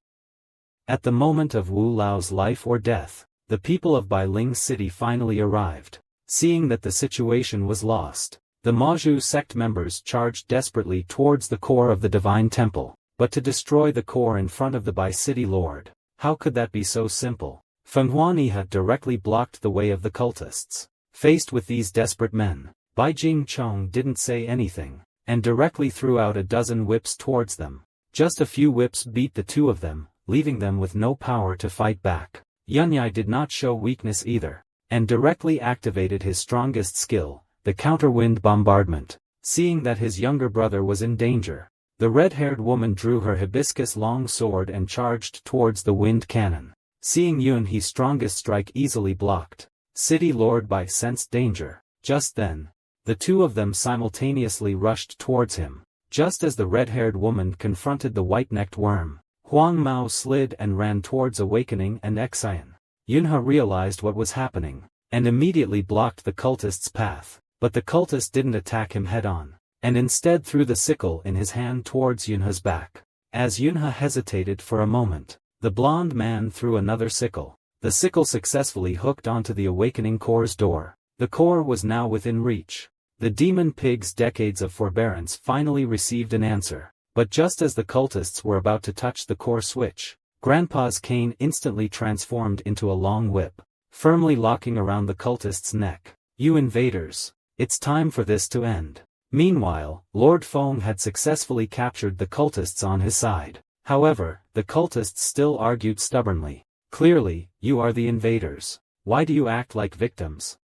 At the moment of Wu Lao's life or death, the people of Bailing City finally arrived. Seeing that the situation was lost, the Maju sect members charged desperately towards the core of the Divine Temple, but to destroy the core in front of the Bai City Lord. How could that be so simple? Feng Huani had directly blocked the way of the cultists. Faced with these desperate men, Bai Jingchong didn't say anything, and directly threw out a dozen whips towards them. Just a few whips beat the two of them, leaving them with no power to fight back. Yunyai did not show weakness either, and directly activated his strongest skill, the counter-wind bombardment. Seeing that his younger brother was in danger, the red-haired woman drew her hibiscus long sword and charged towards the wind cannon. Seeing Yunhe's strongest strike easily blocked, City Lord Bai sensed danger. Just then, the two of them simultaneously rushed towards him. Just as the red-haired woman confronted the white-necked worm, Huang Mao slid and ran towards Awakening and Exian. Yunhe realized what was happening, and immediately blocked the cultist's path. But the cultist didn't attack him head-on, and instead threw the sickle in his hand towards Yunhe's back. As Yunhe hesitated for a moment, the blonde man threw another sickle. The sickle successfully hooked onto the Awakening Core's door. The core was now within reach. The demon pig's decades of forbearance finally received an answer. But just as the cultists were about to touch the core switch, Grandpa's cane instantly transformed into a long whip, firmly locking around the cultist's neck. You invaders! It's time for this to end. Meanwhile, Lord Feng had successfully captured the cultists on his side. However, the cultists still argued stubbornly. Clearly, you are the invaders. Why do you act like victims?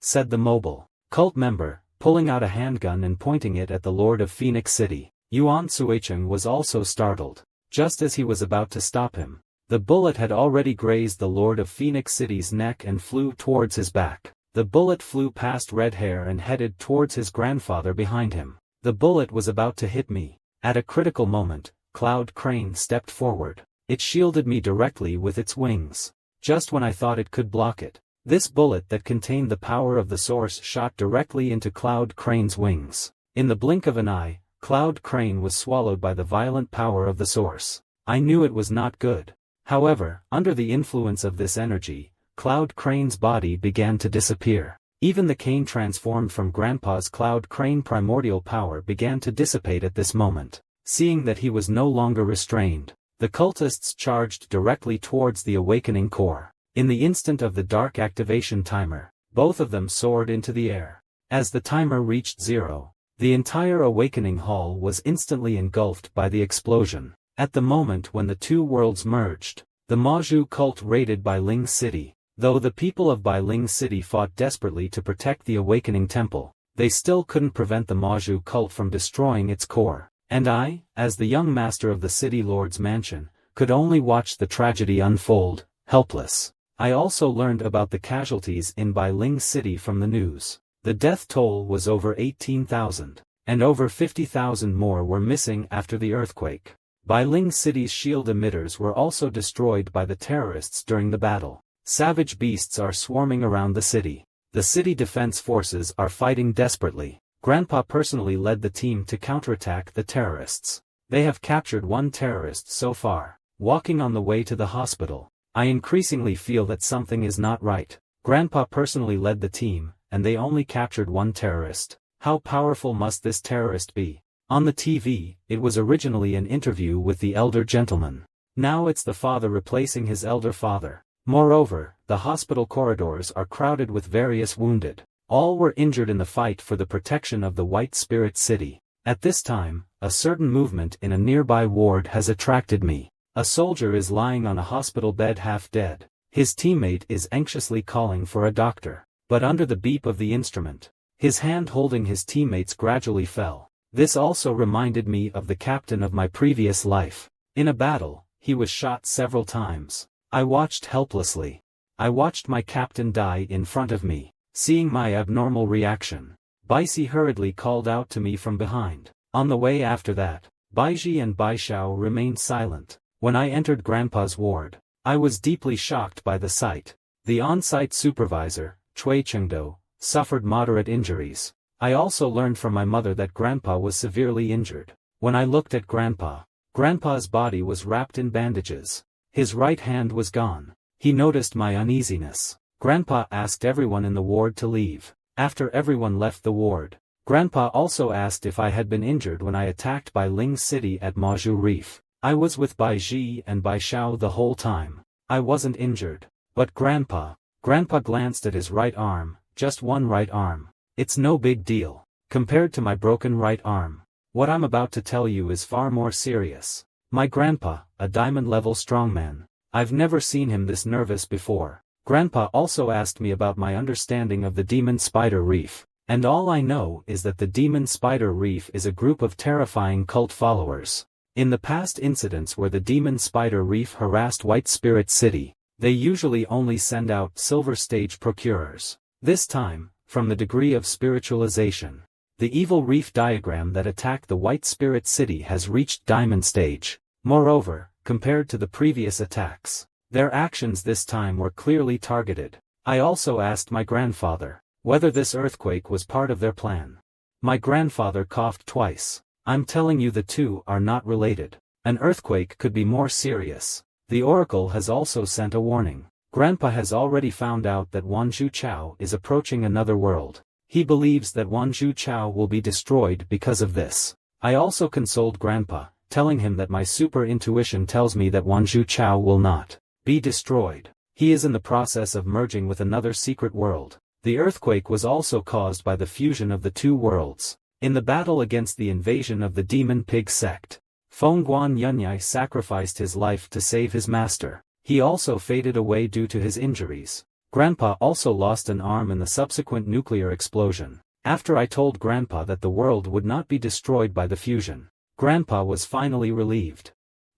Said the mobile cult member, pulling out a handgun and pointing it at the Lord of Phoenix City. Yuan Suicheng was also startled. Just as he was about to stop him, The bullet had already grazed the Lord of Phoenix City's neck and flew towards his back. The bullet flew past Red Hair and headed towards his grandfather behind him. The bullet was about to hit me. At a critical moment, Cloud Crane stepped forward. It shielded me directly with its wings. Just when I thought it could block it, this bullet that contained the power of the source shot directly into Cloud Crane's wings. In the blink of an eye, Cloud Crane was swallowed by the violent power of the source. I knew it was not good. However, under the influence of this energy, Cloud Crane's body began to disappear. Even the cane transformed from Grandpa's Cloud Crane primordial power began to dissipate at this moment. Seeing that he was no longer restrained, the cultists charged directly towards the awakening core. In the instant of the dark activation timer, both of them soared into the air. As the timer reached 0, the entire awakening hall was instantly engulfed by the explosion. At the moment when the two worlds merged, the Maju cult raided Bailing City. Though the people of Bailing City fought desperately to protect the awakening temple, they still couldn't prevent the Maju cult from destroying its core. And I, as the young master of the city lord's mansion, could only watch the tragedy unfold, helpless. I also learned about the casualties in Bailing City from the news. The death toll was over 18,000, and over 50,000 more were missing after the earthquake. Bailing City's shield emitters were also destroyed by the terrorists during the battle. Savage beasts are swarming around the city. The city defense forces are fighting desperately. Grandpa personally led the team to counterattack the terrorists. They have captured one terrorist so far. Walking on the way to the hospital, I increasingly feel that something is not right. Grandpa personally led the team, and they only captured one terrorist. How powerful must this terrorist be? On the TV, it was originally an interview with the elder gentleman. Now it's the father replacing his elder father. Moreover, the hospital corridors are crowded with various wounded. All were injured in the fight for the protection of the White Spirit City. At this time, a certain movement in a nearby ward has attracted me. A soldier is lying on a hospital bed half dead. His teammate is anxiously calling for a doctor. But under the beep of the instrument, his hand holding his teammate's gradually fell. This also reminded me of the captain of my previous life. In a battle, he was shot several times. I watched helplessly. I watched my captain die in front of me. Seeing my abnormal reaction, Baisi hurriedly called out to me from behind. On the way after that, Baiji and Baishao remained silent. When I entered Grandpa's ward, I was deeply shocked by the sight. The on-site supervisor, Chui Chengdo, suffered moderate injuries. I also learned from my mother that Grandpa was severely injured. When I looked at Grandpa's body was wrapped in bandages. His right hand was gone. He noticed my uneasiness. Grandpa asked everyone in the ward to leave. After everyone left the ward, Grandpa also asked if I had been injured when I attacked Bailing City at Maju Reef. I was with Bai Ji and Bai Shao the whole time. I wasn't injured. But Grandpa glanced at his right arm, just one right arm. It's no big deal, compared to my broken right arm. What I'm about to tell you is far more serious. My grandpa, a diamond-level strongman. I've never seen him this nervous before. Grandpa also asked me about my understanding of the Demon Spider Reef, and all I know is that the Demon Spider Reef is a group of terrifying cult followers. In the past incidents where the Demon Spider Reef harassed White Spirit City, they usually only send out Silver Stage procurers. This time, from the degree of spiritualization, the evil reef diagram that attacked the White Spirit City has reached Diamond Stage. Moreover, compared to the previous attacks, their actions this time were clearly targeted. I also asked my grandfather whether this earthquake was part of their plan. My grandfather coughed twice. I'm telling you, the two are not related. An earthquake could be more serious. The oracle has also sent a warning. Grandpa has already found out that Wanzhou Chao is approaching another world. He believes that Wanzhou Chao will be destroyed because of this. I also consoled Grandpa, telling him that my super intuition tells me that Wanzhou Chao will not be destroyed. He is in the process of merging with another secret world. The earthquake was also caused by the fusion of the two worlds. In the battle against the invasion of the Demon Pig sect, Fengguan Yunyai sacrificed his life to save his master. He also faded away due to his injuries. Grandpa also lost an arm in the subsequent nuclear explosion. After I told Grandpa that the world would not be destroyed by the fusion, Grandpa was finally relieved.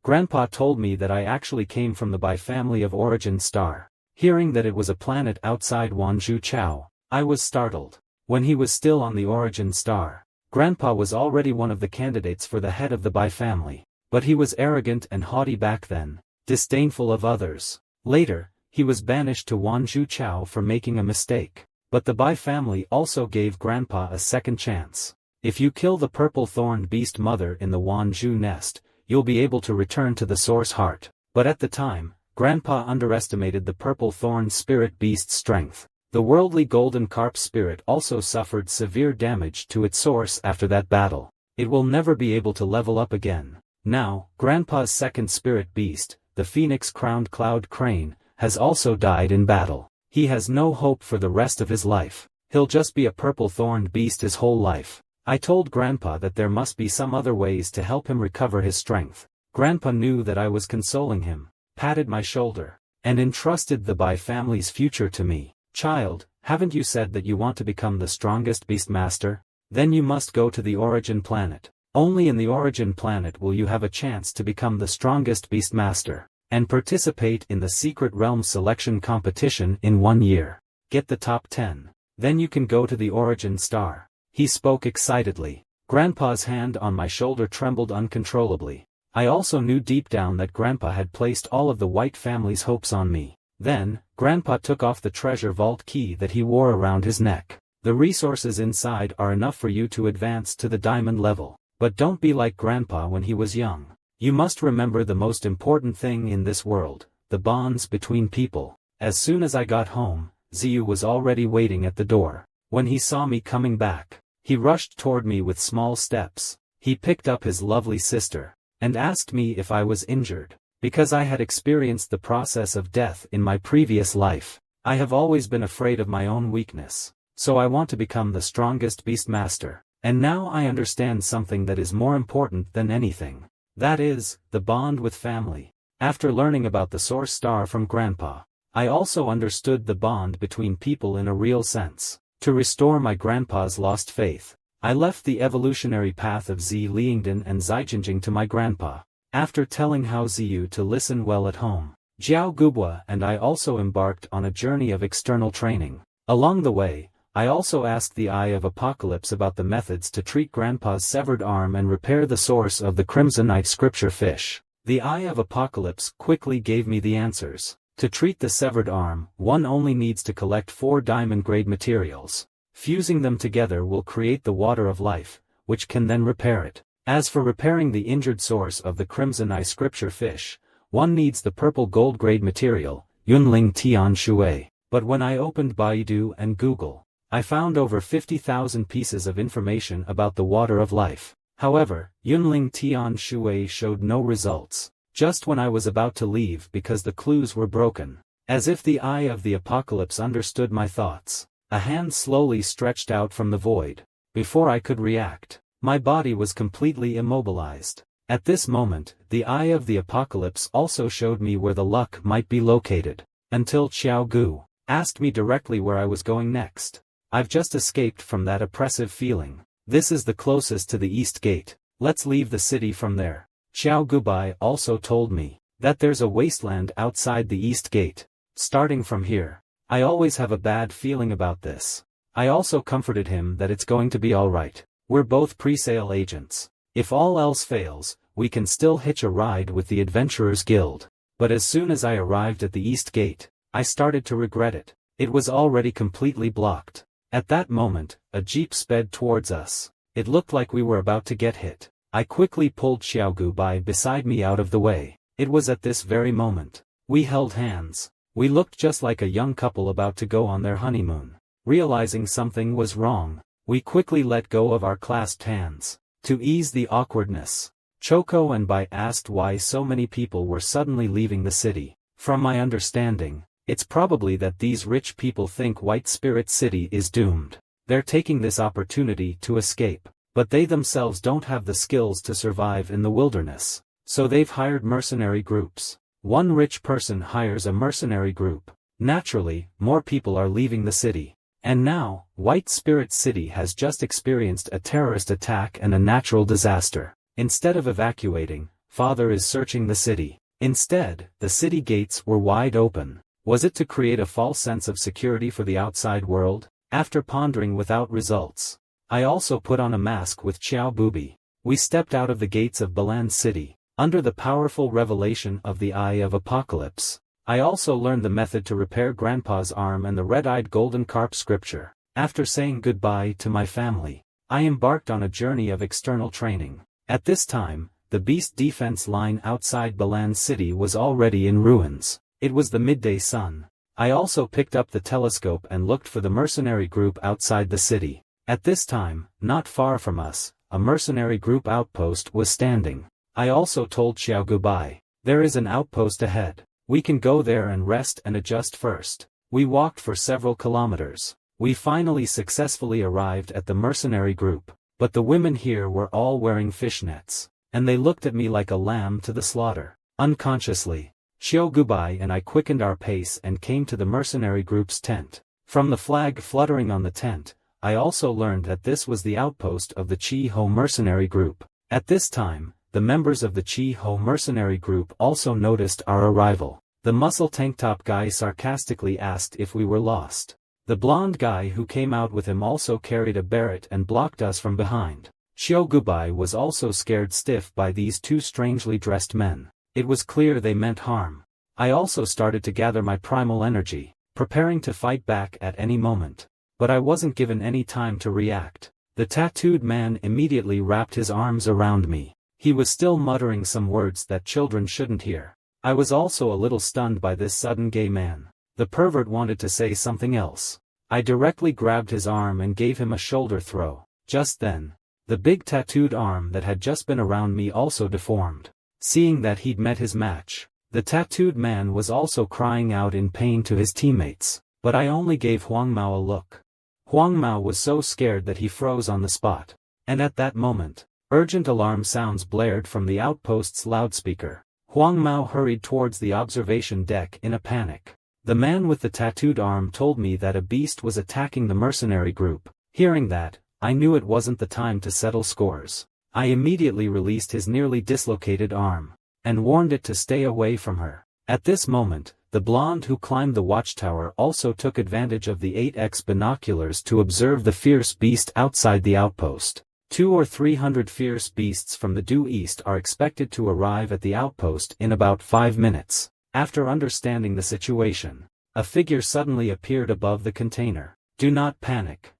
Grandpa told me that I actually came from the Bai family of origin star. Hearing that it was a planet outside Wanzhou Chao, I was startled. When he was still on the origin star, Grandpa was already one of the candidates for the head of the Bai family, but he was arrogant and haughty back then, disdainful of others. Later, he was banished to Wanzhou Chao for making a mistake, but the Bai family also gave Grandpa a second chance. If you kill the purple-thorned beast mother in the Wanzhou nest, you'll be able to return to the source heart. But at the time, Grandpa underestimated the purple-thorned spirit beast's strength. The worldly golden carp spirit also suffered severe damage to its source after that battle. It will never be able to level up again. Now, Grandpa's second spirit beast, the phoenix-crowned cloud crane, has also died in battle. He has no hope for the rest of his life. He'll just be a purple-thorned beast his whole life. I told Grandpa that there must be some other ways to help him recover his strength. Grandpa knew that I was consoling him, patted my shoulder, and entrusted the Bai family's future to me. Child, haven't you said that you want to become the strongest beastmaster? Then you must go to the origin planet. Only in the origin planet will you have a chance to become the strongest beastmaster, and participate in the secret realm selection competition in 1 year. Get the top 10. Then you can go to the origin star. He spoke excitedly. Grandpa's hand on my shoulder trembled uncontrollably. I also knew deep down that Grandpa had placed all of the White family's hopes on me. Then, Grandpa took off the treasure vault key that he wore around his neck. The resources inside are enough for you to advance to the diamond level. But don't be like Grandpa when he was young. You must remember the most important thing in this world, the bonds between people. As soon as I got home, Ziyu was already waiting at the door. When he saw me coming back, he rushed toward me with small steps. He picked up his lovely sister, and asked me if I was injured. Because I had experienced the process of death in my previous life, I have always been afraid of my own weakness. So I want to become the strongest beastmaster. And now I understand something that is more important than anything. That is, the bond with family. After learning about the source star from Grandpa, I also understood the bond between people in a real sense. To restore my grandpa's lost faith, I left the evolutionary path of Zi Liangdan and Zijinjing to my grandpa. After telling Hao Ziyu to listen well at home, Jiao Gubwa and I also embarked on a journey of external training. Along the way, I also asked the Eye of Apocalypse about the methods to treat Grandpa's severed arm and repair the source of the Crimsonite scripture fish. The Eye of Apocalypse quickly gave me the answers. To treat the severed arm, one only needs to collect 4 diamond-grade materials. Fusing them together will create the water of life, which can then repair it. As for repairing the injured source of the Crimsonite scripture fish, one needs the purple gold-grade material, Yunling Tian Shui. But when I opened Baidu and Google, I found over 50,000 pieces of information about the water of life. However, Yunling Tian Shui showed no results. Just when I was about to leave because the clues were broken. As if the Eye of the Apocalypse understood my thoughts, a hand slowly stretched out from the void. Before I could react, my body was completely immobilized. At this moment, the Eye of the Apocalypse also showed me where the luck might be located. Until Xiao Gu asked me directly where I was going next. I've just escaped from that oppressive feeling. This is the closest to the East Gate. Let's leave the city from there. Xiao Gubai also told me that there's a wasteland outside the East Gate. Starting from here, I always have a bad feeling about this. I also comforted him that it's going to be alright. We're both pre-sale agents. If all else fails, we can still hitch a ride with the Adventurers Guild. But as soon as I arrived at the East Gate, I started to regret it. It was already completely blocked. At that moment, a jeep sped towards us. It looked like we were about to get hit. I quickly pulled Xiaogu Bai beside me out of the way. It was at this very moment. We held hands. We looked just like a young couple about to go on their honeymoon. Realizing something was wrong, we quickly let go of our clasped hands. To ease the awkwardness, Choco and Bai asked why so many people were suddenly leaving the city. From my understanding, it's probably that these rich people think White Spirit City is doomed. They're taking this opportunity to escape. But they themselves don't have the skills to survive in the wilderness. So they've hired mercenary groups. One rich person hires a mercenary group. Naturally, more people are leaving the city. And now, White Spirit City has just experienced a terrorist attack and a natural disaster. Instead of evacuating, father is searching the city. Instead, the city gates were wide open. Was it to create a false sense of security for the outside world? After pondering without results, I also put on a mask with Xiao Bubi. We stepped out of the gates of Balan City, under the powerful revelation of the Eye of Apocalypse. I also learned the method to repair Grandpa's arm and the red-eyed golden carp scripture. After saying goodbye to my family, I embarked on a journey of external training. At this time, the beast defense line outside Balan City was already in ruins. It was the midday sun. I also picked up the telescope and looked for the mercenary group outside the city. At this time, not far from us, a mercenary group outpost was standing. I also told Xiao goodbye. There is an outpost ahead. We can go there and rest and adjust first. We walked for several kilometers. We finally successfully arrived at the mercenary group, but the women here were all wearing fishnets, and they looked at me like a lamb to the slaughter. Unconsciously, Xiao Gubai and I quickened our pace and came to the mercenary group's tent. From the flag fluttering on the tent, I also learned that this was the outpost of the Chi Ho mercenary group. At this time, the members of the Chi Ho mercenary group also noticed our arrival. The muscle tank top guy sarcastically asked if we were lost. The blonde guy who came out with him also carried a beret and blocked us from behind. Xiao Gubai was also scared stiff by these two strangely dressed men. It was clear they meant harm. I also started to gather my primal energy, preparing to fight back at any moment. But I wasn't given any time to react. The tattooed man immediately wrapped his arms around me. He was still muttering some words that children shouldn't hear. I was also a little stunned by this sudden gay man. The pervert wanted to say something else. I directly grabbed his arm and gave him a shoulder throw. Just then, the big tattooed arm that had just been around me also deformed. Seeing that he'd met his match, the tattooed man was also crying out in pain to his teammates, but I only gave Huang Mao a look. Huang Mao was so scared that he froze on the spot. And at that moment, urgent alarm sounds blared from the outpost's loudspeaker. Huang Mao hurried towards the observation deck in a panic. The man with the tattooed arm told me that a beast was attacking the mercenary group. Hearing that, I knew it wasn't the time to settle scores. I immediately released his nearly dislocated arm, and warned it to stay away from her. At this moment, the blonde who climbed the watchtower also took advantage of the 8x binoculars to observe the fierce beast outside the outpost. 200 or 300 fierce beasts from the due east are expected to arrive at the outpost in about 5 minutes. After understanding the situation, a figure suddenly appeared above the container. Do not panic.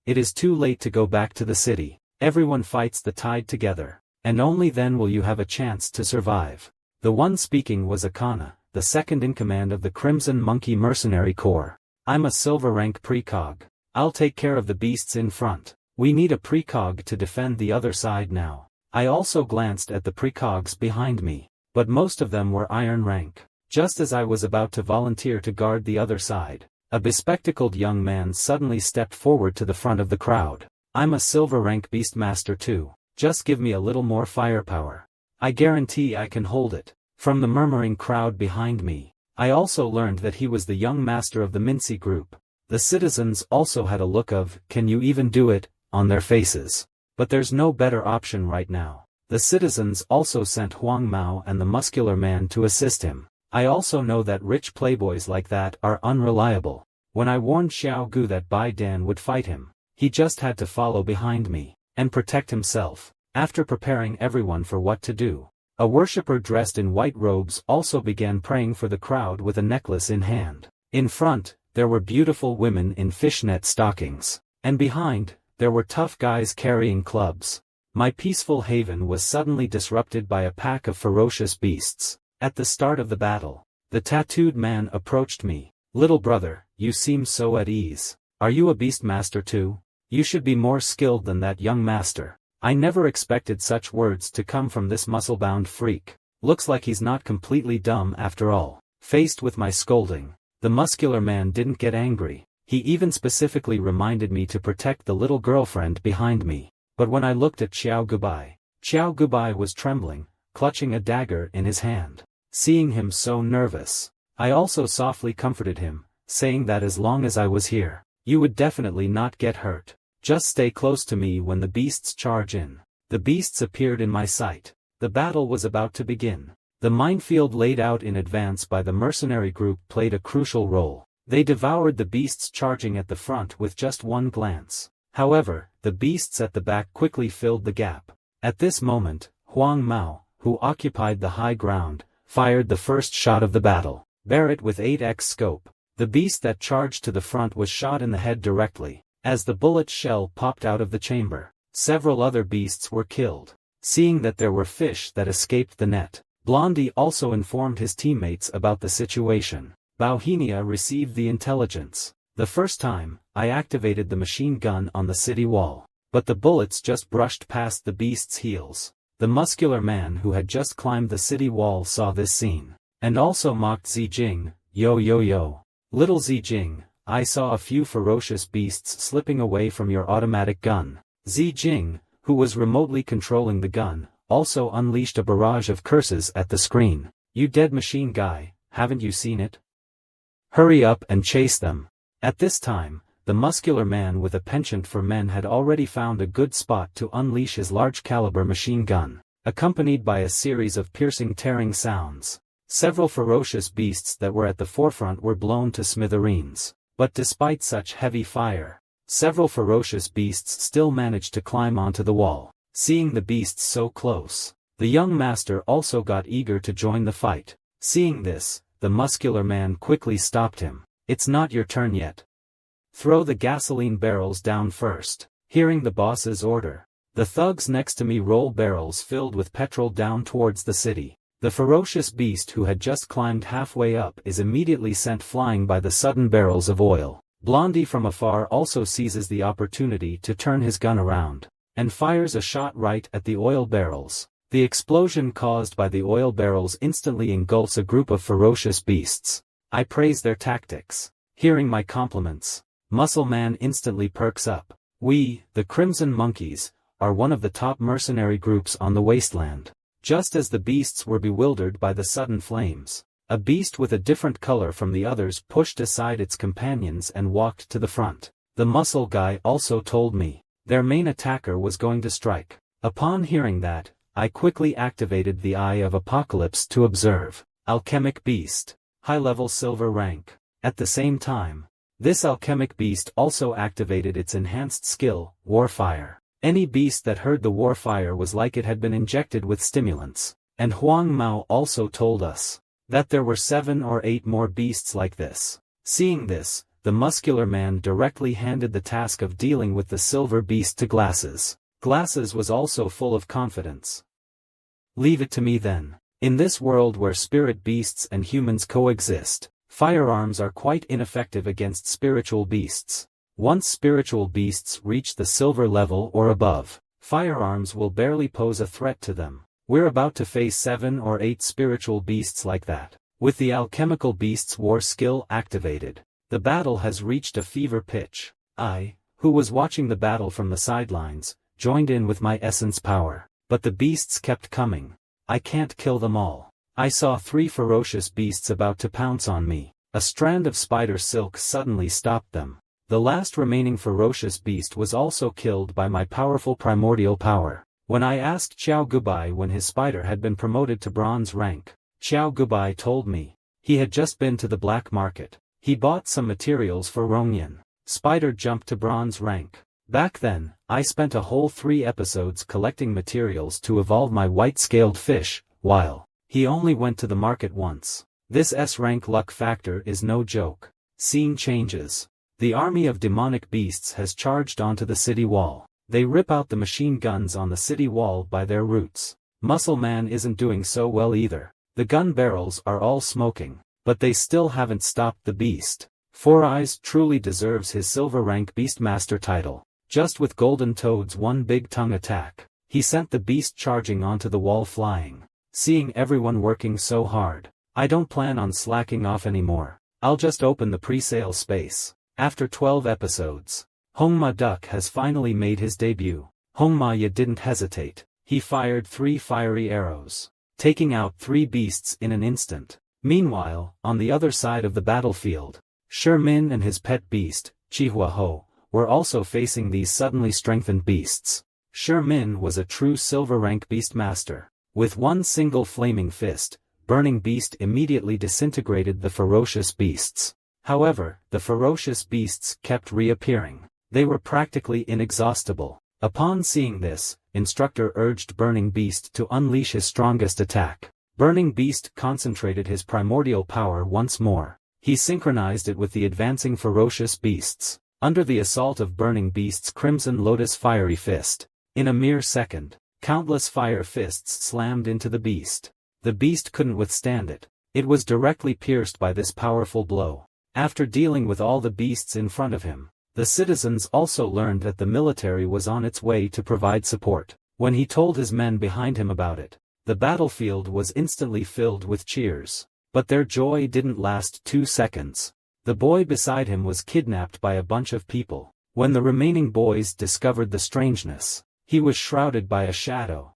It is too late to go back to the city. Everyone fights the tide together, and only then will you have a chance to survive. The one speaking was Akana, the second in command of the Crimson Monkey Mercenary Corps. I'm a silver rank precog. I'll take care of the beasts in front. We need a precog to defend the other side now. I also glanced at the precogs behind me, but most of them were iron rank. Just as I was about to volunteer to guard the other side, a bespectacled young man suddenly stepped forward to the front of the crowd. I'm a silver rank beastmaster too. Just give me a little more firepower. I guarantee I can hold it. From the murmuring crowd behind me, I also learned that he was the young master of the Mincy group. The citizens also had a look of, "Can you even do it?" on their faces. But there's no better option right now. The citizens also sent Huang Mao and the muscular man to assist him. I also know that rich playboys like that are unreliable. When I warned Xiao Gu that Bai Dan would fight him, he just had to follow behind me, and protect himself. After preparing everyone for what to do, a worshipper dressed in white robes also began praying for the crowd with a necklace in hand. In front, there were beautiful women in fishnet stockings, and behind, there were tough guys carrying clubs. My peaceful haven was suddenly disrupted by a pack of ferocious beasts. At the start of the battle, the tattooed man approached me. "Little brother, you seem so at ease. Are you a beastmaster too? You should be more skilled than that young master." I never expected such words to come from this muscle-bound freak. Looks like he's not completely dumb after all. Faced with my scolding, the muscular man didn't get angry. He even specifically reminded me to protect the little girlfriend behind me. But when I looked at Xiao Gubai was trembling, clutching a dagger in his hand. Seeing him so nervous, I also softly comforted him, saying that as long as I was here, you would definitely not get hurt. Just stay close to me when the beasts charge in. The beasts appeared in my sight. The battle was about to begin. The minefield laid out in advance by the mercenary group played a crucial role. They devoured the beasts charging at the front with just one glance. However, the beasts at the back quickly filled the gap. At this moment, Huang Mao, who occupied the high ground, fired the first shot of the battle. Barrett with 8x scope. The beast that charged to the front was shot in the head directly. As the bullet shell popped out of the chamber, several other beasts were killed. Seeing that there were fish that escaped the net, Blondie also informed his teammates about the situation. Bauhinia received the intelligence. The first time, I activated the machine gun on the city wall. But the bullets just brushed past the beast's heels. The muscular man who had just climbed the city wall saw this scene, and also mocked Zijing. Yo yo yo. Little Zijing, I saw a few ferocious beasts slipping away from your automatic gun. Zijing, who was remotely controlling the gun, also unleashed a barrage of curses at the screen. You dead machine guy, haven't you seen it? Hurry up and chase them. At this time, the muscular man with a penchant for men had already found a good spot to unleash his large-caliber machine gun, accompanied by a series of piercing tearing sounds. Several ferocious beasts that were at the forefront were blown to smithereens. But despite such heavy fire, several ferocious beasts still managed to climb onto the wall. Seeing the beasts so close, the young master also got eager to join the fight. Seeing this, the muscular man quickly stopped him. It's not your turn yet. Throw the gasoline barrels down first. Hearing the boss's order, the thugs next to me roll barrels filled with petrol down towards the city. The ferocious beast who had just climbed halfway up is immediately sent flying by the sudden barrels of oil. Blondie from afar also seizes the opportunity to turn his gun around, and fires a shot right at the oil barrels. The explosion caused by the oil barrels instantly engulfs a group of ferocious beasts. I praise their tactics. Hearing my compliments, Muscle Man instantly perks up. We, the Crimson Monkeys, are one of the top mercenary groups on the wasteland. Just as the beasts were bewildered by the sudden flames, a beast with a different color from the others pushed aside its companions and walked to the front. The muscle guy also told me their main attacker was going to strike. Upon hearing that, I quickly activated the Eye of Apocalypse to observe. Alchemic Beast. High-level silver rank. At the same time, this alchemic beast also activated its enhanced skill, Warfire. Any beast that heard the warfire was like it had been injected with stimulants. And Huang Mao also told us that there were 7 or 8 more beasts like this. Seeing this, the muscular man directly handed the task of dealing with the silver beast to Glasses. Glasses was also full of confidence. Leave it to me then. In this world where spirit beasts and humans coexist, firearms are quite ineffective against spiritual beasts. Once spiritual beasts reach the silver level or above, firearms will barely pose a threat to them. We're about to face 7 or 8 spiritual beasts like that. With the alchemical beast's war skill activated, the battle has reached a fever pitch. I, who was watching the battle from the sidelines, joined in with my essence power. But the beasts kept coming. I can't kill them all. I saw 3 ferocious beasts about to pounce on me. A strand of spider silk suddenly stopped them. The last remaining ferocious beast was also killed by my powerful primordial power. When I asked Xiao Gubai when his spider had been promoted to bronze rank, Xiao Gubai told me he had just been to the black market. He bought some materials for Rongyan. Spider jumped to bronze rank. Back then, I spent a whole 3 episodes collecting materials to evolve my white-scaled fish, while he only went to the market once. This S-rank luck factor is no joke. Scene changes. The army of demonic beasts has charged onto the city wall. They rip out the machine guns on the city wall by their roots. Muscle Man isn't doing so well either. The gun barrels are all smoking, but they still haven't stopped the beast. Four Eyes truly deserves his silver rank Beastmaster title. Just with Golden Toad's one big tongue attack, he sent the beast charging onto the wall flying. Seeing everyone working so hard, I don't plan on slacking off anymore. I'll just open the pre-sale space. After 12 episodes, Hongma Duck has finally made his debut. Hongma Ya didn't hesitate. He fired 3 fiery arrows, taking out 3 beasts in an instant. Meanwhile, on the other side of the battlefield, Shermin and his pet beast, Chihua Ho, were also facing these suddenly strengthened beasts. Shermin was a true silver rank beastmaster. With one single flaming fist, Burning Beast immediately disintegrated the ferocious beasts. However, the ferocious beasts kept reappearing. They were practically inexhaustible. Upon seeing this, Instructor urged Burning Beast to unleash his strongest attack. Burning Beast concentrated his primordial power once more. He synchronized it with the advancing ferocious beasts. Under the assault of Burning Beast's Crimson Lotus Fiery Fist, in a mere second, countless fire fists slammed into the beast. The beast couldn't withstand it. It was directly pierced by this powerful blow. After dealing with all the beasts in front of him, the citizens also learned that the military was on its way to provide support. When he told his men behind him about it, the battlefield was instantly filled with cheers. But their joy didn't last 2 seconds. The boy beside him was kidnapped by a bunch of people. When the remaining boys discovered the strangeness, he was shrouded by a shadow.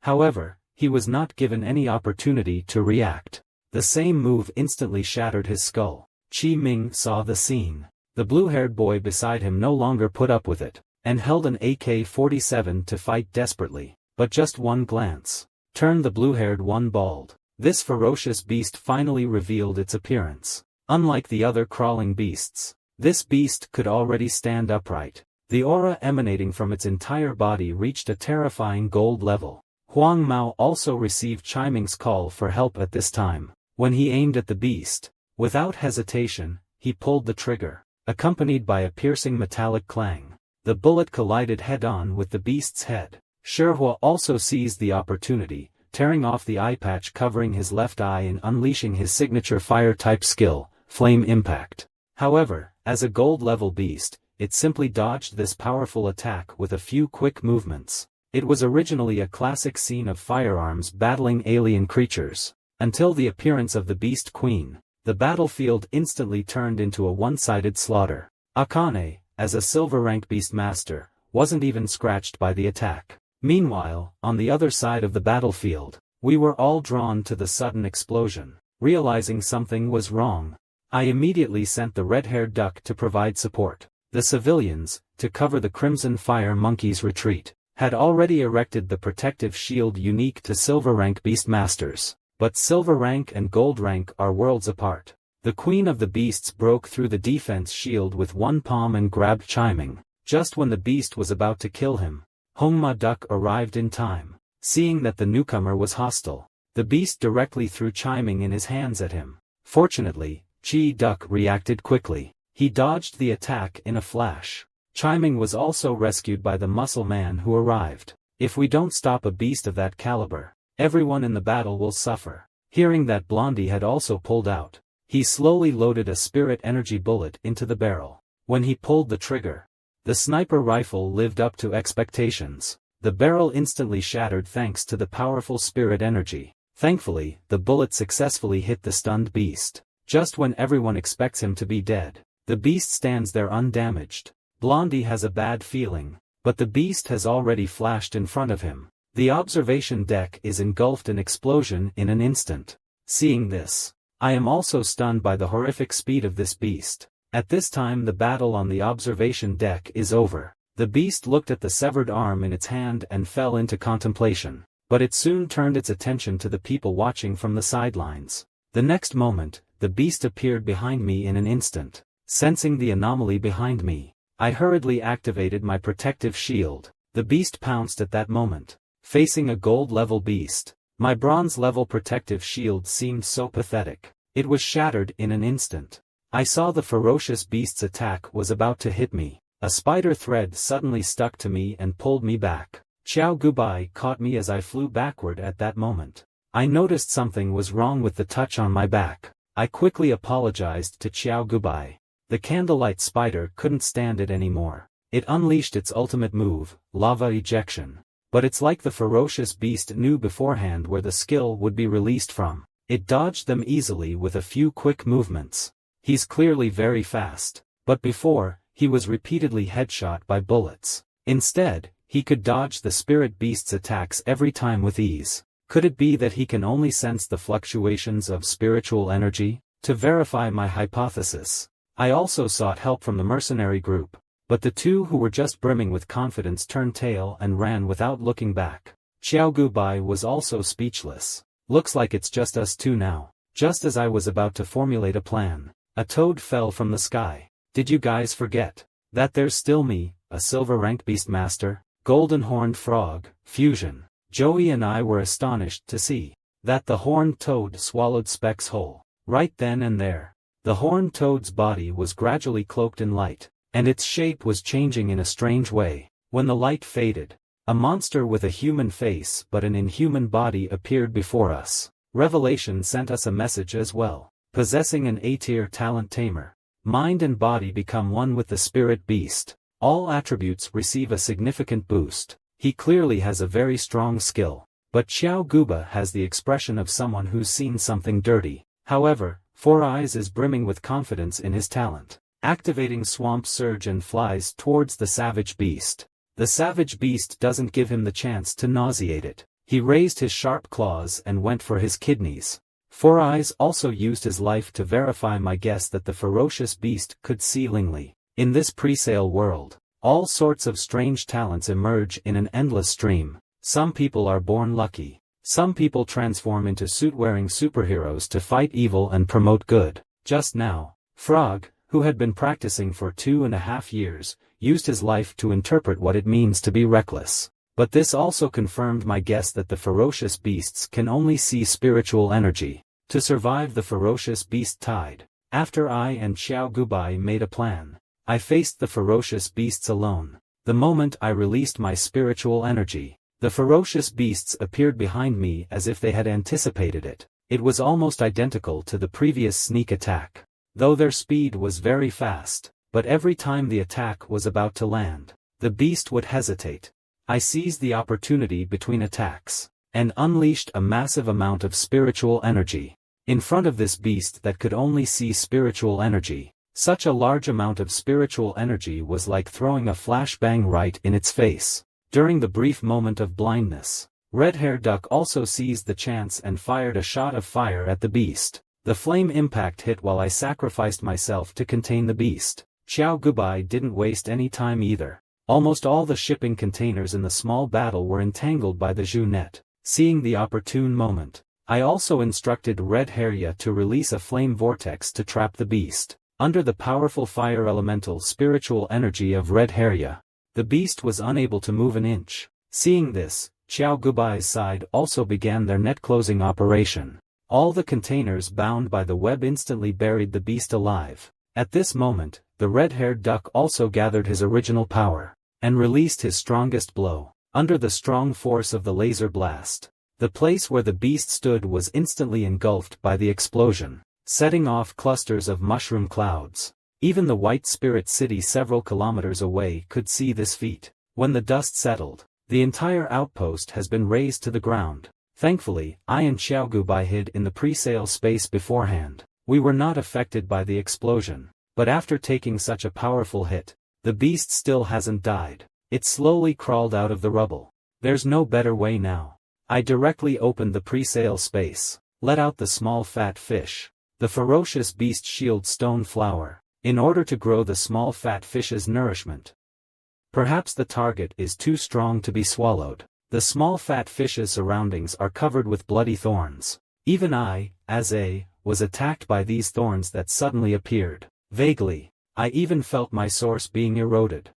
However, he was not given any opportunity to react. The same move instantly shattered his skull. Chi Ming saw the scene. The blue-haired boy beside him no longer put up with it, and held an AK-47 to fight desperately, but just one glance turned the blue-haired one bald. This ferocious beast finally revealed its appearance. Unlike the other crawling beasts, this beast could already stand upright. The aura emanating from its entire body reached a terrifying gold level. Huang Mao also received Chi Ming's call for help at this time. When he aimed at the beast, without hesitation, he pulled the trigger. Accompanied by a piercing metallic clang, the bullet collided head-on with the beast's head. Shihua also seized the opportunity, tearing off the eye patch covering his left eye and unleashing his signature fire-type skill, Flame Impact. However, as a gold-level beast, it simply dodged this powerful attack with a few quick movements. It was originally a classic scene of firearms battling alien creatures. Until the appearance of the Beast Queen, the battlefield instantly turned into a one-sided slaughter. Akane, as a silver-rank beast master, wasn't even scratched by the attack. Meanwhile, on the other side of the battlefield, we were all drawn to the sudden explosion. Realizing something was wrong, I immediately sent the red-haired duck to provide support. The civilians, to cover the Crimson Fire Monkey's retreat, had already erected the protective shield unique to silver-rank beastmasters. But silver rank and gold rank are worlds apart. The Queen of the Beasts broke through the defense shield with one palm and grabbed Chi Ming. Just when the beast was about to kill him, Hongma Duck arrived in time. Seeing that the newcomer was hostile, the beast directly threw Chi Ming in his hands at him. Fortunately, Chi Duck reacted quickly. He dodged the attack in a flash. Chi Ming was also rescued by the muscle man who arrived. If we don't stop a beast of that caliber, everyone in the battle will suffer. Hearing that Blondie had also pulled out, he slowly loaded a spirit energy bullet into the barrel. When he pulled the trigger, the sniper rifle lived up to expectations. The barrel instantly shattered thanks to the powerful spirit energy. Thankfully, the bullet successfully hit the stunned beast. Just when everyone expects him to be dead, the beast stands there undamaged. Blondie has a bad feeling, but the beast has already flashed in front of him. The observation deck is engulfed in explosion in an instant. Seeing this, I am also stunned by the horrific speed of this beast. At this time the battle on the observation deck is over. The beast looked at the severed arm in its hand and fell into contemplation, but it soon turned its attention to the people watching from the sidelines. The next moment, the beast appeared behind me in an instant. Sensing the anomaly behind me, I hurriedly activated my protective shield. The beast pounced at that moment. Facing a gold-level beast, my bronze-level protective shield seemed so pathetic. It was shattered in an instant. I saw the ferocious beast's attack was about to hit me. A spider thread suddenly stuck to me and pulled me back. Xiao Gubai caught me as I flew backward at that moment. I noticed something was wrong with the touch on my back. I quickly apologized to Xiao Gubai. The candlelight spider couldn't stand it anymore. It unleashed its ultimate move, lava ejection. But it's like the ferocious beast knew beforehand where the skill would be released from. It dodged them easily with a few quick movements. He's clearly very fast. But before, he was repeatedly headshot by bullets. Instead, he could dodge the spirit beast's attacks every time with ease. Could it be that he can only sense the fluctuations of spiritual energy? To verify my hypothesis, I also sought help from the mercenary group. But the two who were just brimming with confidence turned tail and ran without looking back. Xiao Gubai was also speechless. Looks like it's just us two now. Just as I was about to formulate a plan, a toad fell from the sky. Did you guys forget that there's still me, a silver-ranked beastmaster, golden-horned frog, fusion? Joey and I were astonished to see that the horned toad swallowed Specs whole. Right then and there, the horned toad's body was gradually cloaked in light, and its shape was changing in a strange way. When the light faded, a monster with a human face but an inhuman body appeared before us. Revelation sent us a message as well. Possessing an A-tier talent tamer, mind and body become one with the spirit beast. All attributes receive a significant boost. He clearly has a very strong skill. But Xiao Guba has the expression of someone who's seen something dirty. However, Four Eyes is brimming with confidence in his talent. Activating Swamp Surge and flies towards the savage beast. The savage beast doesn't give him the chance to nauseate it. He raised his sharp claws and went for his kidneys. Four Eyes also used his life to verify my guess that the ferocious beast could see Lingli. In this pre-sale world, all sorts of strange talents emerge in an endless stream. Some people are born lucky. Some people transform into suit-wearing superheroes to fight evil and promote good. Just now, Frog, who had been practicing for 2.5 years, used his life to interpret what it means to be reckless. But this also confirmed my guess that the ferocious beasts can only see spiritual energy. To survive the ferocious beast tide, after I and Xiao Gubai made a plan, I faced the ferocious beasts alone. The moment I released my spiritual energy, the ferocious beasts appeared behind me as if they had anticipated it. It was almost identical to the previous sneak attack, though their speed was very fast. But every time the attack was about to land, the beast would hesitate. I seized the opportunity between attacks, and unleashed a massive amount of spiritual energy. In front of this beast that could only see spiritual energy, such a large amount of spiritual energy was like throwing a flashbang right in its face. During the brief moment of blindness, Red Hair Duck also seized the chance and fired a shot of fire at the beast. The flame impact hit while I sacrificed myself to contain the beast. Xiao Gubai didn't waste any time either. Almost all the shipping containers in the small battle were entangled by the Zhu net. Seeing the opportune moment, I also instructed Red Hairya to release a flame vortex to trap the beast. Under the powerful fire elemental spiritual energy of Red Hairya, the beast was unable to move an inch. Seeing this, Xiao Gubai's side also began their net closing operation. All the containers bound by the web instantly buried the beast alive. At this moment, the red-haired duck also gathered his original power, and released his strongest blow. Under the strong force of the laser blast, the place where the beast stood was instantly engulfed by the explosion, setting off clusters of mushroom clouds. Even the White Spirit City several kilometers away could see this feat. When the dust settled, the entire outpost has been razed to the ground. Thankfully, I and Xiao Gubai hid in the pre-sale space beforehand. We were not affected by the explosion, but after taking such a powerful hit, the beast still hasn't died. It slowly crawled out of the rubble. There's no better way now. I directly opened the pre-sale space, let out the small fat fish, the ferocious beast shield stone flower, in order to grow the small fat fish's nourishment. Perhaps the target is too strong to be swallowed. The small fat fish's surroundings are covered with bloody thorns. Even I, as A, was attacked by these thorns that suddenly appeared. Vaguely, I even felt my source being eroded.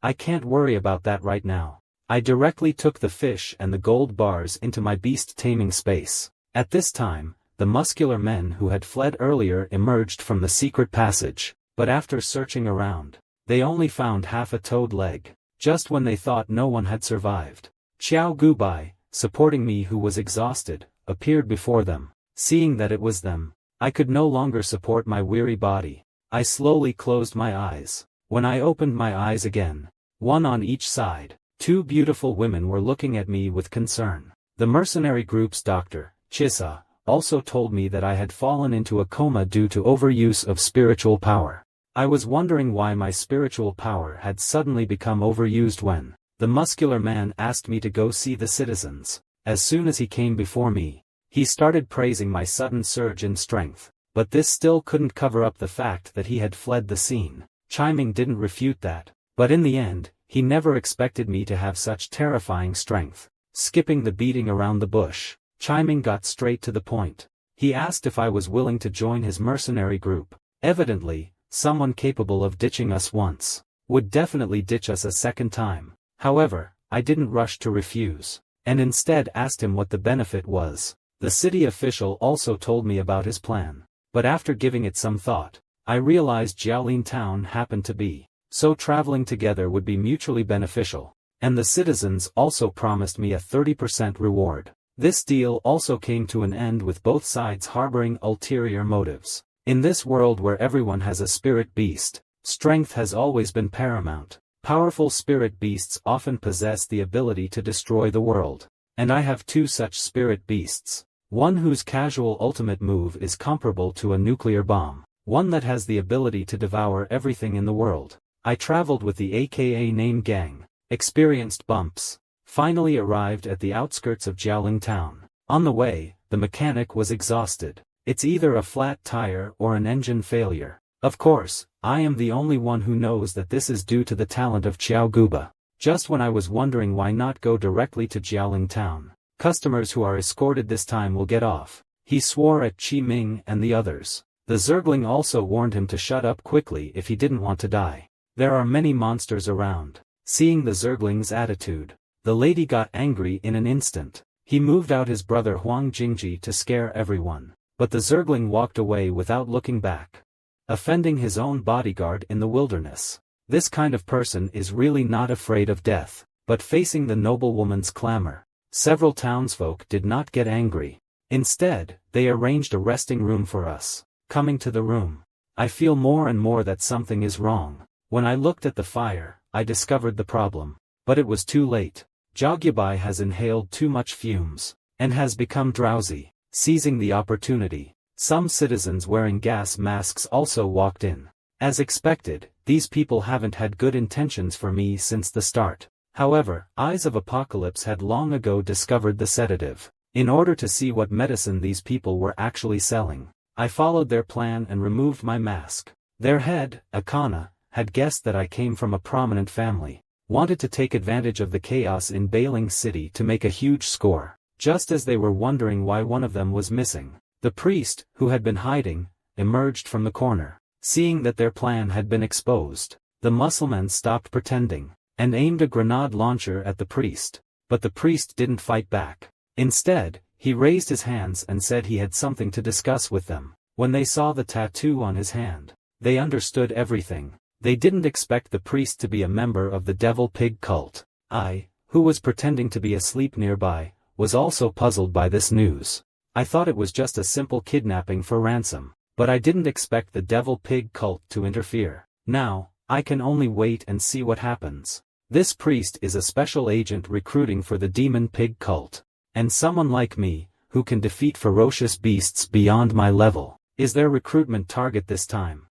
I can't worry about that right now. I directly took the fish and the gold bars into my beast taming space. At this time, the muscular men who had fled earlier emerged from the secret passage, but after searching around, they only found half a toad leg, just when they thought no one had survived. Xiao Gubai, supporting me who was exhausted, appeared before them. Seeing that it was them, I could no longer support my weary body. I slowly closed my eyes. When I opened my eyes again, one on each side, two beautiful women were looking at me with concern. The mercenary group's doctor, Chisa, also told me that I had fallen into a coma due to overuse of spiritual power. I was wondering why my spiritual power had suddenly become overused when the muscular man asked me to go see the citizens. As soon as he came before me, he started praising my sudden surge in strength, but this still couldn't cover up the fact that he had fled the scene. Chiming didn't refute that, but in the end, he never expected me to have such terrifying strength. skipping the beating around the bush. Chiming got straight to the point. He asked if I was willing to join his mercenary group. Evidently, someone capable of ditching us once would definitely ditch us a second time. However, I didn't rush to refuse, and instead asked him what the benefit was. The city official also told me about his plan, but after giving it some thought, I realized Jiaolin Town happened to be, so traveling together would be mutually beneficial, and the citizens also promised me a 30% reward. This deal also came to an end with both sides harboring ulterior motives. In this world where everyone has a spirit beast, strength has always been paramount. Powerful spirit beasts often possess the ability to destroy the world, and I have two such spirit beasts. One whose casual ultimate move is comparable to a nuclear bomb, one that has the ability to devour everything in the world. I traveled with the aka name gang, experienced bumps, finally arrived at the outskirts of Jiaoling Town. On the way, the mechanic was exhausted. It's either a flat tire or an engine failure. Of course, I am the only one who knows that this is due to the talent of Xiao Guba. Just when I was wondering why not go directly to Jiaoling Town, customers who are escorted this time will get off. He swore at Qi Ming and the others. The Zergling also warned him to shut up quickly if he didn't want to die. There are many monsters around. Seeing the Zergling's attitude, the lady got angry in an instant. He moved out his brother Huang Jingji to scare everyone, but the Zergling walked away without looking back, offending his own bodyguard in the wilderness. This kind of person is really not afraid of death, but facing the noblewoman's clamor. Several townsfolk did not get angry. Instead, they arranged a resting room for us. Coming to the room, I feel more and more that something is wrong. When I looked at the fire, I discovered the problem, but it was too late. Jogyabai has inhaled too much fumes, and has become drowsy. Seizing the opportunity, some citizens wearing gas masks also walked in. As expected, these people haven't had good intentions for me since the start. However, Eyes of Apocalypse had long ago discovered the sedative. In order to see what medicine these people were actually selling, I followed their plan and removed my mask. Their head, Akana, had guessed that I came from a prominent family, wanted to take advantage of the chaos in Bailing City to make a huge score. Just as they were wondering why one of them was missing, the priest, who had been hiding, emerged from the corner. Seeing that their plan had been exposed, the Mussulman stopped pretending, and aimed a grenade launcher at the priest, but the priest didn't fight back. Instead, he raised his hands and said he had something to discuss with them. When they saw the tattoo on his hand, they understood everything. They didn't expect the priest to be a member of the Devil Pig cult. I, who was pretending to be asleep nearby, was also puzzled by this news. I thought it was just a simple kidnapping for ransom, but I didn't expect the Devil Pig cult to interfere. Now, I can only wait and see what happens. This priest is a special agent recruiting for the Demon Pig cult, and someone like me, who can defeat ferocious beasts beyond my level, is their recruitment target this time.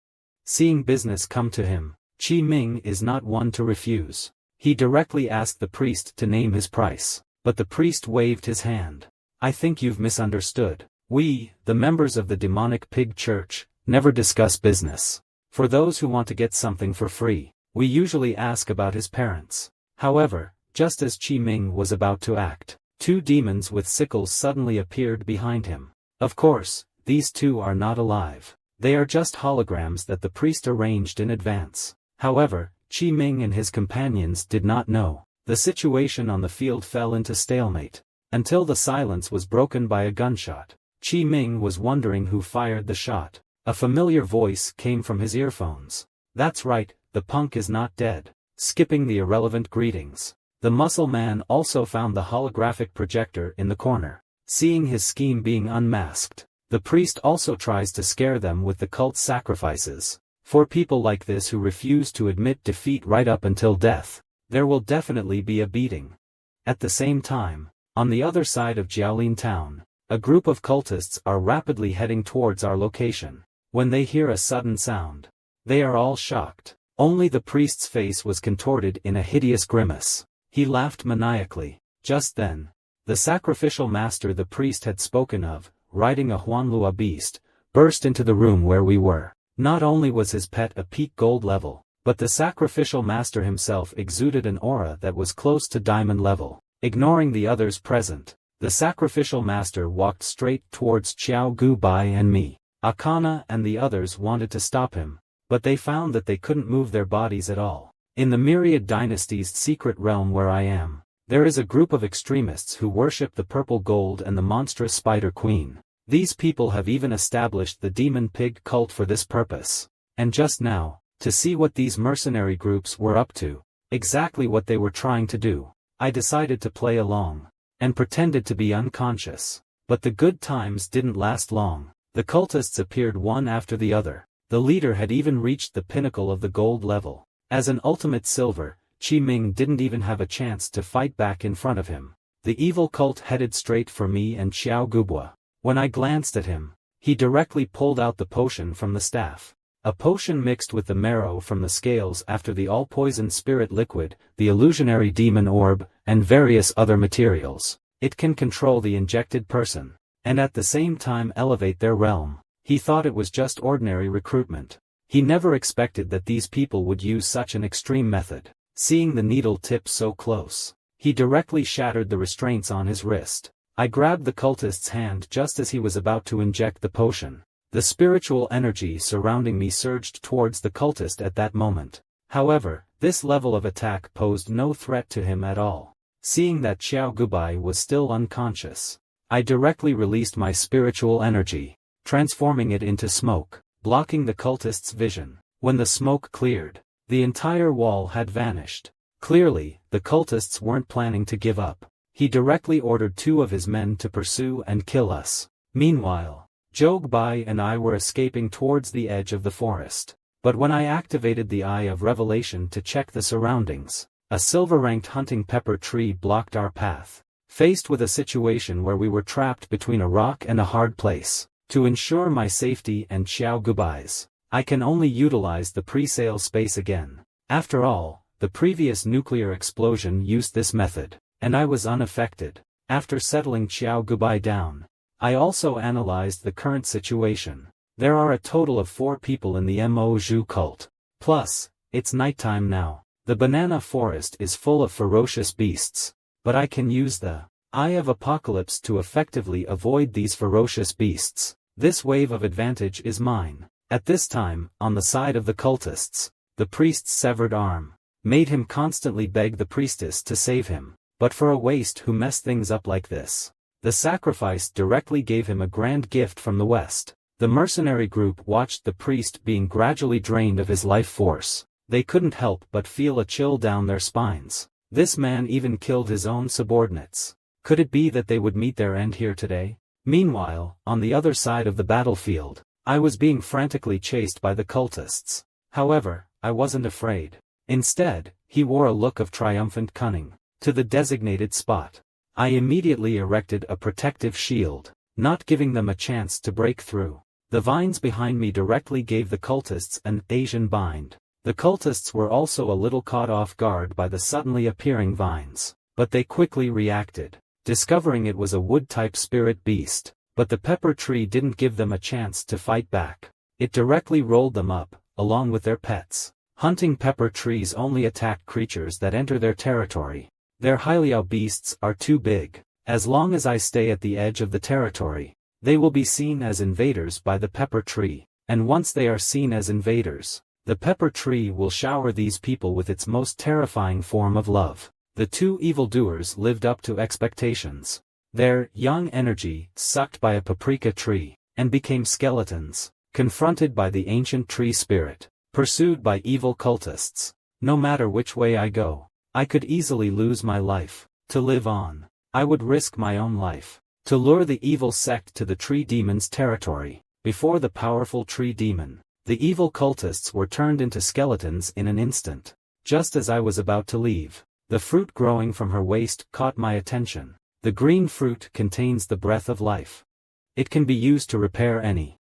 Seeing business come to him, Qi Ming is not one to refuse. He directly asked the priest to name his price, but the priest waved his hand. I think you've misunderstood. We, the members of the Demonic Pig Church, never discuss business. For those who want to get something for free, we usually ask about his parents. However, just as Qi Ming was about to act, two demons with sickles suddenly appeared behind him. Of course, these two are not alive. They are just holograms that the priest arranged in advance. However, Qi Ming and his companions did not know. The situation on the field fell into stalemate, until the silence was broken by a gunshot. Qi Ming was wondering who fired the shot. A familiar voice came from his earphones. That's right, the punk is not dead. Skipping the irrelevant greetings, the muscle man also found the holographic projector in the corner. Seeing his scheme being unmasked, the priest also tries to scare them with the cult's sacrifices. For people like this who refuse to admit defeat right up until death, there will definitely be a beating. At the same time, on the other side of Jiaolin Town, a group of cultists are rapidly heading towards our location. When they hear a sudden sound, they are all shocked. Only the priest's face was contorted in a hideous grimace. He laughed maniacally. Just then, the sacrificial master the priest had spoken of, riding a Huanlua beast, burst into the room where we were. Not only was his pet a peak gold level, but the sacrificial master himself exuded an aura that was close to diamond level. ignoring the others present. The sacrificial master walked straight towards Xiao Gubai and me. Akana and the others wanted to stop him, but they found that they couldn't move their bodies at all. In the myriad dynasties' secret realm where I am, there is a group of extremists who worship the purple gold and the monstrous spider queen. These people have even established the demon pig cult for this purpose. And just now, to see what these mercenary groups were up to, exactly what they were trying to do, I decided to play along, and pretended to be unconscious. But the good times didn't last long. The cultists appeared one after the other. The leader had even reached the pinnacle of the gold level. As an ultimate silver, Qi Ming didn't even have a chance to fight back in front of him. The evil cult headed straight for me and Xiao Gubwa. When I glanced at him, he directly pulled out the potion from the staff. A potion mixed with the marrow from the scales after the all-poison spirit liquid, the illusionary demon orb, and various other materials. It can control the injected person, and at the same time elevate their realm. He thought it was just ordinary recruitment. He never expected that these people would use such an extreme method. Seeing the needle tip so close, he directly shattered the restraints on his wrist. I grabbed the cultist's hand just as he was about to inject the potion. The spiritual energy surrounding me surged towards the cultist at that moment. However, this level of attack posed no threat to him at all. Seeing that Xiao Gubai was still unconscious, I directly released my spiritual energy, transforming it into smoke, blocking the cultist's vision. When the smoke cleared, the entire wall had vanished. Clearly, the cultists weren't planning to give up. He directly ordered 2 of his men to pursue and kill us. Meanwhile, Jogbai and I were escaping towards the edge of the forest. But when I activated the Eye of Revelation to check the surroundings, a silver-ranked hunting pepper tree blocked our path. Faced with a situation where we were trapped between a rock and a hard place, to ensure my safety and Xiao Gubai's, I can only utilize the pre-sale space again. After all, the previous nuclear explosion used this method, and I was unaffected. After settling Xiao Gubai down, I also analyzed the current situation. There are a total of 4 people in the Moju cult. Plus, it's nighttime now. The banana forest is full of ferocious beasts, but I can use the Eye of Apocalypse to effectively avoid these ferocious beasts. This wave of advantage is mine. At this time, on the side of the cultists, the priest's severed arm made him constantly beg the priestess to save him. But for a waste who messed things up like this, the sacrifice directly gave him a grand gift from the west. The mercenary group watched the priest being gradually drained of his life force. They couldn't help but feel a chill down their spines. This man even killed his own subordinates. Could it be that they would meet their end here today? Meanwhile, on the other side of the battlefield, I was being frantically chased by the cultists. However, I wasn't afraid. Instead, he wore a look of triumphant cunning. To the designated spot, I immediately erected a protective shield, not giving them a chance to break through. The vines behind me directly gave the cultists an Asian bind. The cultists were also a little caught off guard by the suddenly appearing vines, but they quickly reacted, discovering it was a wood-type spirit beast. But the pepper tree didn't give them a chance to fight back. It directly rolled them up, along with their pets. Hunting pepper trees only attack creatures that enter their territory. Their Hyliao beasts are too big. As long as I stay at the edge of the territory, they will be seen as invaders by the pepper tree. And once they are seen as invaders, the pepper tree will shower these people with its most terrifying form of love. The 2 evildoers lived up to expectations. Their young energy sucked by a paprika tree, and became skeletons, confronted by the ancient tree spirit, pursued by evil cultists. No matter which way I go, I could easily lose my life. To live on, I would risk my own life. To lure the evil sect to the tree demon's territory, before the powerful tree demon, the evil cultists were turned into skeletons in an instant. Just as I was about to leave, the fruit growing from her waist caught my attention. The green fruit contains the breath of life. It can be used to repair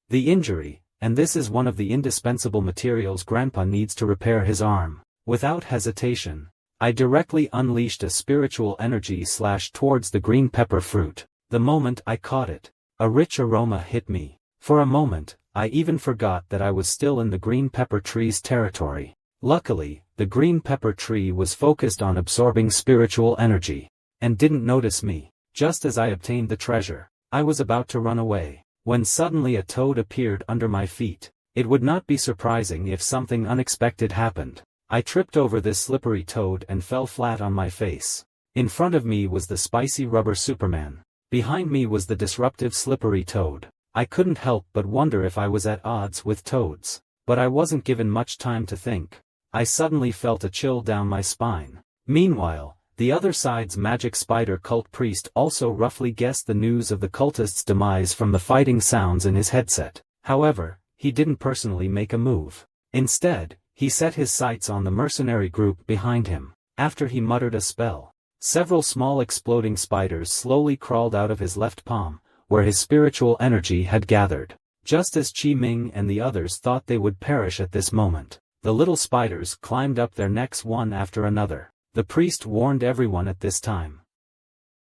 the injury, and this is one of the indispensable materials Grandpa needs to repair his arm. Without hesitation, I directly unleashed a spiritual energy slash towards the green pepper fruit. The moment I caught it, a rich aroma hit me. For a moment, I even forgot that I was still in the green pepper tree's territory. Luckily, the green pepper tree was focused on absorbing spiritual energy. and didn't notice me. Just as I obtained the treasure, I was about to run away, when suddenly a toad appeared under my feet. It would not be surprising if something unexpected happened. I tripped over this slippery toad and fell flat on my face. In front of me was the spicy rubber Superman. Behind me was the disruptive slippery toad. I couldn't help but wonder if I was at odds with toads. But I wasn't given much time to think. I suddenly felt a chill down my spine. Meanwhile, the other side's magic spider cult priest also roughly guessed the news of the cultist's demise from the fighting sounds in his headset. However, he didn't personally make a move. Instead, he set his sights on the mercenary group behind him. After he muttered a spell, several small exploding spiders slowly crawled out of his left palm, where his spiritual energy had gathered. Just as Qi Ming and the others thought they would perish at this moment, the little spiders climbed up their necks one after another. The priest warned everyone at this time.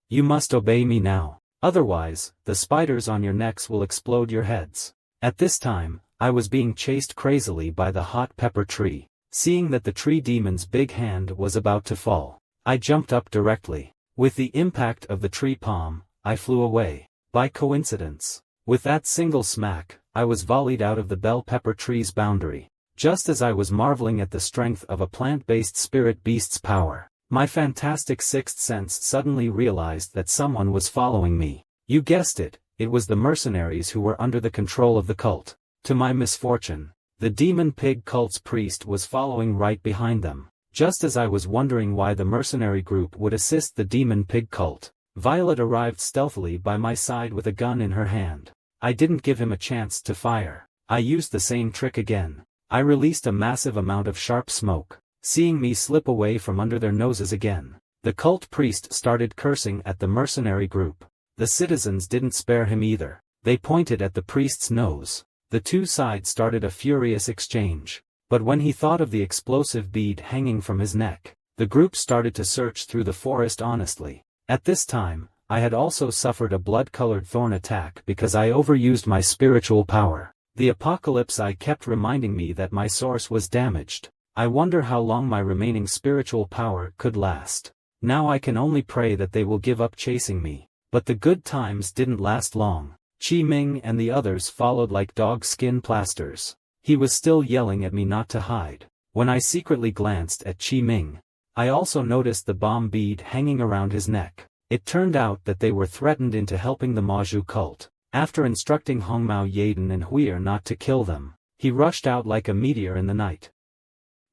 You must obey me now. Otherwise, the spiders on your necks will explode your heads. At this time, I was being chased crazily by the hot pepper tree. Seeing that the tree demon's big hand was about to fall, I jumped up directly. With the impact of the tree palm, I flew away. By coincidence, with that single smack, I was volleyed out of the bell pepper tree's boundary. Just as I was marveling at the strength of a plant-based spirit beast's power, my fantastic sixth sense suddenly realized that someone was following me. You guessed it, it was the mercenaries who were under the control of the cult. To my misfortune, the demon pig cult's priest was following right behind them. Just as I was wondering why the mercenary group would assist the demon pig cult, Violet arrived stealthily by my side with a gun in her hand. I didn't give him a chance to fire. I used the same trick again. I released a massive amount of sharp smoke. Seeing me slip away from under their noses again, the cult priest started cursing at the mercenary group. The citizens didn't spare him either. They pointed at the priest's nose. The two sides started a furious exchange. But when he thought of the explosive bead hanging from his neck, the group started to search through the forest honestly. At this time, I had also suffered a blood-colored thorn attack because I overused my spiritual power. The apocalypse I kept reminding me that my source was damaged. I wonder how long my remaining spiritual power could last. Now I can only pray that they will give up chasing me. But the good times didn't last long. Qi Ming and the others followed like dog skin plasters. He was still yelling at me not to hide. When I secretly glanced at Qi Ming, I also noticed the bomb bead hanging around his neck. It turned out that they were threatened into helping the Maju cult. After instructing Hongmao Yaden and Huir not to kill them, he rushed out like a meteor in the night.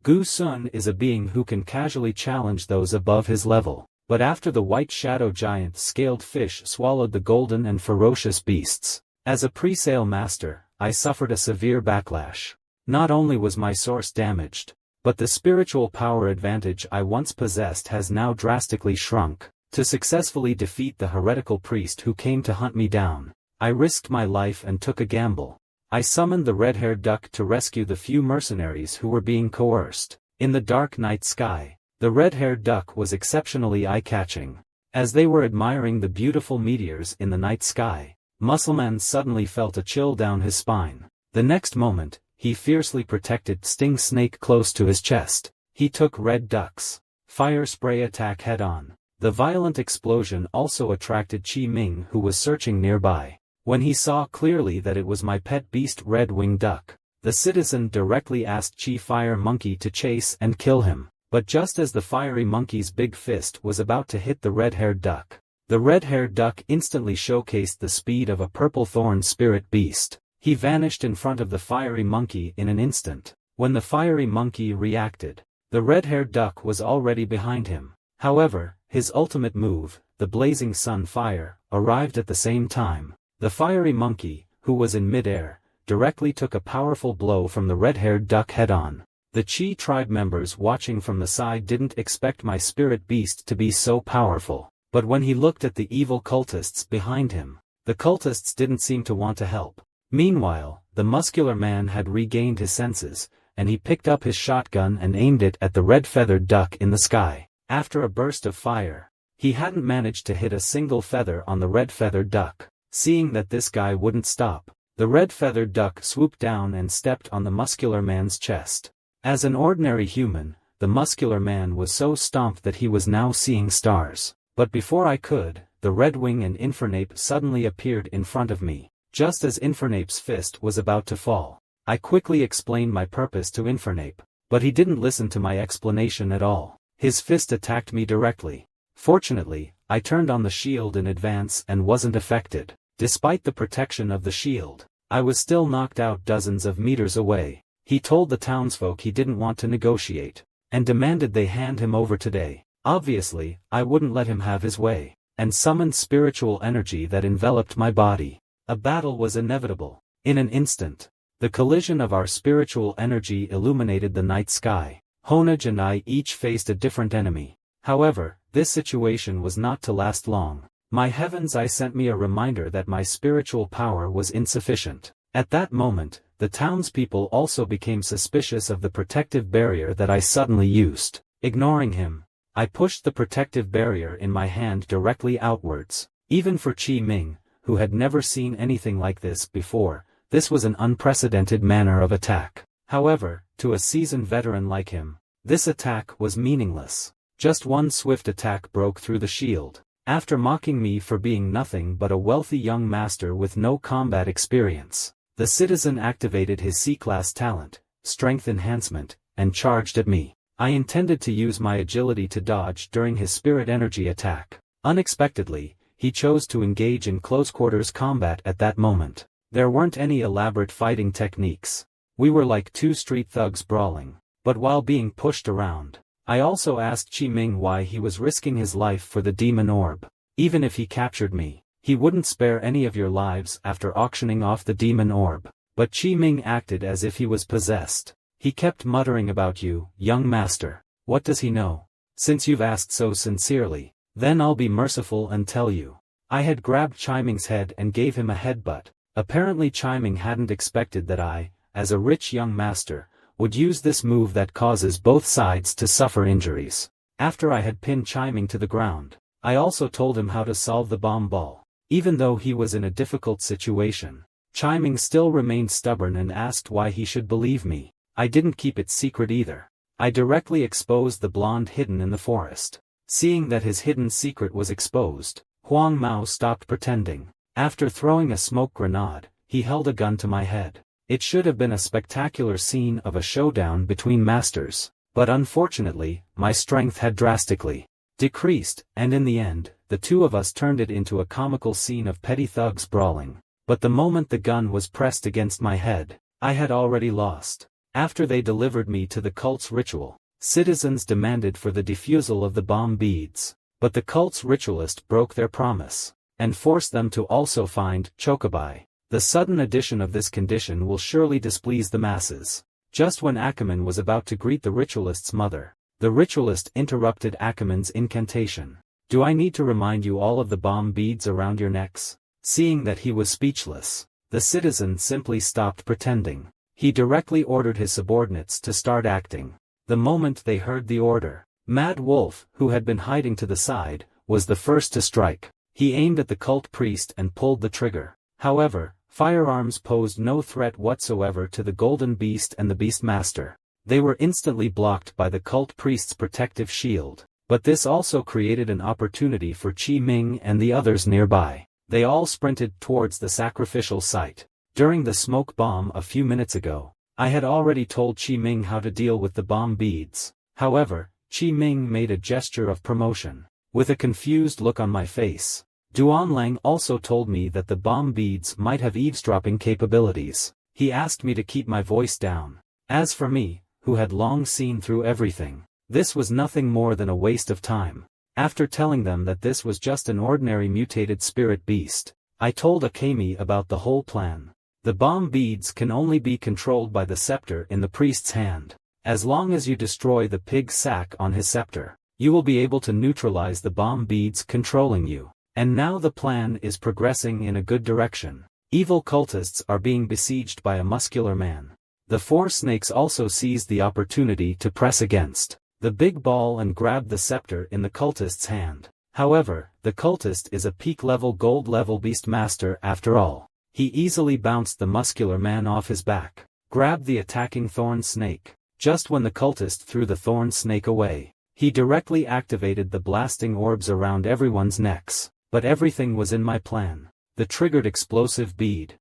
Gu Sun is a being who can casually challenge those above his level, but after the white shadow giant scaled fish swallowed the golden and ferocious beasts, as a pre-sale master, I suffered a severe backlash. Not only was my source damaged, but the spiritual power advantage I once possessed has now drastically shrunk. To successfully defeat the heretical priest who came to hunt me down, I risked my life and took a gamble. I summoned the red-haired duck to rescue the few mercenaries who were being coerced. In the dark night sky, the red-haired duck was exceptionally eye-catching. As they were admiring the beautiful meteors in the night sky, Muscleman suddenly felt a chill down his spine. The next moment, he fiercely protected Sting Snake close to his chest. He took Red Duck's fire spray attack head-on. The violent explosion also attracted Qi Ming, who was searching nearby. When he saw clearly that it was my pet beast Red-Winged Duck, the citizen directly asked Qi Fire Monkey to chase and kill him. But just as the fiery monkey's big fist was about to hit the red-haired duck, the red-haired duck instantly showcased the speed of a purple thorn spirit beast. He vanished in front of the fiery monkey in an instant. When the fiery monkey reacted, the red-haired duck was already behind him. However, his ultimate move, the blazing sun fire, arrived at the same time. The fiery monkey, who was in mid-air, directly took a powerful blow from the red-haired duck head-on. The Chi tribe members watching from the side didn't expect my spirit beast to be so powerful, but when he looked at the evil cultists behind him, the cultists didn't seem to want to help. Meanwhile, the muscular man had regained his senses, and he picked up his shotgun and aimed it at the red-feathered duck in the sky. After a burst of fire, he hadn't managed to hit a single feather on the red-feathered duck. Seeing that this guy wouldn't stop, the red-feathered duck swooped down and stepped on the muscular man's chest. As an ordinary human, the muscular man was so stumped that he was now seeing stars. But before I could, the Red Wing and Infernape suddenly appeared in front of me. Just as Infernape's fist was about to fall, I quickly explained my purpose to Infernape, but he didn't listen to my explanation at all. His fist attacked me directly. Fortunately, I turned on the shield in advance and wasn't affected. Despite the protection of the shield, I was still knocked out dozens of meters away. He told the townsfolk he didn't want to negotiate, and demanded they hand him over today. Obviously, I wouldn't let him have his way, and summoned spiritual energy that enveloped my body. A battle was inevitable. In an instant, the collision of our spiritual energy illuminated the night sky. Honaj and I each faced a different enemy. However, this situation was not to last long. My heaven's eye sent me a reminder that my spiritual power was insufficient. At that moment, the townspeople also became suspicious of the protective barrier that I suddenly used. Ignoring him, I pushed the protective barrier in my hand directly outwards. Even for Qi Ming, who had never seen anything like this before, this was an unprecedented manner of attack. However, to a seasoned veteran like him, this attack was meaningless. Just one swift attack broke through the shield. After mocking me for being nothing but a wealthy young master with no combat experience, the citizen activated his C-class talent, Strength Enhancement, and charged at me. I intended to use my agility to dodge during his spirit energy attack. Unexpectedly, he chose to engage in close-quarters combat at that moment. There weren't any elaborate fighting techniques. We were like two street thugs brawling. But while being pushed around, I also asked Qi Ming why he was risking his life for the demon orb. Even if he captured me, he wouldn't spare any of your lives after auctioning off the demon orb. But Qi Ming acted as if he was possessed. He kept muttering about you, young master. What does he know? Since you've asked so sincerely, then I'll be merciful and tell you. I had grabbed Qi Ming's head and gave him a headbutt. Apparently Qi Ming hadn't expected that I, as a rich young master, would use this move that causes both sides to suffer injuries. After I had pinned Qi Ming to the ground, I also told him how to solve the bomb ball. Even though he was in a difficult situation, Qi Ming still remained stubborn and asked why he should believe me. I didn't keep it secret either. I directly exposed the blonde hidden in the forest. Seeing that his hidden secret was exposed, Huang Mao stopped pretending. After throwing a smoke grenade, he held a gun to my head. It should have been a spectacular scene of a showdown between masters, but unfortunately, my strength had drastically decreased, and in the end, the two of us turned it into a comical scene of petty thugs brawling. But the moment the gun was pressed against my head, I had already lost. After they delivered me to the cult's ritual, citizens demanded for the defusal of the bomb beads, but the cult's ritualist broke their promise, and forced them to also find Chocobai. The sudden addition of this condition will surely displease the masses. Just when Ackerman was about to greet the ritualist's mother, the ritualist interrupted Ackerman's incantation. Do I need to remind you all of the bomb beads around your necks? Seeing that he was speechless, the citizen simply stopped pretending. He directly ordered his subordinates to start acting. The moment they heard the order, Mad Wolf, who had been hiding to the side, was the first to strike. He aimed at the cult priest and pulled the trigger. However, firearms posed no threat whatsoever to the Golden Beast and the Beastmaster. They were instantly blocked by the cult priest's protective shield, but this also created an opportunity for Qi Ming and the others nearby. They all sprinted towards the sacrificial site. During the smoke bomb a few minutes ago, I had already told Qi Ming how to deal with the bomb beads. However, Qi Ming made a gesture of promotion. With a confused look on my face, Duanlang also told me that the bomb beads might have eavesdropping capabilities. He asked me to keep my voice down. As for me, who had long seen through everything, this was nothing more than a waste of time. After telling them that this was just an ordinary mutated spirit beast, I told Akemi about the whole plan. The bomb beads can only be controlled by the scepter in the priest's hand. As long as you destroy the pig sack on his scepter, you will be able to neutralize the bomb beads controlling you. And now the plan is progressing in a good direction. Evil cultists are being besieged by a muscular man. The four snakes also seized the opportunity to press against the big ball and grab the scepter in the cultist's hand. However, the cultist is a peak-level gold-level beastmaster after all. He easily bounced the muscular man off his back, grabbed the attacking thorn snake. Just when the cultist threw the thorn snake away, He directly activated the blasting orbs around everyone's necks, but everything was in my plan. The triggered explosive bead.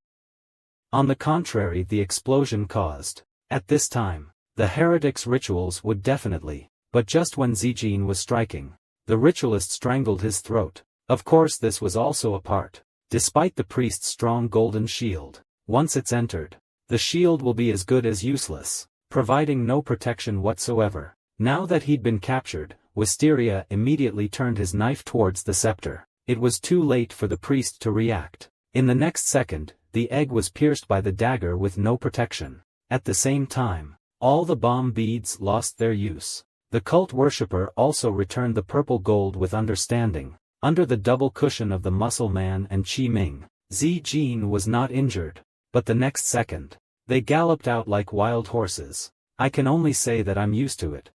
On the contrary, the explosion caused. At this time, the heretic's rituals would definitely, but just when Zijin was striking, the ritualist strangled his throat. Of course this was also a part. Despite the priest's strong golden shield, once it's entered, the shield will be as good as useless, providing no protection whatsoever. Now that he'd been captured, Wisteria immediately turned his knife towards the scepter. It was too late for the priest to react. In the next second, the egg was pierced by the dagger with no protection. At the same time, all the bomb beads lost their use. The cult worshipper also returned the purple gold with understanding. Under the double cushion of the muscle man and Qi Ming, Zijin was not injured. But the next second, they galloped out like wild horses. I can only say that I'm used to it.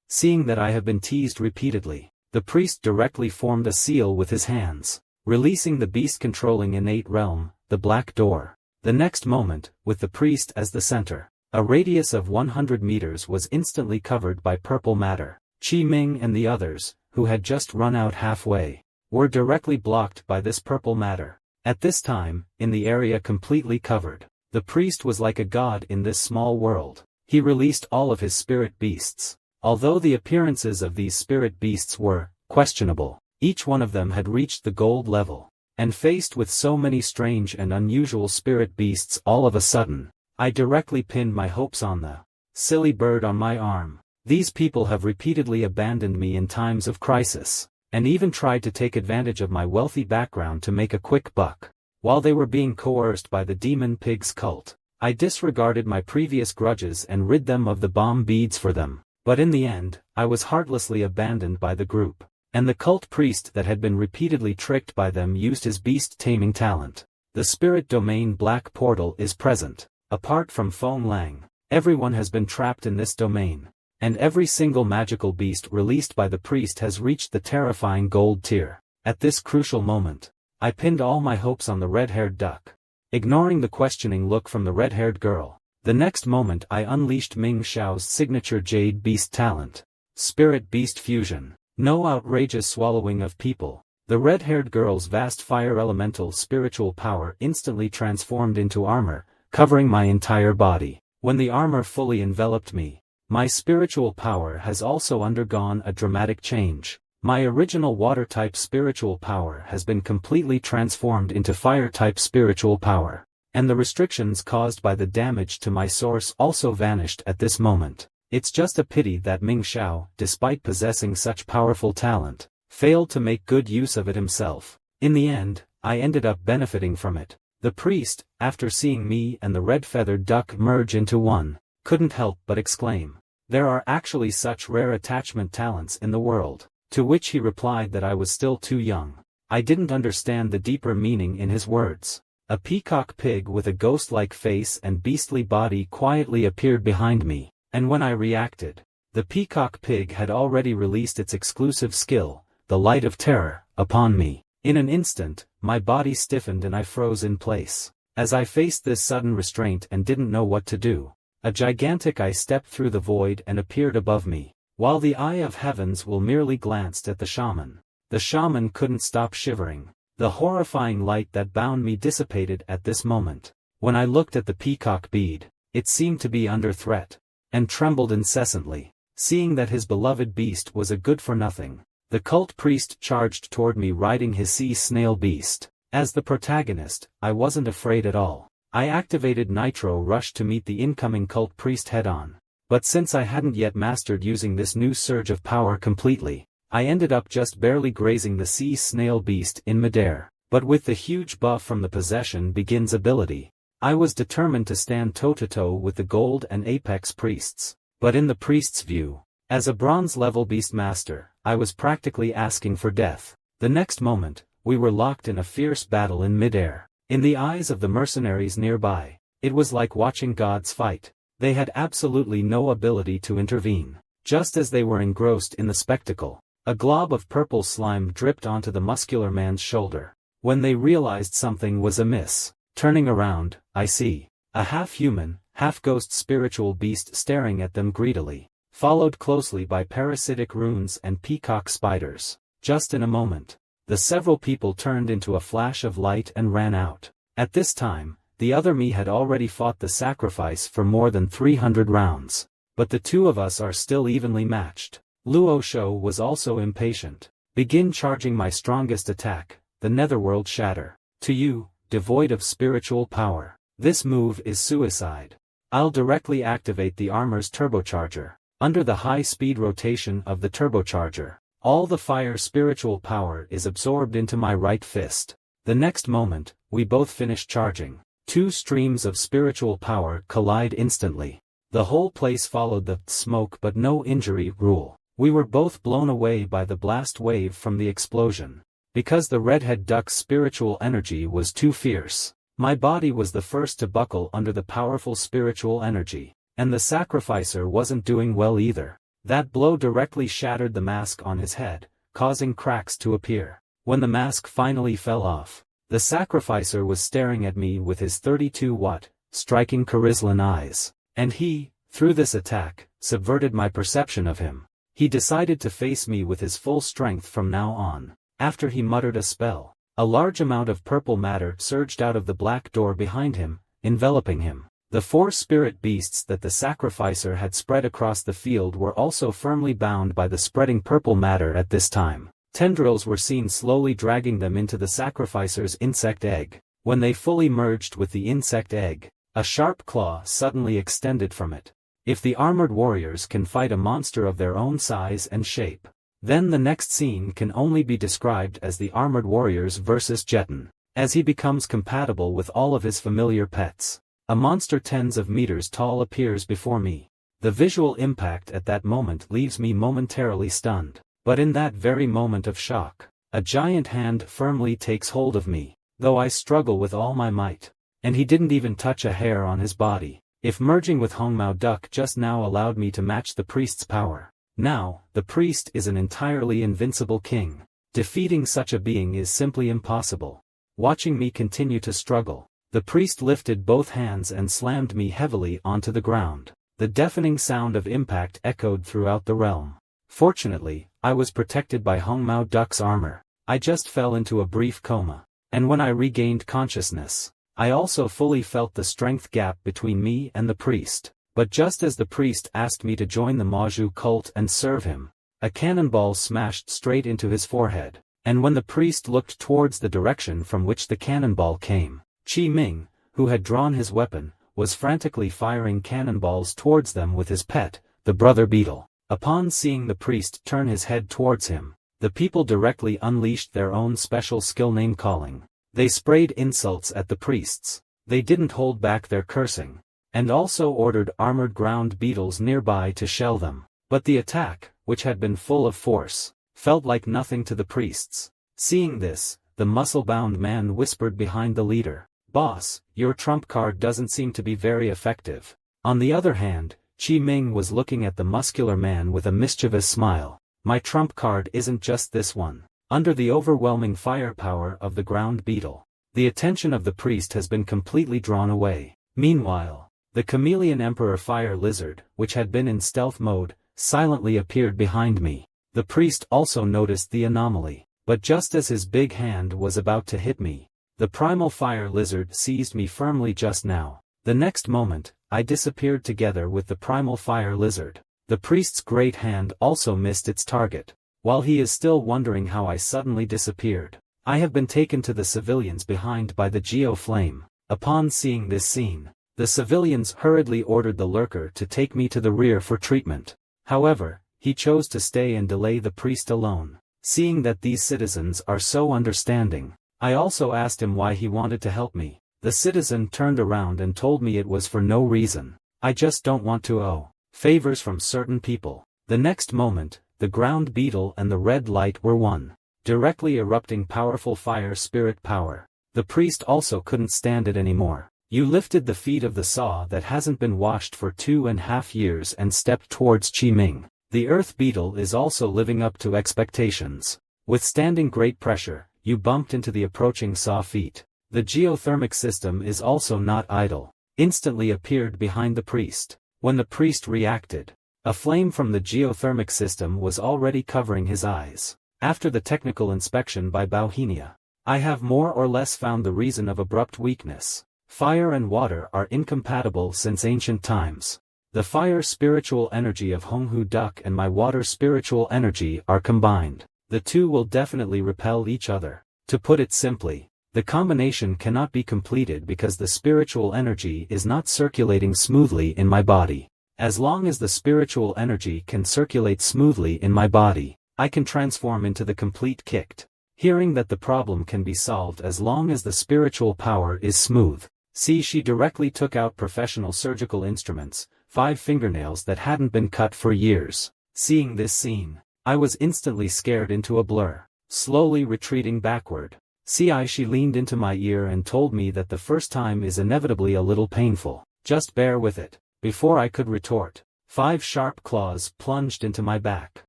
Seeing that I have been teased repeatedly, the priest directly formed a seal with his hands, releasing the beast-controlling innate realm, the Black Door. The next moment, with the priest as the center, a radius of 100 meters was instantly covered by purple matter. Qi Ming and the others, who had just run out halfway, were directly blocked by this purple matter. At this time, in the area completely covered, the priest was like a god in this small world. He released all of his spirit beasts. Although the appearances of these spirit beasts were questionable, each one of them had reached the gold level. And faced with so many strange and unusual spirit beasts all of a sudden, I directly pinned my hopes on the silly bird on my arm. These people have repeatedly abandoned me in times of crisis, and even tried to take advantage of my wealthy background to make a quick buck. While they were being coerced by the demon pig's cult, I disregarded my previous grudges and rid them of the bomb beads for them. But in the end, I was heartlessly abandoned by the group, and the cult priest that had been repeatedly tricked by them used his beast-taming talent. The spirit domain black portal is present. Apart from Feng Lang, everyone has been trapped in this domain, and every single magical beast released by the priest has reached the terrifying gold tier. At this crucial moment, I pinned all my hopes on the red-haired duck. Ignoring the questioning look from the red-haired girl, the next moment I unleashed Ming Xiao's signature Jade Beast talent. Spirit Beast Fusion. No outrageous swallowing of people. The red-haired girl's vast fire elemental spiritual power instantly transformed into armor, covering my entire body. When the armor fully enveloped me, my spiritual power has also undergone a dramatic change. My original water-type spiritual power has been completely transformed into fire-type spiritual power, and the restrictions caused by the damage to my source also vanished at this moment. It's just a pity that Ming Xiao, despite possessing such powerful talent, failed to make good use of it himself. In the end, I ended up benefiting from it. The priest, after seeing me and the red-feathered duck merge into one, couldn't help but exclaim, "There are actually such rare attachment talents in the world." To which he replied that I was still too young. I didn't understand the deeper meaning in his words. A peacock pig with a ghost-like face and beastly body quietly appeared behind me, and when I reacted, the peacock pig had already released its exclusive skill, the Light of Terror, upon me. In an instant, my body stiffened and I froze in place. As I faced this sudden restraint and didn't know what to do, a gigantic eye stepped through the void and appeared above me. While the Eye of Heavens will merely glanced at the shaman couldn't stop shivering. The horrifying light that bound me dissipated at this moment. When I looked at the peacock bead, it seemed to be under threat, and trembled incessantly. Seeing that his beloved beast was a good-for-nothing, the cult priest charged toward me riding his sea snail beast. As the protagonist, I wasn't afraid at all. I activated Nitro Rush to meet the incoming cult priest head-on. But since I hadn't yet mastered using this new surge of power completely, I ended up just barely grazing the sea snail beast in midair. But with the huge buff from the Possession Begins ability, I was determined to stand toe-to-toe with the Gold and Apex priests. But in the priest's view, as a bronze-level beast master, I was practically asking for death. The next moment, we were locked in a fierce battle in midair. In the eyes of the mercenaries nearby, it was like watching gods fight. They had absolutely no ability to intervene. Just as they were engrossed in the spectacle, a glob of purple slime dripped onto the muscular man's shoulder. When they realized something was amiss, turning around, I see a half-human, half-ghost spiritual beast staring at them greedily. followed closely by parasitic runes and peacock spiders. Just in a moment, the several people turned into a flash of light and ran out. At this time, the other me had already fought the sacrifice for more than 300 rounds. But the two of us are still evenly matched. Luo Shou was also impatient. Begin charging my strongest attack, the Netherworld Shatter. To you, devoid of spiritual power, this move is suicide. I'll directly activate the armor's turbocharger. Under the high-speed rotation of the turbocharger, all the fire spiritual power is absorbed into my right fist. The next moment, we both finish charging. Two streams of spiritual power collide instantly. The whole place followed the smoke but no injury rule. We were both blown away by the blast wave from the explosion. Because the redhead duck's spiritual energy was too fierce, my body was the first to buckle under the powerful spiritual energy. And the sacrificer wasn't doing well either. That blow directly shattered the mask on his head, causing cracks to appear. When the mask finally fell off, the sacrificer was staring at me with his 32-watt, striking Charislan eyes. And he, through this attack, subverted my perception of him. He decided to face me with his full strength from now on. After he muttered a spell, a large amount of purple matter surged out of the black door behind him, enveloping him. The 4 spirit beasts that the sacrificer had spread across the field were also firmly bound by the spreading purple matter at this time. Tendrils were seen slowly dragging them into the sacrificer's insect egg. When they fully merged with the insect egg, a sharp claw suddenly extended from it. If the armored warriors can fight a monster of their own size and shape, then the next scene can only be described as the armored warriors versus Jeton, as he becomes compatible with all of his familiar pets. A monster tens of meters tall appears before me. The visual impact at that moment leaves me momentarily stunned, but in that very moment of shock, a giant hand firmly takes hold of me, though I struggle with all my might, and he didn't even touch a hair on his body. If merging with Hongmao Duck just now allowed me to match the priest's power, now, the priest is an entirely invincible king. Defeating such a being is simply impossible. Watching me continue to struggle, the priest lifted both hands and slammed me heavily onto the ground. The deafening sound of impact echoed throughout the realm. Fortunately, I was protected by Hongmao Duck's armor. I just fell into a brief coma, and when I regained consciousness, I also fully felt the strength gap between me and the priest. But just as the priest asked me to join the Maju cult and serve him, a cannonball smashed straight into his forehead, and when the priest looked towards the direction from which the cannonball came, Qi Ming, who had drawn his weapon, was frantically firing cannonballs towards them with his pet, the brother beetle. Upon seeing the priest turn his head towards him, the people directly unleashed their own special skill name-calling. They sprayed insults at the priests. They didn't hold back their cursing, and also ordered armored ground beetles nearby to shell them. But the attack, which had been full of force, felt like nothing to the priests. Seeing this, the muscle-bound man whispered behind the leader, "Boss, your trump card doesn't seem to be very effective." On the other hand, Qi Ming was looking at the muscular man with a mischievous smile. "My trump card isn't just this one." Under the overwhelming firepower of the ground beetle, the attention of the priest has been completely drawn away. Meanwhile, the chameleon emperor fire lizard, which had been in stealth mode, silently appeared behind me. The priest also noticed the anomaly, but just as his big hand was about to hit me, the primal fire lizard seized me firmly just now. The next moment, I disappeared together with the primal fire lizard. The priest's great hand also missed its target. While he is still wondering how I suddenly disappeared, I have been taken to the civilians behind by the Geo Flame. Upon seeing this scene, the civilians hurriedly ordered the lurker to take me to the rear for treatment. However, he chose to stay and delay the priest alone. Seeing that these citizens are so understanding, I also asked him why he wanted to help me. The citizen turned around and told me it was for no reason. "I just don't want to owe favors from certain people." The next moment, the ground beetle and the red light were one, directly erupting powerful fire spirit power. The priest also couldn't stand it anymore. "You lifted the feet of the saw that hasn't been washed for 2.5 years and stepped towards Qi Ming. The earth beetle is also living up to expectations. Withstanding great pressure, you bumped into the approaching saw feet. The geothermic system is also not idle." Instantly appeared behind the priest. When the priest reacted, A flame from the geothermic system was already covering his eyes. After the technical inspection by Bauhinia, I have more or less found the reason of abrupt weakness. Fire and water are incompatible since ancient times. The fire spiritual energy of Honghu Duck and my water spiritual energy are combined. The two will definitely repel each other. To put it simply, the combination cannot be completed because the spiritual energy is not circulating smoothly in my body. As long as the spiritual energy can circulate smoothly in my body, I can transform into the complete kicked. Hearing that the problem can be solved as long as the spiritual power is smooth. See, she directly took out professional surgical instruments, 5 fingernails that hadn't been cut for years. Seeing this scene, I was instantly scared into a blur, slowly retreating backward. She leaned into my ear and told me that the first time is inevitably a little painful, just bear with it. Before I could retort, 5 sharp claws plunged into my back.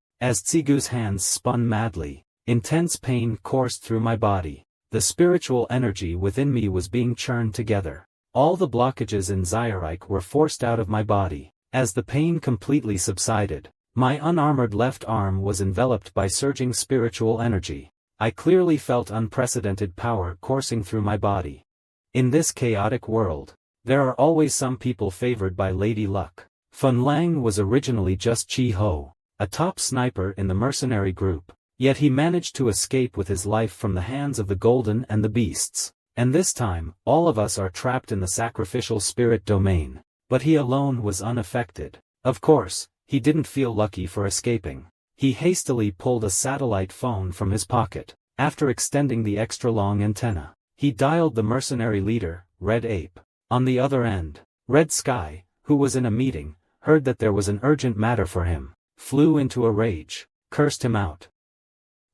As Tsigu's hands spun madly, intense pain coursed through my body. The spiritual energy within me was being churned together. All the blockages in Zairike were forced out of my body. As the pain completely subsided, my unarmored left arm was enveloped by surging spiritual energy. I clearly felt unprecedented power coursing through my body. In this chaotic world, there are always some people favored by Lady Luck. Fun Lang was originally just Chi Ho, a top sniper in the mercenary group, yet he managed to escape with his life from the hands of the Golden and the Beasts. And this time, all of us are trapped in the sacrificial spirit domain. But he alone was unaffected. Of course, he didn't feel lucky for escaping. He hastily pulled a satellite phone from his pocket. After extending the extra-long antenna, he dialed the mercenary leader, Red Ape. On the other end, Red Sky, who was in a meeting, heard that there was an urgent matter for him, flew into a rage, cursed him out,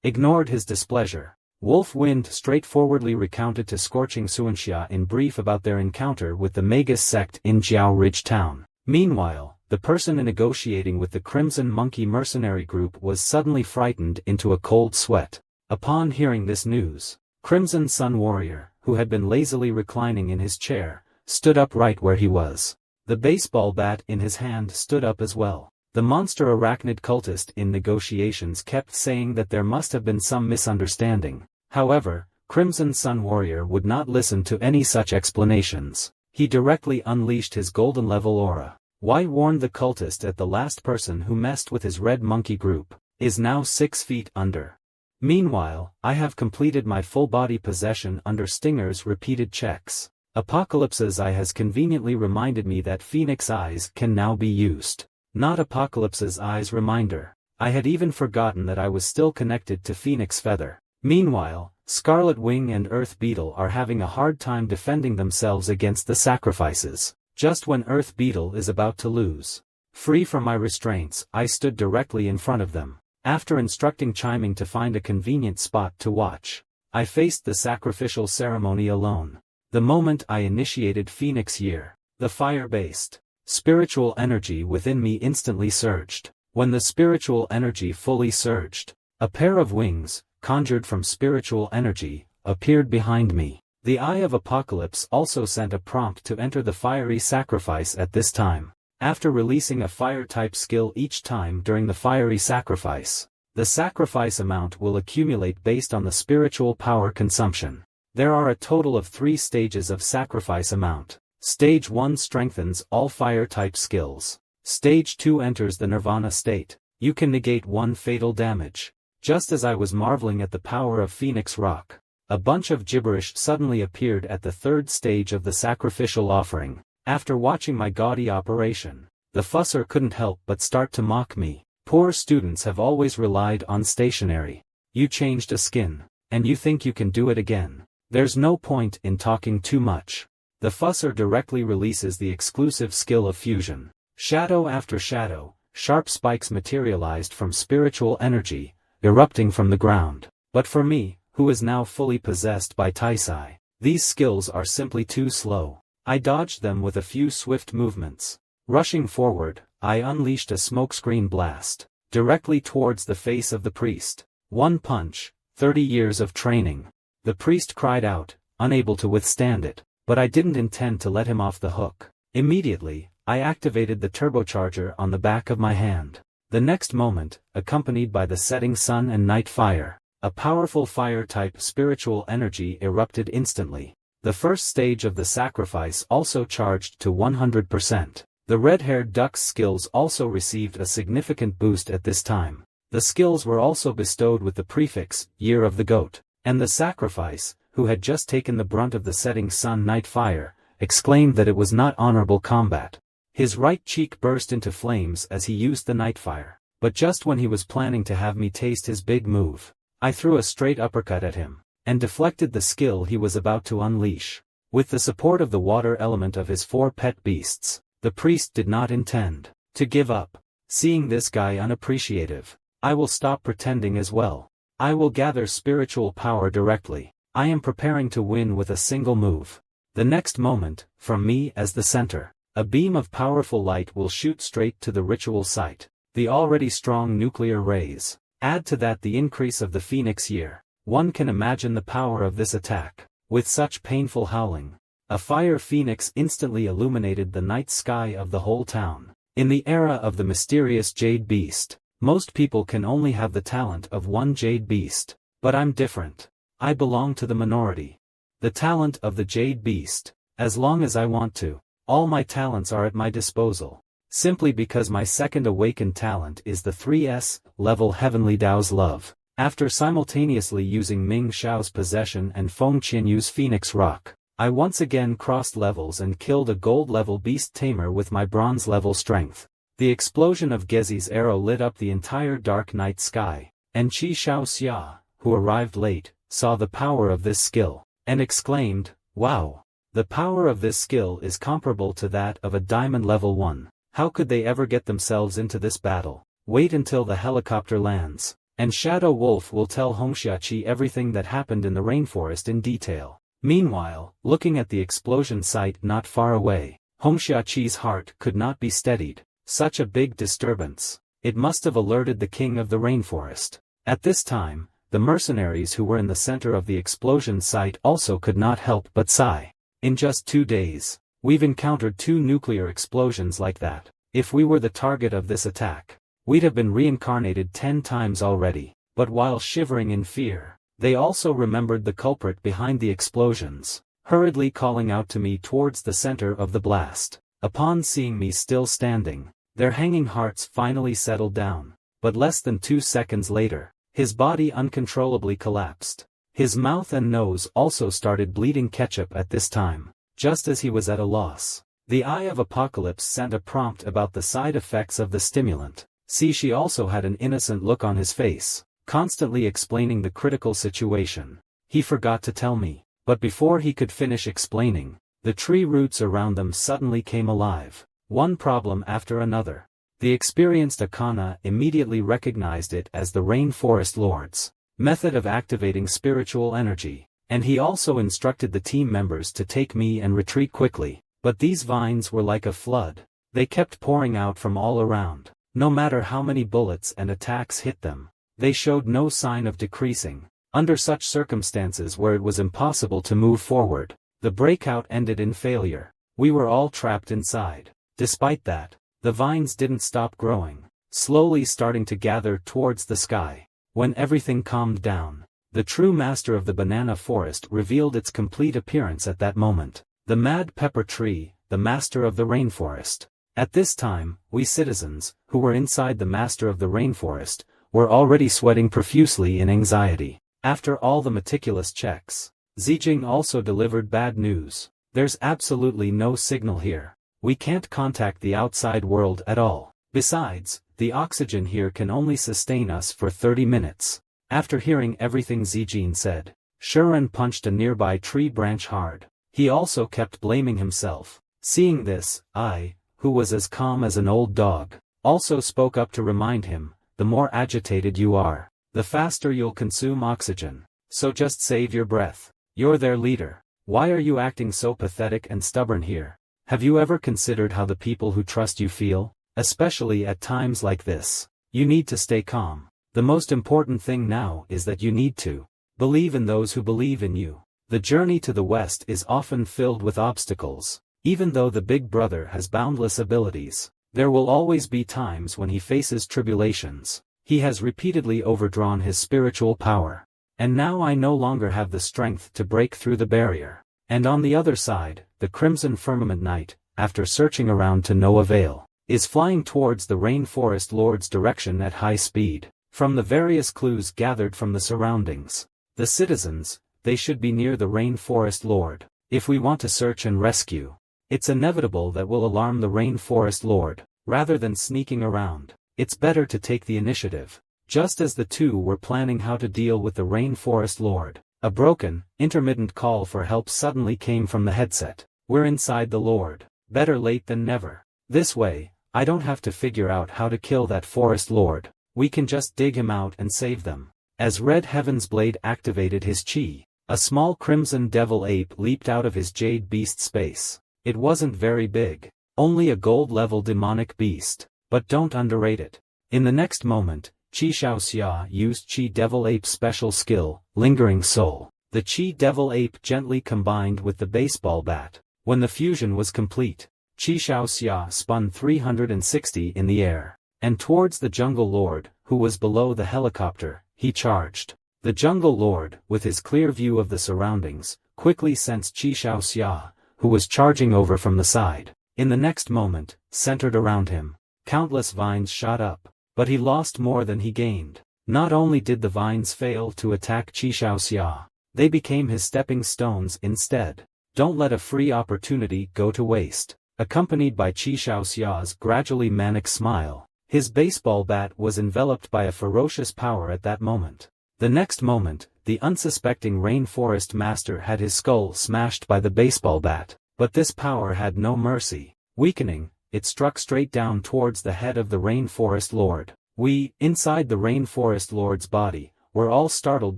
ignored his displeasure. Wolf Wind straightforwardly recounted to Scorching Suanxia in brief about their encounter with the Magus sect in Jiao Ridge Town. Meanwhile, the person negotiating with the Crimson Monkey mercenary group was suddenly frightened into a cold sweat. Upon hearing this news, Crimson Sun Warrior, who had been lazily reclining in his chair, stood up right where he was. The baseball bat in his hand stood up as well. The monster arachnid cultist in negotiations kept saying that there must have been some misunderstanding. However, Crimson Sun Warrior would not listen to any such explanations. He directly unleashed his golden level aura. Why warned the cultist at the last person who messed with his red monkey group is now 6 feet under. Meanwhile, I have completed my full body possession under Stinger's repeated checks. Apocalypse's eye has conveniently reminded me that Phoenix Eyes can now be used. Not Apocalypse's Eyes reminder. I had even forgotten that I was still connected to Phoenix Feather. Meanwhile, Scarlet Wing and Earth Beetle are having a hard time defending themselves against the sacrifices. Just when Earth Beetle is about to lose. Free from my restraints, I stood directly in front of them. After instructing Chiming to find a convenient spot to watch, I faced the sacrificial ceremony alone. The moment I initiated Phoenix Year, the fire-based spiritual energy within me instantly surged. When the spiritual energy fully surged, a pair of wings, conjured from spiritual energy, appeared behind me. The Eye of Apocalypse also sent a prompt to enter the fiery sacrifice at this time. After releasing a fire-type skill each time during the fiery sacrifice, the sacrifice amount will accumulate based on the spiritual power consumption. There are a total of 3 stages of sacrifice amount. Stage 1 strengthens all fire-type skills. Stage 2 enters the nirvana state. You can negate 1 fatal damage. Just as I was marveling at the power of Phoenix Rock, a bunch of gibberish suddenly appeared at the 3rd stage of the sacrificial offering. After watching my gaudy operation, the fusser couldn't help but start to mock me. Poor students have always relied on stationery. You changed a skin, and you think you can do it again. There's no point in talking too much. The fusser directly releases the exclusive skill of fusion. Shadow after shadow, sharp spikes materialized from spiritual energy, erupting from the ground. But for me, who is now fully possessed by Taisai, these skills are simply too slow. I dodged them with a few swift movements. Rushing forward, I unleashed a smokescreen blast, directly towards the face of the priest. 1 punch, 30 years of training. The priest cried out, unable to withstand it, but I didn't intend to let him off the hook. Immediately, I activated the turbocharger on the back of my hand. The next moment, accompanied by the setting sun and night fire, a powerful fire-type spiritual energy erupted instantly. The first stage of the sacrifice also charged to 100%. The red-haired duck's skills also received a significant boost at this time. The skills were also bestowed with the prefix, Year of the Goat. And the sacrifice, who had just taken the brunt of the setting sun night fire, exclaimed that it was not honorable combat. His right cheek burst into flames as he used the night fire. But just when he was planning to have me taste his big move, I threw a straight uppercut at him, and deflected the skill he was about to unleash. With the support of the water element of his 4 pet beasts, the priest did not intend to give up. Seeing this guy unappreciative, I will stop pretending as well. I will gather spiritual power directly. I am preparing to win with a single move. The next moment, from me as the center, a beam of powerful light will shoot straight to the ritual site. The already strong nuclear rays. Add to that the increase of the Phoenix year. One can imagine the power of this attack. With such painful howling, a fire phoenix instantly illuminated the night sky of the whole town. In the era of the mysterious Jade Beast, most people can only have the talent of one Jade Beast. But I'm different. I belong to the minority. The talent of the Jade Beast. As long as I want to, all my talents are at my disposal. Simply because my second awakened talent is the 3S level Heavenly Dao's Love. After simultaneously using Ming Xiao's Possession and Feng Qianyu's Phoenix Rock, I once again crossed levels and killed a gold level beast tamer with my bronze level strength. The explosion of Gezi's arrow lit up the entire dark night sky, and Qi Xiaoxia, who arrived late, saw the power of this skill, and exclaimed, "Wow! The power of this skill is comparable to that of a diamond level 1. How could they ever get themselves into this battle? Wait until the helicopter lands, and Shadow Wolf will tell Hongxiaqi everything that happened in the rainforest in detail." Meanwhile, looking at the explosion site not far away, Hongxiaqi's heart could not be steadied. Such a big disturbance. It must have alerted the king of the rainforest. At this time, the mercenaries who were in the center of the explosion site also could not help but sigh. In just 2 days, we've encountered 2 nuclear explosions like that. If we were the target of this attack, we'd have been reincarnated 10 times already. But while shivering in fear, they also remembered the culprit behind the explosions, hurriedly calling out to me towards the center of the blast. Upon seeing me still standing, their hanging hearts finally settled down. But less than 2 seconds later, his body uncontrollably collapsed. His mouth and nose also started bleeding ketchup at this time, just as he was at a loss. The Eye of Apocalypse sent a prompt about the side effects of the stimulant. She also had an innocent look on his face, constantly explaining the critical situation. He forgot to tell me, but before he could finish explaining, the tree roots around them suddenly came alive. One problem after another. The experienced Akana immediately recognized it as the Rainforest Lord's method of activating spiritual energy, and he also instructed the team members to take me and retreat quickly. But these vines were like a flood. They kept pouring out from all around. No matter how many bullets and attacks hit them, they showed no sign of decreasing. Under such circumstances where it was impossible to move forward, the breakout ended in failure. We were all trapped inside. Despite that, the vines didn't stop growing, slowly starting to gather towards the sky. When everything calmed down, the true master of the banana forest revealed its complete appearance at that moment. The mad pepper tree, the master of the rainforest. At this time, we citizens, who were inside the master of the rainforest, were already sweating profusely in anxiety. After all the meticulous checks, Zijing also delivered bad news. There's absolutely no signal here. We can't contact the outside world at all. Besides, the oxygen here can only sustain us for 30 minutes. After hearing everything Zijin said, Shuren punched a nearby tree branch hard. He also kept blaming himself. Seeing this, I, who was as calm as an old dog, also spoke up to remind him, the more agitated you are, the faster you'll consume oxygen. So just save your breath. You're their leader. Why are you acting so pathetic and stubborn here? Have you ever considered how the people who trust you feel? Especially at times like this. You need to stay calm. The most important thing now is that you need to believe in those who believe in you. The journey to the west is often filled with obstacles, Even though the big brother has boundless abilities, there will always be times when he faces tribulations. He has repeatedly overdrawn his spiritual power. And now I no longer have the strength to break through the barrier. And on the other side, the Crimson Firmament Knight, after searching around to no avail, is flying towards the Rainforest Lord's direction at high speed. From the various clues gathered from the surroundings, the citizens, they should be near the Rainforest Lord. If we want to search and rescue, it's inevitable that we'll alarm the Rainforest Lord. Rather than sneaking around, it's better to take the initiative. Just as the two were planning how to deal with the Rainforest Lord, a broken, intermittent call for help suddenly came from the headset. We're inside the Lord. Better late than never. This way, I don't have to figure out how to kill that Forest Lord. We can just dig him out and save them. As Red Heaven's Blade activated his chi, a small crimson devil ape leaped out of his jade beast space. It wasn't very big, only a gold-level demonic beast, but don't underrate it. In the next moment, Qi Xiaoxia used Qi Devil Ape's special skill, Lingering Soul. The Qi Devil Ape gently combined with the baseball bat. When the fusion was complete, Qi Xiaoxia spun 360 in the air, and towards the Jungle Lord, who was below the helicopter, he charged. The Jungle Lord, with his clear view of the surroundings, quickly sensed Qi Xiaoxia, who was charging over from the side. In the next moment, centered around him, countless vines shot up, but he lost more than he gained. Not only did the vines fail to attack Qi Xiaoxia, they became his stepping stones instead. Don't let a free opportunity go to waste. Accompanied by Qi Xiaoxia's gradually manic smile, his baseball bat was enveloped by a ferocious power at that moment. The next moment, the unsuspecting Rainforest Master had his skull smashed by the baseball bat, but this power had no mercy. Weakening, it struck straight down towards the head of the Rainforest Lord. We, inside the Rainforest Lord's body, were all startled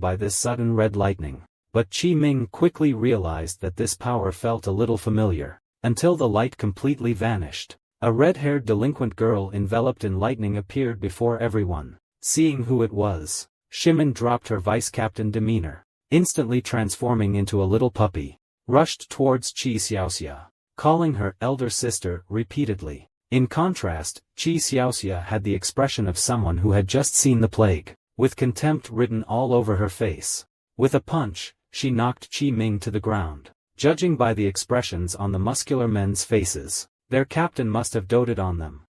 by this sudden red lightning. But Qi Ming quickly realized that this power felt a little familiar, until the light completely vanished. A red-haired delinquent girl enveloped in lightning appeared before everyone. Seeing who it was, Shimin dropped her vice-captain demeanor, instantly transforming into a little puppy, rushed towards Qi Xiaoxia, calling her elder sister repeatedly. In contrast, Qi Xiaoxia had the expression of someone who had just seen the plague, with contempt written all over her face. With a punch, she knocked Qi Ming to the ground. Judging by the expressions on the muscular men's faces, their captain must have doted on them.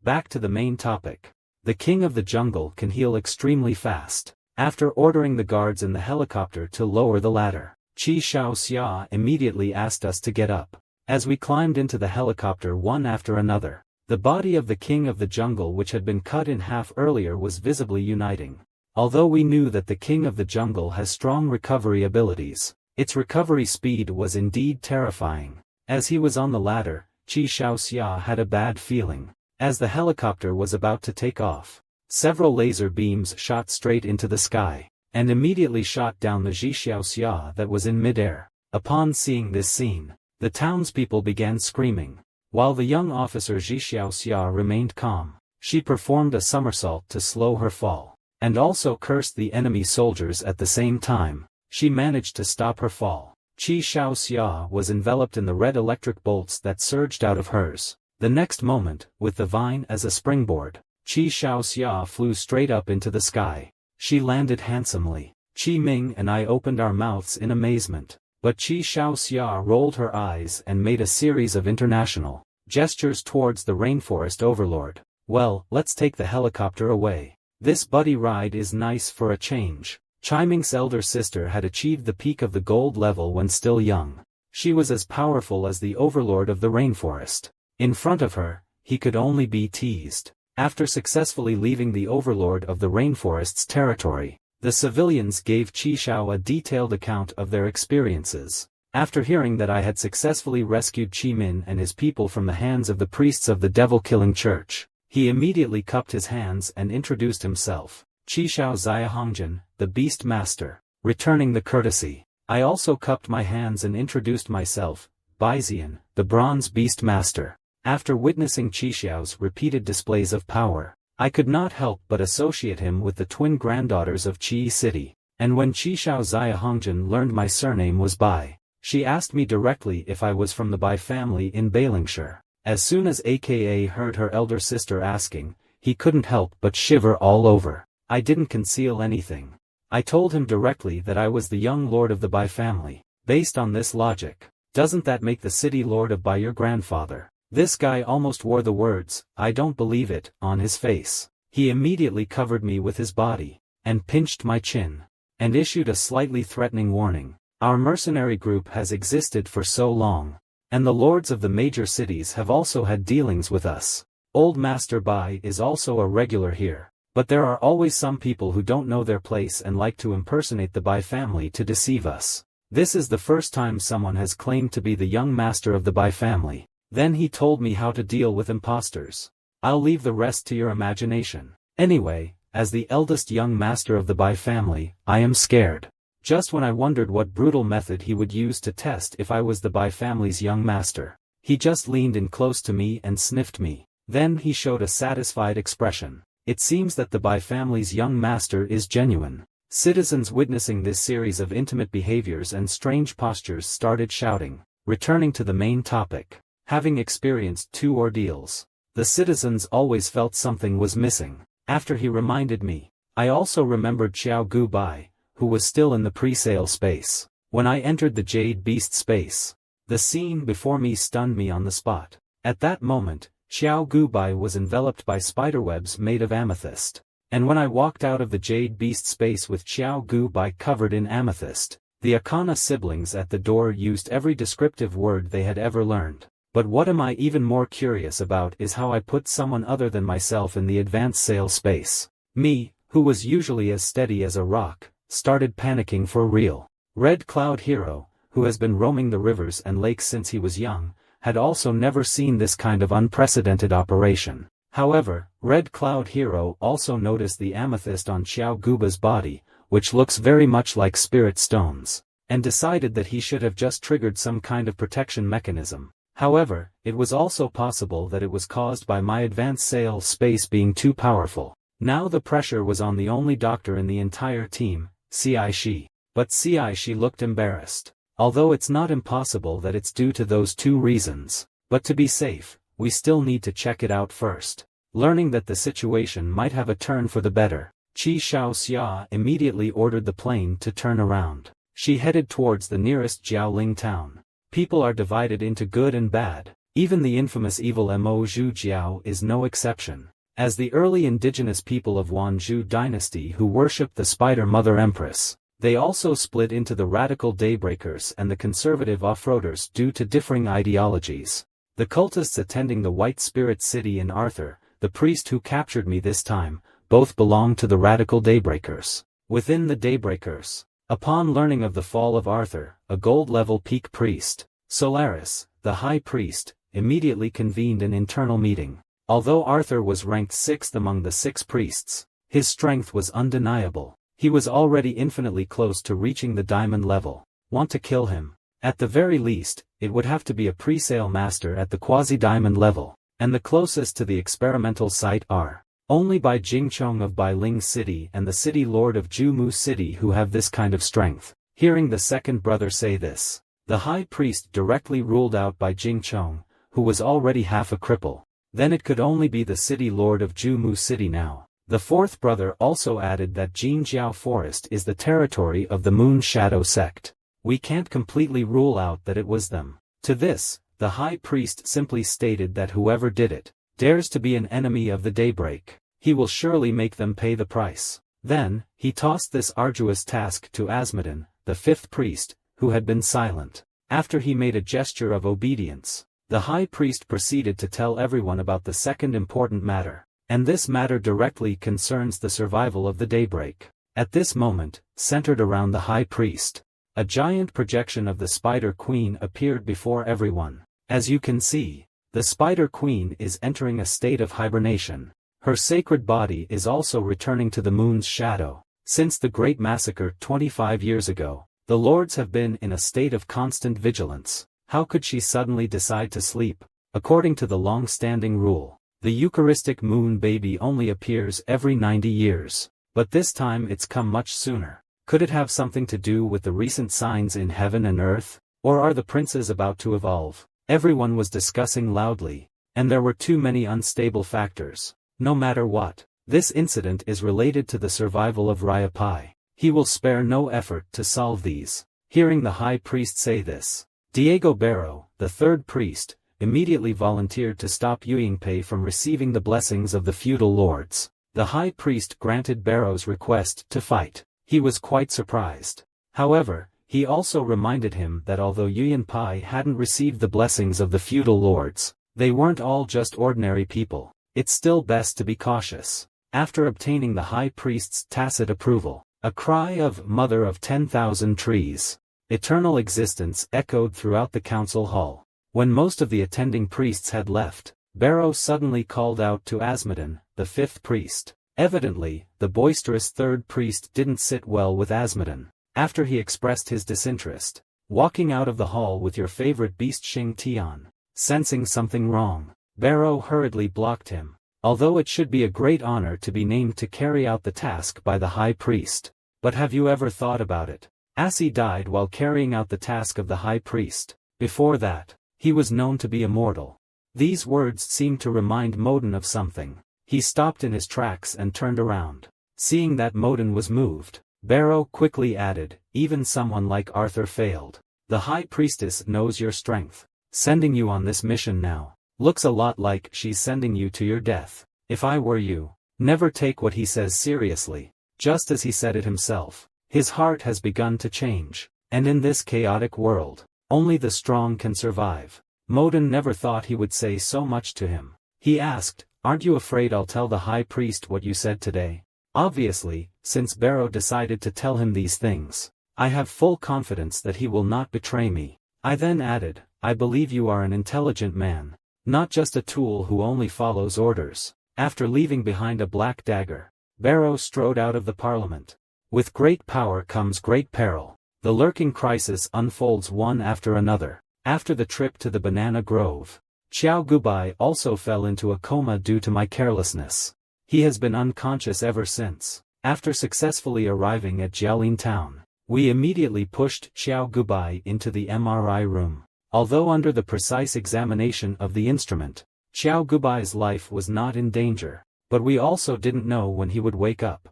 Back to the main topic. The king of the jungle can heal extremely fast. After ordering the guards in the helicopter to lower the ladder, Qi Xiaoxia immediately asked us to get up. As we climbed into the helicopter one after another, the body of the king of the jungle, which had been cut in half earlier, was visibly uniting. Although we knew that the king of the jungle has strong recovery abilities, its recovery speed was indeed terrifying. As he was on the ladder, Qi Xiaoxia had a bad feeling. As the helicopter was about to take off, several laser beams shot straight into the sky, and immediately shot down the Qi Xiaoxia that was in midair. Upon seeing this scene, the townspeople began screaming. While the young officer Qi Xiaoxia remained calm, she performed a somersault to slow her fall, and also cursed the enemy soldiers at the same time. She managed to stop her fall. Qi Xiaoxia was enveloped in the red electric bolts that surged out of hers. The next moment, with the vine as a springboard, Qi Xiaoxia flew straight up into the sky. She landed handsomely. Qi Ming and I opened our mouths in amazement, but Qi Xiaoxia rolled her eyes and made a series of international gestures towards the Rainforest Overlord. Well, let's take the helicopter away. This buddy ride is nice for a change. Qi Ming's elder sister had achieved the peak of the gold level when still young. She was as powerful as the overlord of the rainforest. In front of her, he could only be teased. After successfully leaving the overlord of the rainforest's territory, the civilians gave Qi Xiao a detailed account of their experiences. After hearing that I had successfully rescued Qi Min and his people from the hands of the priests of the devil-killing church, he immediately cupped his hands and introduced himself. Qi Xiao Xiahongjin, the Beast Master, returning the courtesy. I also cupped my hands and introduced myself, Baizian, the Bronze Beast Master. After witnessing Qi Xiao's repeated displays of power, I could not help but associate him with the twin granddaughters of Qi City, and when Qi Xiao Xiahongjin learned my surname was Bai, She asked me directly if I was from the Bai family in Balingshire. As soon as AKA heard her elder sister asking, he couldn't help but shiver all over. I didn't conceal anything. I told him directly that I was the young lord of the Bai family. Based on this logic, doesn't that make the city lord of Bai your grandfather? This guy almost wore the words, "I don't believe it," on his face. He immediately covered me with his body, and pinched my chin, and issued a slightly threatening warning. Our mercenary group has existed for so long, and the lords of the major cities have also had dealings with us. Old Master Bai is also a regular here, but there are always some people who don't know their place and like to impersonate the Bai family to deceive us. This is the first time someone has claimed to be the young master of the Bai family. Then he told me how to deal with imposters. I'll leave the rest to your imagination. Anyway, as the eldest young master of the Bai family, I am scared. Just when I wondered what brutal method he would use to test if I was the Bai family's young master, he just leaned in close to me and sniffed me. Then he showed a satisfied expression. It seems that the Bai family's young master is genuine. Citizens witnessing this series of intimate behaviors and strange postures started shouting. Returning to the main topic. Having experienced 2 ordeals, the citizens always felt something was missing. After he reminded me, I also remembered Xiao Gu Bai, who was still in the pre-sale space. When I entered the Jade Beast space, the scene before me stunned me on the spot. At that moment, Xiao Gu Bai was enveloped by spiderwebs made of amethyst. And when I walked out of the Jade Beast space with Xiao Gu Bai covered in amethyst, the Akana siblings at the door used every descriptive word they had ever learned. But what am I even more curious about is how I put someone other than myself in the advanced sale space. Me, who was usually as steady as a rock, started panicking for real. Red Cloud Hero, who has been roaming the rivers and lakes since he was young, had also never seen this kind of unprecedented operation. However, Red Cloud Hero also noticed the amethyst on Xiao Guba's body, which looks very much like spirit stones, and decided that he should have just triggered some kind of protection mechanism. However, it was also possible that it was caused by my advanced sale space being too powerful. Now the pressure was on the only doctor in the entire team, Ci Shi. But Ci Shi looked embarrassed. Although it's not impossible that it's due to those 2 reasons. But to be safe, we still need to check it out first. Learning that the situation might have a turn for the better, Qi Shaoxia immediately ordered the plane to turn around. She headed towards the nearest Jiaoling town. People are divided into good and bad. Even the infamous evil Mo Zhu Jiao is no exception. As the early indigenous people of Wanzhou dynasty who worshipped the Spider Mother Empress, they also split into the radical Daybreakers and the conservative Off-Roaders due to differing ideologies. The cultists attending the White Spirit City and Arthur, the priest who captured me this time, both belong to the radical Daybreakers. Within the Daybreakers, upon learning of the fall of Arthur, a gold-level peak priest, Solaris, the high priest, immediately convened an internal meeting. Although Arthur was ranked 6th among the 6 priests, his strength was undeniable. He was already infinitely close to reaching the diamond level. Want to kill him? At the very least, it would have to be a pre-sale master at the quasi-diamond level, and the closest to the experimental site are only by Jingchong of Bailing City and the city lord of Jumu City who have this kind of strength. Hearing the second brother say this, the high priest directly ruled out by Jingchong, who was already half a cripple. Then it could only be the city lord of Jumu City now. The fourth brother also added that Jinjiao Forest is the territory of the Moon Shadow sect. We can't completely rule out that it was them. To this, the high priest simply stated that whoever did it dares to be an enemy of the daybreak. He will surely make them pay the price. Then, he tossed this arduous task to Asmodin, the 5th priest, who had been silent. After he made a gesture of obedience, the high priest proceeded to tell everyone about the second important matter. And this matter directly concerns the survival of the daybreak. At this moment, centered around the high priest, a giant projection of the Spider Queen appeared before everyone. As you can see, the Spider Queen is entering a state of hibernation. Her sacred body is also returning to the moon's shadow. Since the Great Massacre 25 years ago, the lords have been in a state of constant vigilance. How could she suddenly decide to sleep? According to the long-standing rule, the Eucharistic moon baby only appears every 90 years. But this time it's come much sooner. Could it have something to do with the recent signs in heaven and earth? Or are the princes about to evolve? Everyone was discussing loudly, and there were too many unstable factors. No matter what, this incident is related to the survival of Ryapai. He will spare no effort to solve these. Hearing the high priest say this, Diego Barrow, the third priest, immediately volunteered to stop Yuyingpei from receiving the blessings of the feudal lords. The high priest granted Barrow's request to fight. He was quite surprised. However, he also reminded him that although Yuyinpei hadn't received the blessings of the feudal lords, they weren't all just ordinary people. It's still best to be cautious. After obtaining the high priest's tacit approval, a cry of "Mother of 10,000 trees, eternal existence" echoed throughout the council hall. When most of the attending priests had left, Barrow suddenly called out to Asmodon, the fifth priest. Evidently, the boisterous third priest didn't sit well with Asmodon. After he expressed his disinterest, walking out of the hall with your favorite beast Xing Tian, sensing something wrong, Barrow hurriedly blocked him. Although it should be a great honor to be named to carry out the task by the high priest. But have you ever thought about it? Asi died while carrying out the task of the high priest. Before that, he was known to be immortal. These words seemed to remind Modon of something. He stopped in his tracks and turned around. Seeing that Modon was moved, Barrow quickly added, even someone like Arthur failed. The high priestess knows your strength. Sending you on this mission now. Looks a lot like she's sending you to your death. If I were you, never take what he says seriously. Just as he said it himself, his heart has begun to change. And in this chaotic world, only the strong can survive. Modon never thought he would say so much to him. He asked, aren't you afraid I'll tell the high priest what you said today? Obviously, since Barrow decided to tell him these things, I have full confidence that he will not betray me. I then added, I believe you are an intelligent man. Not just a tool who only follows orders. After leaving behind a black dagger, Barrow strode out of the parliament. With great power comes great peril. The lurking crisis unfolds one after another. After the trip to the banana grove, Xiao Gubai also fell into a coma due to my carelessness. He has been unconscious ever since. After successfully arriving at Jiaolin town, we immediately pushed Xiao Gubai into the MRI room. Although under the precise examination of the instrument, Xiao Gubai's life was not in danger, but we also didn't know when he would wake up.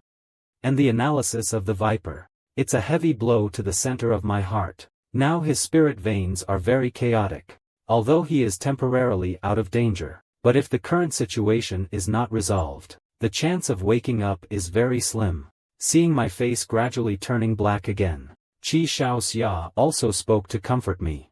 And the analysis of the Viper. It's a heavy blow to the center of my heart. Now his spirit veins are very chaotic. Although he is temporarily out of danger, but if the current situation is not resolved, the chance of waking up is very slim. Seeing my face gradually turning black again, Qi Shaoxia also spoke to comfort me.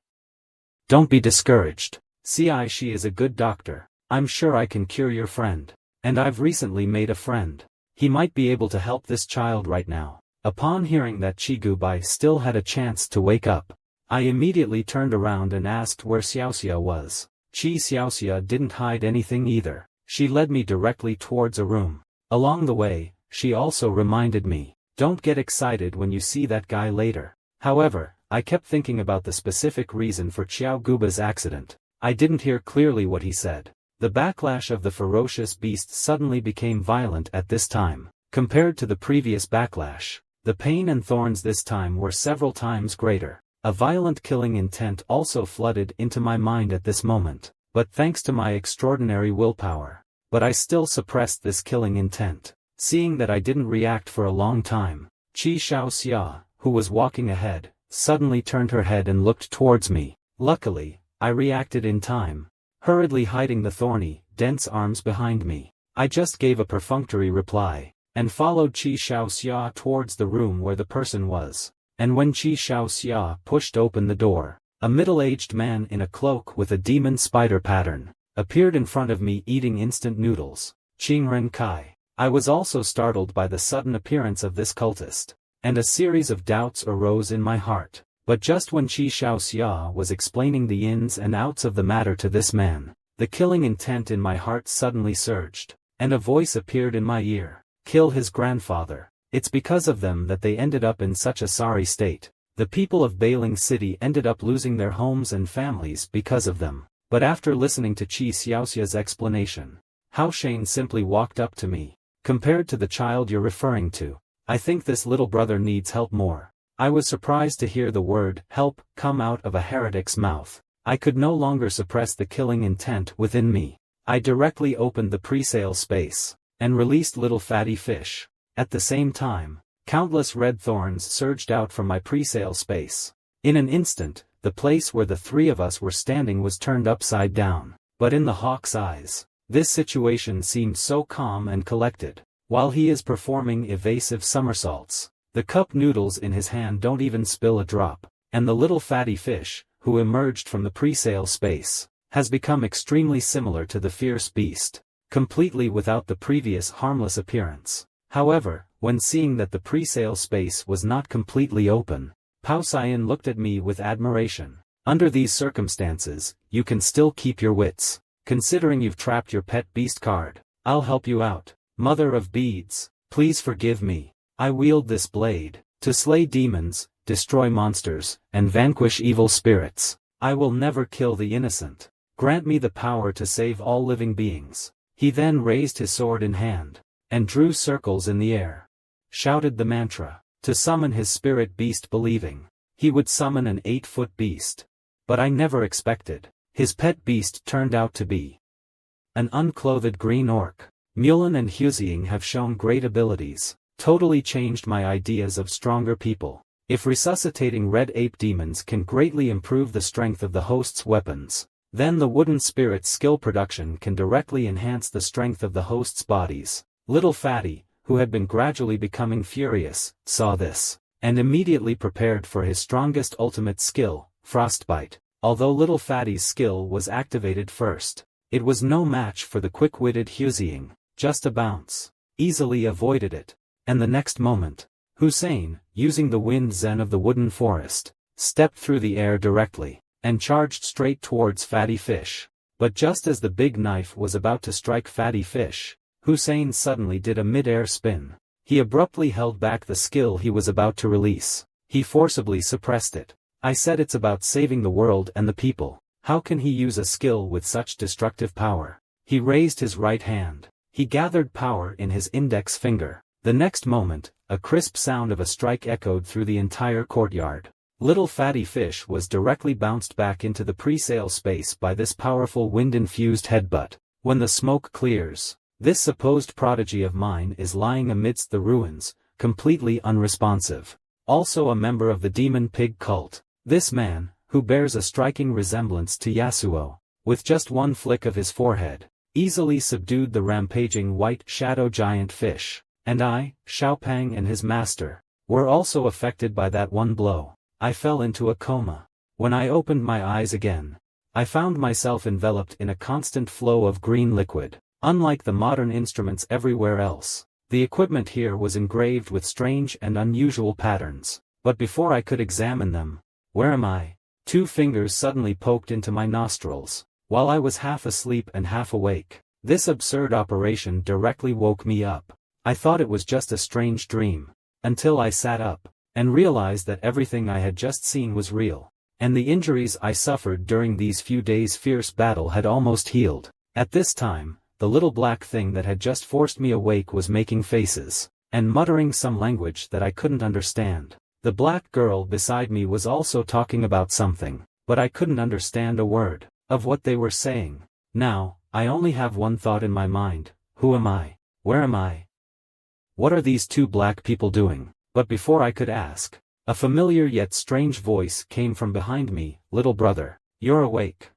Don't be discouraged. See, she is a good doctor. I'm sure I can cure your friend. And I've recently made a friend. He might be able to help this child right now. Upon hearing that Qi Gubai still had a chance to wake up, I immediately turned around and asked where Xiaoxia was. Qi Xiaoxia didn't hide anything either. She led me directly towards a room. Along the way, she also reminded me, don't get excited when you see that guy later. However, I kept thinking about the specific reason for Xiao Guba's accident. I didn't hear clearly what he said. The backlash of the ferocious beast suddenly became violent at this time. Compared to the previous backlash, the pain and thorns this time were several times greater. A violent killing intent also flooded into my mind at this moment, but thanks to my extraordinary willpower. But I still suppressed this killing intent. Seeing that I didn't react for a long time, Qi Shaoxia, who was walking ahead, suddenly turned her head and looked towards me. Luckily, I reacted in time, hurriedly hiding the thorny, dense arms behind me. I just gave a perfunctory reply, and followed Qi Shaoxia towards the room where the person was. And when Qi Shaoxia pushed open the door, a middle-aged man in a cloak with a demon spider pattern appeared in front of me eating instant noodles. Qingren Kai. I was also startled by the sudden appearance of this cultist, and a series of doubts arose in my heart. But just when Qi Shaoxia was explaining the ins and outs of the matter to this man, the killing intent in my heart suddenly surged, and a voice appeared in my ear. Kill his grandfather. It's because of them that they ended up in such a sorry state. The people of Bailing City ended up losing their homes and families because of them. But after listening to Qi Xiaoxia's explanation, Hao Shane simply walked up to me. Compared to the child you're referring to, I think this little brother needs help more. I was surprised to hear the word help come out of a heretic's mouth. I could no longer suppress the killing intent within me. I directly opened the presale space and released little fatty fish. At the same time, countless red thorns surged out from my presale space. In an instant, the place where the three of us were standing was turned upside down. But in the hawk's eyes, this situation seemed so calm and collected. While he is performing evasive somersaults, the cup noodles in his hand don't even spill a drop, and the little fatty fish, who emerged from the presale space, has become extremely similar to the fierce beast, completely without the previous harmless appearance. However, when seeing that the presale space was not completely open, Pao Xian looked at me with admiration. Under these circumstances, you can still keep your wits. Considering you've trapped your pet beast card, I'll help you out. Mother of beads, please forgive me. I wield this blade to slay demons, destroy monsters, and vanquish evil spirits. I will never kill the innocent. Grant me the power to save all living beings. He then raised his sword in hand and drew circles in the air. Shouted the mantra to summon his spirit beast, believing he would summon an 8-foot beast. But I never expected. His pet beast turned out to be an unclothed green orc. Mulan and Huxing have shown great abilities, totally changed my ideas of stronger people. If resuscitating red ape demons can greatly improve the strength of the host's weapons, then the wooden spirit's skill production can directly enhance the strength of the host's bodies. Little Fatty, who had been gradually becoming furious, saw this, and immediately prepared for his strongest ultimate skill, Frostbite. Although Little Fatty's skill was activated first, it was no match for the quick-witted Huxing. Just a bounce, easily avoided it, and the next moment, Hussein, using the wind zen of the wooden forest, stepped through the air directly, and charged straight towards Fatty Fish. But just as the big knife was about to strike Fatty Fish, Hussein suddenly did a mid-air spin. He abruptly held back the skill he was about to release. He forcibly suppressed it. I said it's about saving the world and the people. How can he use a skill with such destructive power? He raised his right hand. He gathered power in his index finger. The next moment, a crisp sound of a strike echoed through the entire courtyard. Little Fatty Fish was directly bounced back into the presale space by this powerful wind-infused headbutt. When the smoke clears, this supposed prodigy of mine is lying amidst the ruins, completely unresponsive. Also a member of the demon pig cult. This man, who bears a striking resemblance to Yasuo, with just one flick of his forehead, easily subdued the rampaging white shadow giant fish, and I, Xiaopang and his master, were also affected by that one blow. I fell into a coma. When I opened my eyes again, I found myself enveloped in a constant flow of green liquid. Unlike the modern instruments everywhere else, the equipment here was engraved with strange and unusual patterns. But before I could examine them, where am I? 2 fingers suddenly poked into my nostrils, while I was half asleep and half awake. This absurd operation directly woke me up. I thought it was just a strange dream, until I sat up, and realized that everything I had just seen was real, and the injuries I suffered during these few days' fierce battle had almost healed. At this time, the little black thing that had just forced me awake was making faces, and muttering some language that I couldn't understand. The black girl beside me was also talking about something, but I couldn't understand a word of what they were saying. Now, I only have one thought in my mind: who am I? Where am I? What are these 2 black people doing? But before I could ask, a familiar yet strange voice came from behind me. Little brother, you're awake.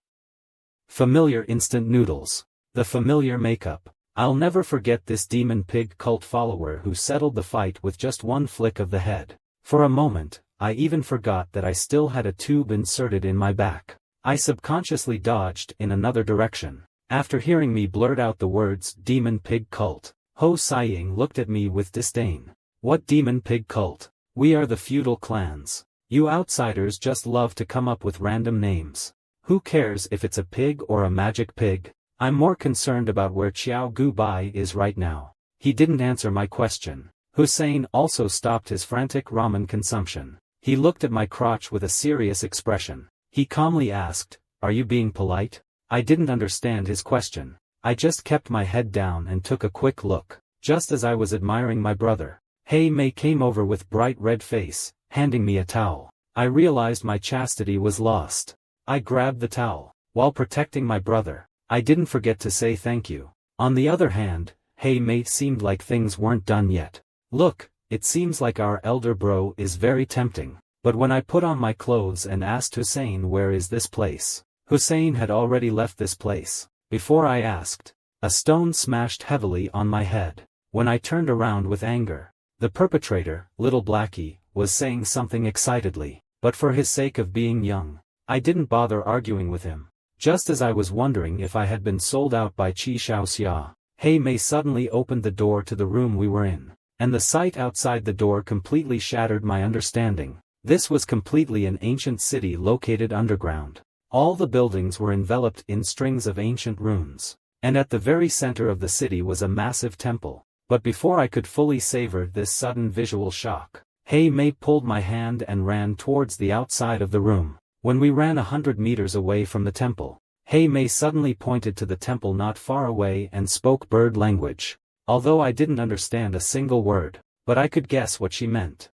Familiar instant noodles. The familiar makeup. I'll never forget this demon pig cult follower who settled the fight with just one flick of the head. For a moment, I even forgot that I still had a tube inserted in my back. I subconsciously dodged in another direction. After hearing me blurt out the words demon pig cult, Ho Saiying looked at me with disdain. What demon pig cult? We are the feudal clans. You outsiders just love to come up with random names. Who cares if it's a pig or a magic pig? I'm more concerned about where Xiao Gubai is right now. He didn't answer my question. Hussein also stopped his frantic ramen consumption. He looked at my crotch with a serious expression. He calmly asked, "Are you being polite?" I didn't understand his question. I just kept my head down and took a quick look. Just as I was admiring my brother, Hei Mei came over with bright red face, handing me a towel. I realized my chastity was lost. I grabbed the towel. While protecting my brother, I didn't forget to say thank you. On the other hand, hey mate, seemed like things weren't done yet. Look, it seems like our elder bro is very tempting. But when I put on my clothes and asked Hussein where is this place, Hussein had already left this place. Before I asked, a stone smashed heavily on my head. When I turned around with anger, the perpetrator, little Blackie, was saying something excitedly, but for his sake of being young, I didn't bother arguing with him. Just as I was wondering if I had been sold out by Chi Xiaoxia, Hey Mei suddenly opened the door to the room we were in, and the sight outside the door completely shattered my understanding. This was completely an ancient city located underground. All the buildings were enveloped in strings of ancient runes, and at the very center of the city was a massive temple. But before I could fully savor this sudden visual shock, Hey Mei pulled my hand and ran towards the outside of the room. When we ran 100 meters away from the temple, Hey Mei suddenly pointed to the temple not far away and spoke bird language. Although I didn't understand a single word, but I could guess what she meant.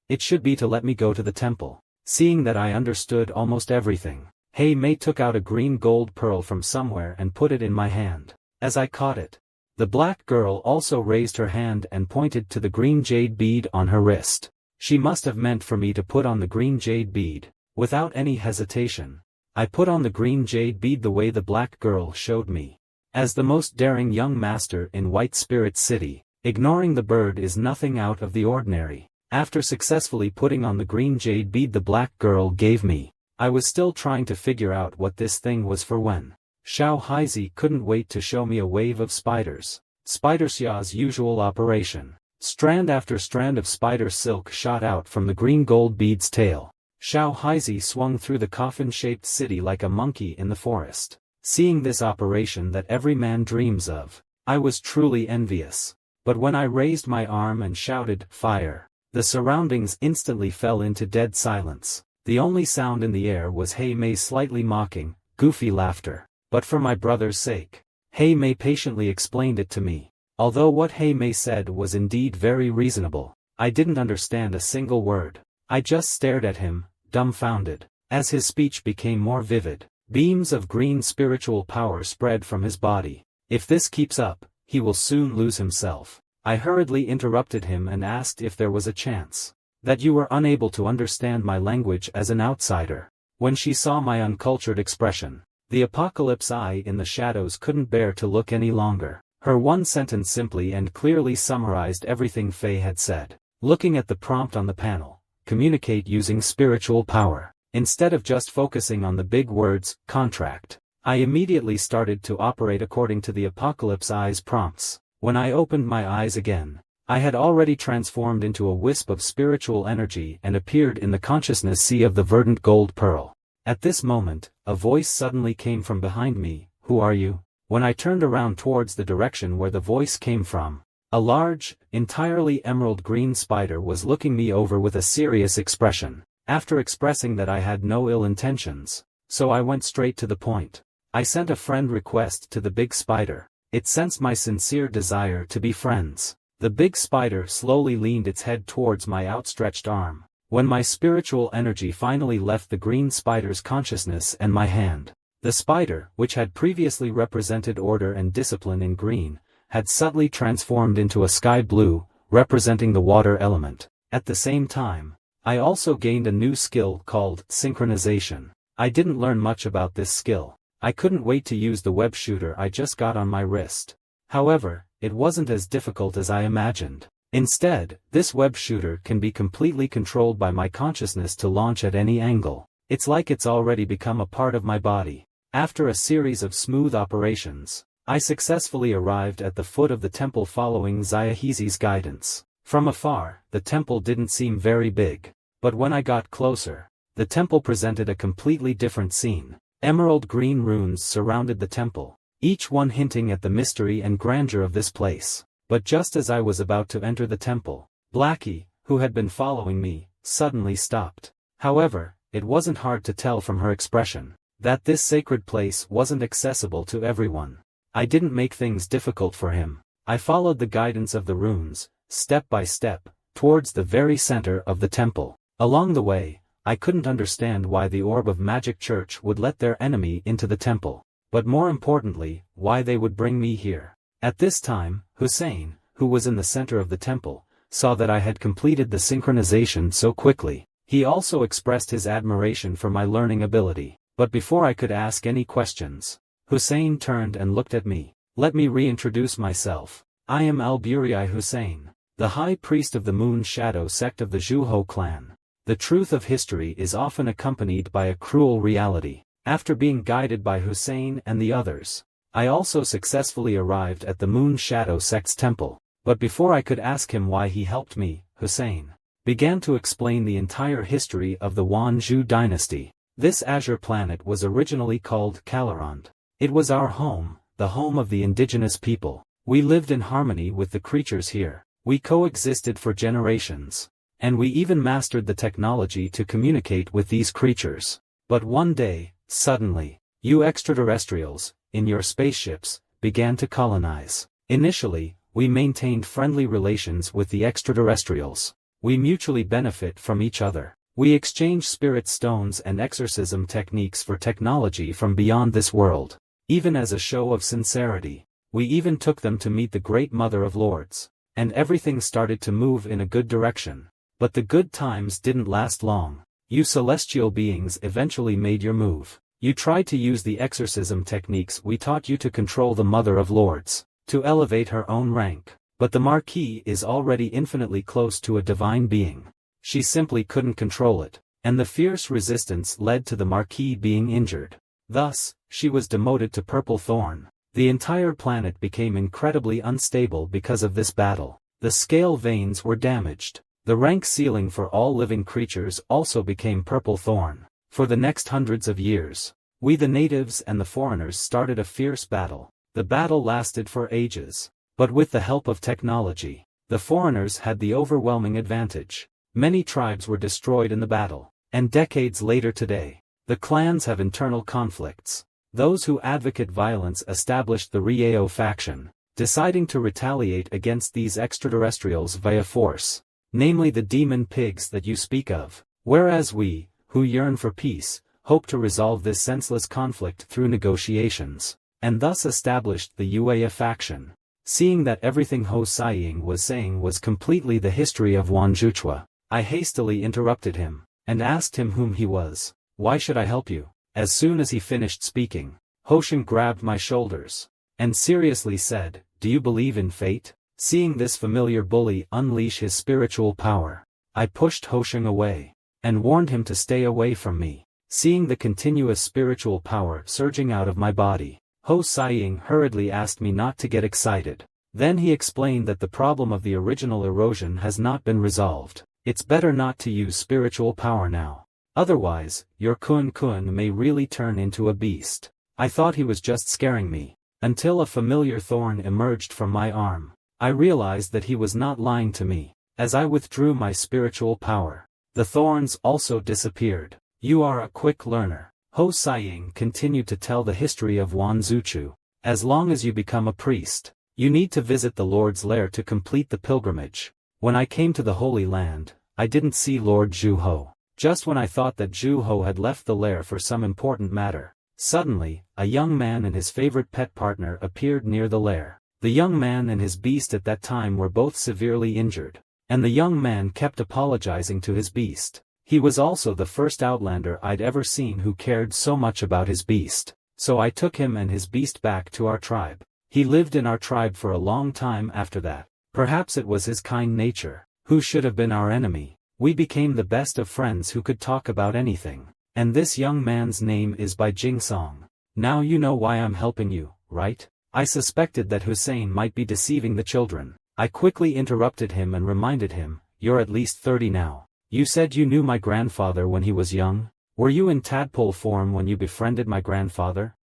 It should be to let me go to the temple. Seeing that I understood almost everything, Hey Mei took out a green gold pearl from somewhere and put it in my hand. As I caught it, the black girl also raised her hand and pointed to the green jade bead on her wrist. She must have meant for me to put on the green jade bead. Without any hesitation, I put on the green jade bead the way the black girl showed me. As the most daring young master in White Spirit City, ignoring the bird is nothing out of the ordinary. After successfully putting on the green jade bead the black girl gave me, I was still trying to figure out what this thing was for when Xiao Haizi couldn't wait to show me a wave of spiders. Spiderxia's usual operation. Strand after strand of spider silk shot out from the green gold bead's tail. Xiao Haizi swung through the coffin-shaped city like a monkey in the forest. Seeing this operation that every man dreams of, I was truly envious. But when I raised my arm and shouted, "Fire!" the surroundings instantly fell into dead silence. The only sound in the air was Hey Mei's slightly mocking, goofy laughter. But for my brother's sake, Hey Mei patiently explained it to me. Although what Hey Mei said was indeed very reasonable, I didn't understand a single word. I just stared at him, dumbfounded. As his speech became more vivid, beams of green spiritual power spread from his body. If this keeps up, he will soon lose himself. I hurriedly interrupted him and asked if there was a chance that you were unable to understand my language as an outsider. When she saw my uncultured expression, the apocalypse eye in the shadows couldn't bear to look any longer. Her one sentence simply and clearly summarized everything Faye had said. Looking at the prompt on the panel, communicate using spiritual power. Instead of just focusing on the big words, contract, I immediately started to operate according to the Apocalypse Eye's prompts. When I opened my eyes again, I had already transformed into a wisp of spiritual energy and appeared in the consciousness sea of the verdant gold pearl. At this moment, a voice suddenly came from behind me. "Who are you?" When I turned around towards the direction where the voice came from, a large, entirely emerald green spider was looking me over with a serious expression. After expressing that I had no ill intentions, so I went straight to the point. I sent a friend request to the big spider. It sensed my sincere desire to be friends. The big spider slowly leaned its head towards my outstretched arm. When my spiritual energy finally left the green spider's consciousness and my hand, the spider, which had previously represented order and discipline in green, had subtly transformed into a sky blue, representing the water element. At the same time, I also gained a new skill called synchronization. I didn't learn much about this skill. I couldn't wait to use the web shooter I just got on my wrist. However, it wasn't as difficult as I imagined. Instead, this web shooter can be completely controlled by my consciousness to launch at any angle. It's like it's already become a part of my body. After a series of smooth operations, I successfully arrived at the foot of the temple following Xiaohezi's guidance. From afar, the temple didn't seem very big, but when I got closer, the temple presented a completely different scene. Emerald green runes surrounded the temple, each one hinting at the mystery and grandeur of this place. But just as I was about to enter the temple, Blackie, who had been following me, suddenly stopped. However, it wasn't hard to tell from her expression that this sacred place wasn't accessible to everyone. I didn't make things difficult for him. I followed the guidance of the runes, step by step, towards the very center of the temple. Along the way, I couldn't understand why the Orb of Magic Church would let their enemy into the temple, but more importantly, why they would bring me here. At this time, Hussein, who was in the center of the temple, saw that I had completed the synchronization so quickly. He also expressed his admiration for my learning ability, but before I could ask any questions, Hussein turned and looked at me. Let me reintroduce myself. I am Al-Buri Hussein, the High Priest of the Moon Shadow sect of the Zhuho clan. The truth of history is often accompanied by a cruel reality. After being guided by Hussein and the others, I also successfully arrived at the Moon Shadow sect's temple, but before I could ask him why he helped me, Hussein began to explain the entire history of the Wanzhou dynasty. This azure planet was originally called Calorond. It was our home, the home of the indigenous people. We lived in harmony with the creatures here. We coexisted for generations. And we even mastered the technology to communicate with these creatures. But one day, suddenly, you extraterrestrials, in your spaceships, began to colonize. Initially, we maintained friendly relations with the extraterrestrials. We mutually benefit from each other. We exchange spirit stones and exorcism techniques for technology from beyond this world. Even as a show of sincerity, we even took them to meet the Great Mother of Lords. And everything started to move in a good direction. But the good times didn't last long. You celestial beings eventually made your move. You tried to use the exorcism techniques we taught you to control the Mother of Lords, to elevate her own rank. But the Marquis is already infinitely close to a divine being. She simply couldn't control it, and the fierce resistance led to the Marquis being injured. Thus, she was demoted to Purple Thorn. The entire planet became incredibly unstable because of this battle. The scale veins were damaged. The rank ceiling for all living creatures also became Purple Thorn. For the next hundreds of years, we the natives and the foreigners started a fierce battle. The battle lasted for ages. But with the help of technology, the foreigners had the overwhelming advantage. Many tribes were destroyed in the battle. And decades later today, the clans have internal conflicts. Those who advocate violence established the Rieo faction, deciding to retaliate against these extraterrestrials via force, namely the demon pigs that you speak of, whereas we, who yearn for peace, hope to resolve this senseless conflict through negotiations, and thus established the Uea faction. Seeing that everything Ho Saiying was saying was completely the history of Wanzhuchua, I hastily interrupted him, and asked him whom he was. Why should I help you? As soon as he finished speaking, Hoshin grabbed my shoulders, and seriously said, do you believe in fate? Seeing this familiar bully unleash his spiritual power, I pushed Hoshin away, and warned him to stay away from me. Seeing the continuous spiritual power surging out of my body, Ho Saiying hurriedly asked me not to get excited. Then he explained that the problem of the original erosion has not been resolved. It's better not to use spiritual power now. Otherwise, your Kun may really turn into a beast. I thought he was just scaring me, until a familiar thorn emerged from my arm. I realized that he was not lying to me. As I withdrew my spiritual power, the thorns also disappeared. You are a quick learner. Ho Saiying continued to tell the history of Wanzhuchu. As long as you become a priest, you need to visit the Lord's lair to complete the pilgrimage. When I came to the Holy Land, I didn't see Lord Zhuho. Just when I thought that Zhuho had left the lair for some important matter, suddenly, a young man and his favorite pet partner appeared near the lair. The young man and his beast at that time were both severely injured, and the young man kept apologizing to his beast. He was also the first Outlander I'd ever seen who cared so much about his beast, so I took him and his beast back to our tribe. He lived in our tribe for a long time after that. Perhaps it was his kind nature, who should have been our enemy. We became the best of friends who could talk about anything. And this young man's name is Bai Jingsong. Now you know why I'm helping you, right? I suspected that Hussein might be deceiving the children. I quickly interrupted him and reminded him, you're at least 30 now. You said you knew my grandfather when he was young? Were you in tadpole form when you befriended my grandfather?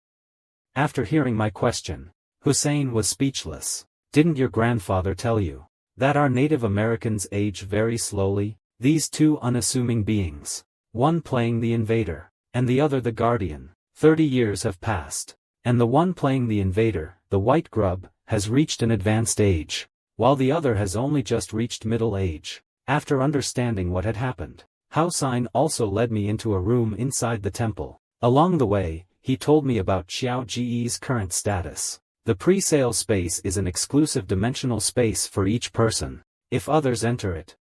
After hearing my question, Hussein was speechless. Didn't your grandfather tell you that our Native Americans age very slowly? These two unassuming beings, one playing the invader, and the other the guardian. 30 years have passed, and the one playing the invader, the white grub, has reached an advanced age, while the other has only just reached middle age. After understanding what had happened, Hao Xin also led me into a room inside the temple. Along the way, he told me about Xiao Ji's current status. The pre-sale space is an exclusive dimensional space for each person. If others enter it,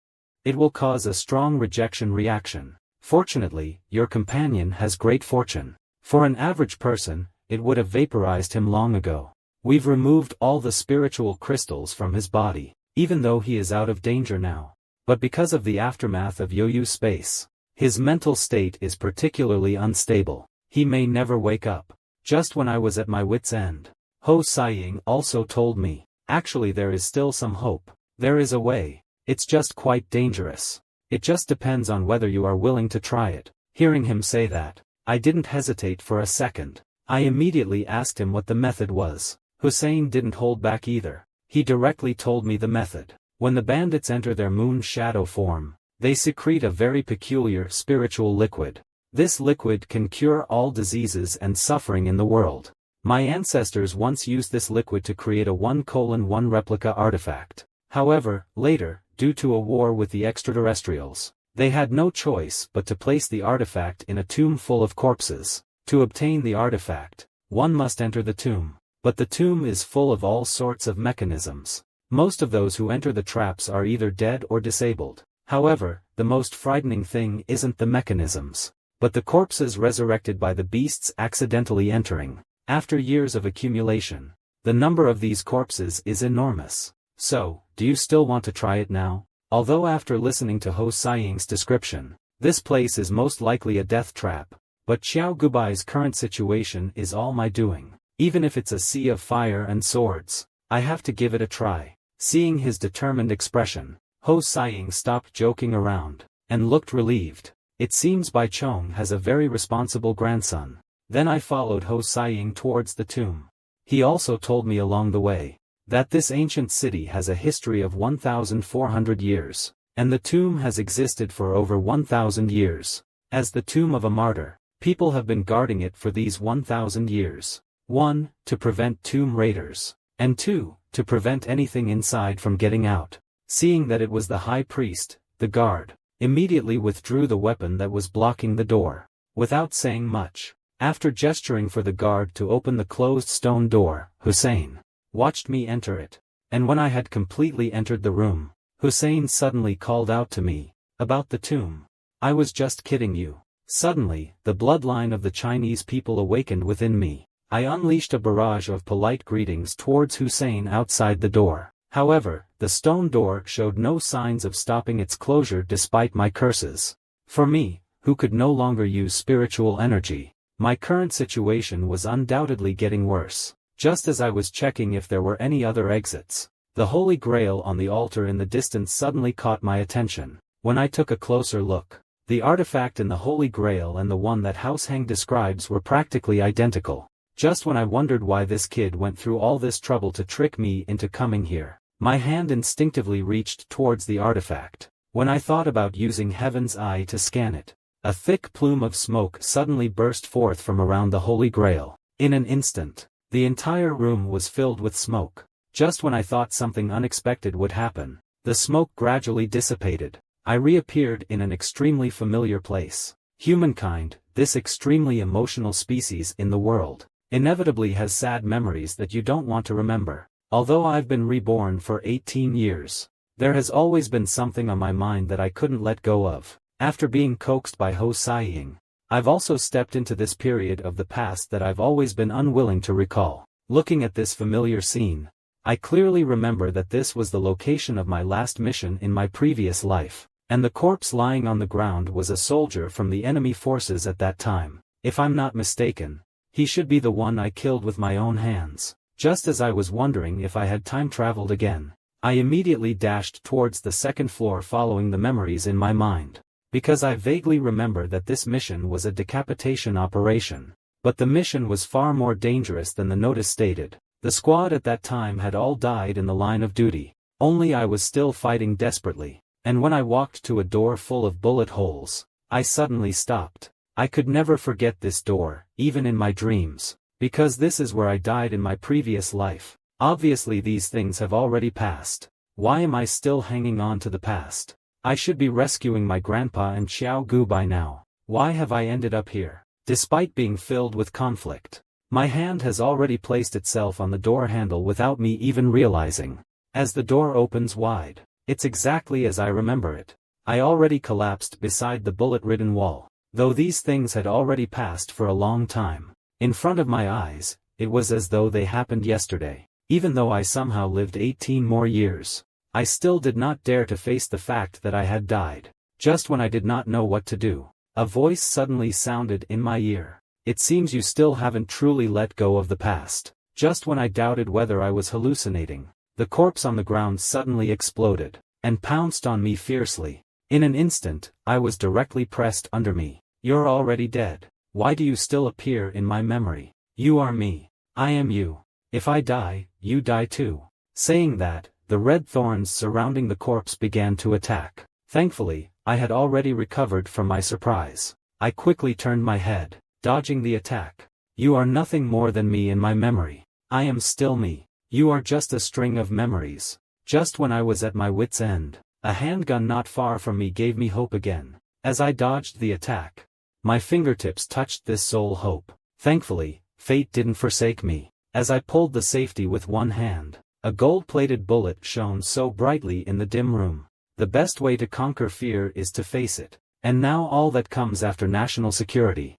it will cause a strong rejection reaction. Fortunately, your companion has great fortune. For an average person, it would have vaporized him long ago. We've removed all the spiritual crystals from his body, even though he is out of danger now. But because of the aftermath of Yoyu space, his mental state is particularly unstable. He may never wake up. Just when I was at my wit's end, Ho Saiying also told me, actually there is still some hope. There is a way. It's just quite dangerous. It just depends on whether you are willing to try it. Hearing him say that, I didn't hesitate for a second. I immediately asked him what the method was. Hussein didn't hold back either. He directly told me the method. When the bandits enter their moon shadow form, they secrete a very peculiar spiritual liquid. This liquid can cure all diseases and suffering in the world. My ancestors once used this liquid to create a 1:1 replica artifact. However, later, due to a war with the extraterrestrials, they had no choice but to place the artifact in a tomb full of corpses. To obtain the artifact, one must enter the tomb. But the tomb is full of all sorts of mechanisms. Most of those who enter the traps are either dead or disabled. However, the most frightening thing isn't the mechanisms, but the corpses resurrected by the beasts accidentally entering. After years of accumulation, the number of these corpses is enormous. So, do you still want to try it now? Although after listening to Ho Saiying's description, this place is most likely a death trap, but Xiao Gubai's current situation is all my doing. Even if it's a sea of fire and swords, I have to give it a try. Seeing his determined expression, Ho Saiying stopped joking around, and looked relieved. It seems Bai Chong has a very responsible grandson. Then I followed Ho Saiying towards the tomb. He also told me along the way, that this ancient city has a history of 1,400 years, and the tomb has existed for over 1,000 years. As the tomb of a martyr, people have been guarding it for these 1,000 years. 1. To prevent tomb raiders, and 2. To prevent anything inside from getting out. Seeing that it was the high priest, the guard immediately withdrew the weapon that was blocking the door. Without saying much, after gesturing for the guard to open the closed stone door, Hussein watched me enter it. And when I had completely entered the room, Hussein suddenly called out to me, about the tomb. I was just kidding you. Suddenly, the bloodline of the Chinese people awakened within me. I unleashed a barrage of polite greetings towards Hussein outside the door. However, the stone door showed no signs of stopping its closure despite my curses. For me, who could no longer use spiritual energy, my current situation was undoubtedly getting worse. Just as I was checking if there were any other exits, the Holy Grail on the altar in the distance suddenly caught my attention. When I took a closer look, the artifact in the Holy Grail and the one that House Heng describes were practically identical. Just when I wondered why this kid went through all this trouble to trick me into coming here, my hand instinctively reached towards the artifact. When I thought about using Heaven's Eye to scan it, a thick plume of smoke suddenly burst forth from around the Holy Grail. In an instant, the entire room was filled with smoke. Just when I thought something unexpected would happen, the smoke gradually dissipated. I reappeared in an extremely familiar place. Humankind, this extremely emotional species in the world, inevitably has sad memories that you don't want to remember. Although I've been reborn for 18 years, there has always been something on my mind that I couldn't let go of. After being coaxed by Ho Saiying, I've also stepped into this period of the past that I've always been unwilling to recall. Looking at this familiar scene, I clearly remember that this was the location of my last mission in my previous life, and the corpse lying on the ground was a soldier from the enemy forces at that time. If I'm not mistaken, he should be the one I killed with my own hands. Just as I was wondering if I had time traveled again, I immediately dashed towards the second floor following the memories in my mind. Because I vaguely remember that this mission was a decapitation operation. But the mission was far more dangerous than the notice stated. The squad at that time had all died in the line of duty. Only I was still fighting desperately. And when I walked to a door full of bullet holes, I suddenly stopped. I could never forget this door, even in my dreams, because this is where I died in my previous life. Obviously these things have already passed. Why am I still hanging on to the past? I should be rescuing my grandpa and Xiao Gu by now. Why have I ended up here? Despite being filled with conflict, my hand has already placed itself on the door handle without me even realizing. As the door opens wide, it's exactly as I remember it. I already collapsed beside the bullet-ridden wall. Though these things had already passed for a long time, in front of my eyes, it was as though they happened yesterday. Even though I somehow lived 18 more years, I still did not dare to face the fact that I had died. Just when I did not know what to do, a voice suddenly sounded in my ear. It seems you still haven't truly let go of the past. Just when I doubted whether I was hallucinating, the corpse on the ground suddenly exploded, and pounced on me fiercely. In an instant, I was directly pressed under me. You're already dead. Why do you still appear in my memory? You are me. I am you. If I die, you die too. Saying that, the red thorns surrounding the corpse began to attack. Thankfully, I had already recovered from my surprise. I quickly turned my head, dodging the attack. You are nothing more than me in my memory. I am still me. You are just a string of memories. Just when I was at my wit's end, a handgun not far from me gave me hope again. As I dodged the attack, my fingertips touched this sole hope. Thankfully, fate didn't forsake me. As I pulled the safety with one hand, a gold-plated bullet shone so brightly in the dim room. The best way to conquer fear is to face it. And now all that comes after national security.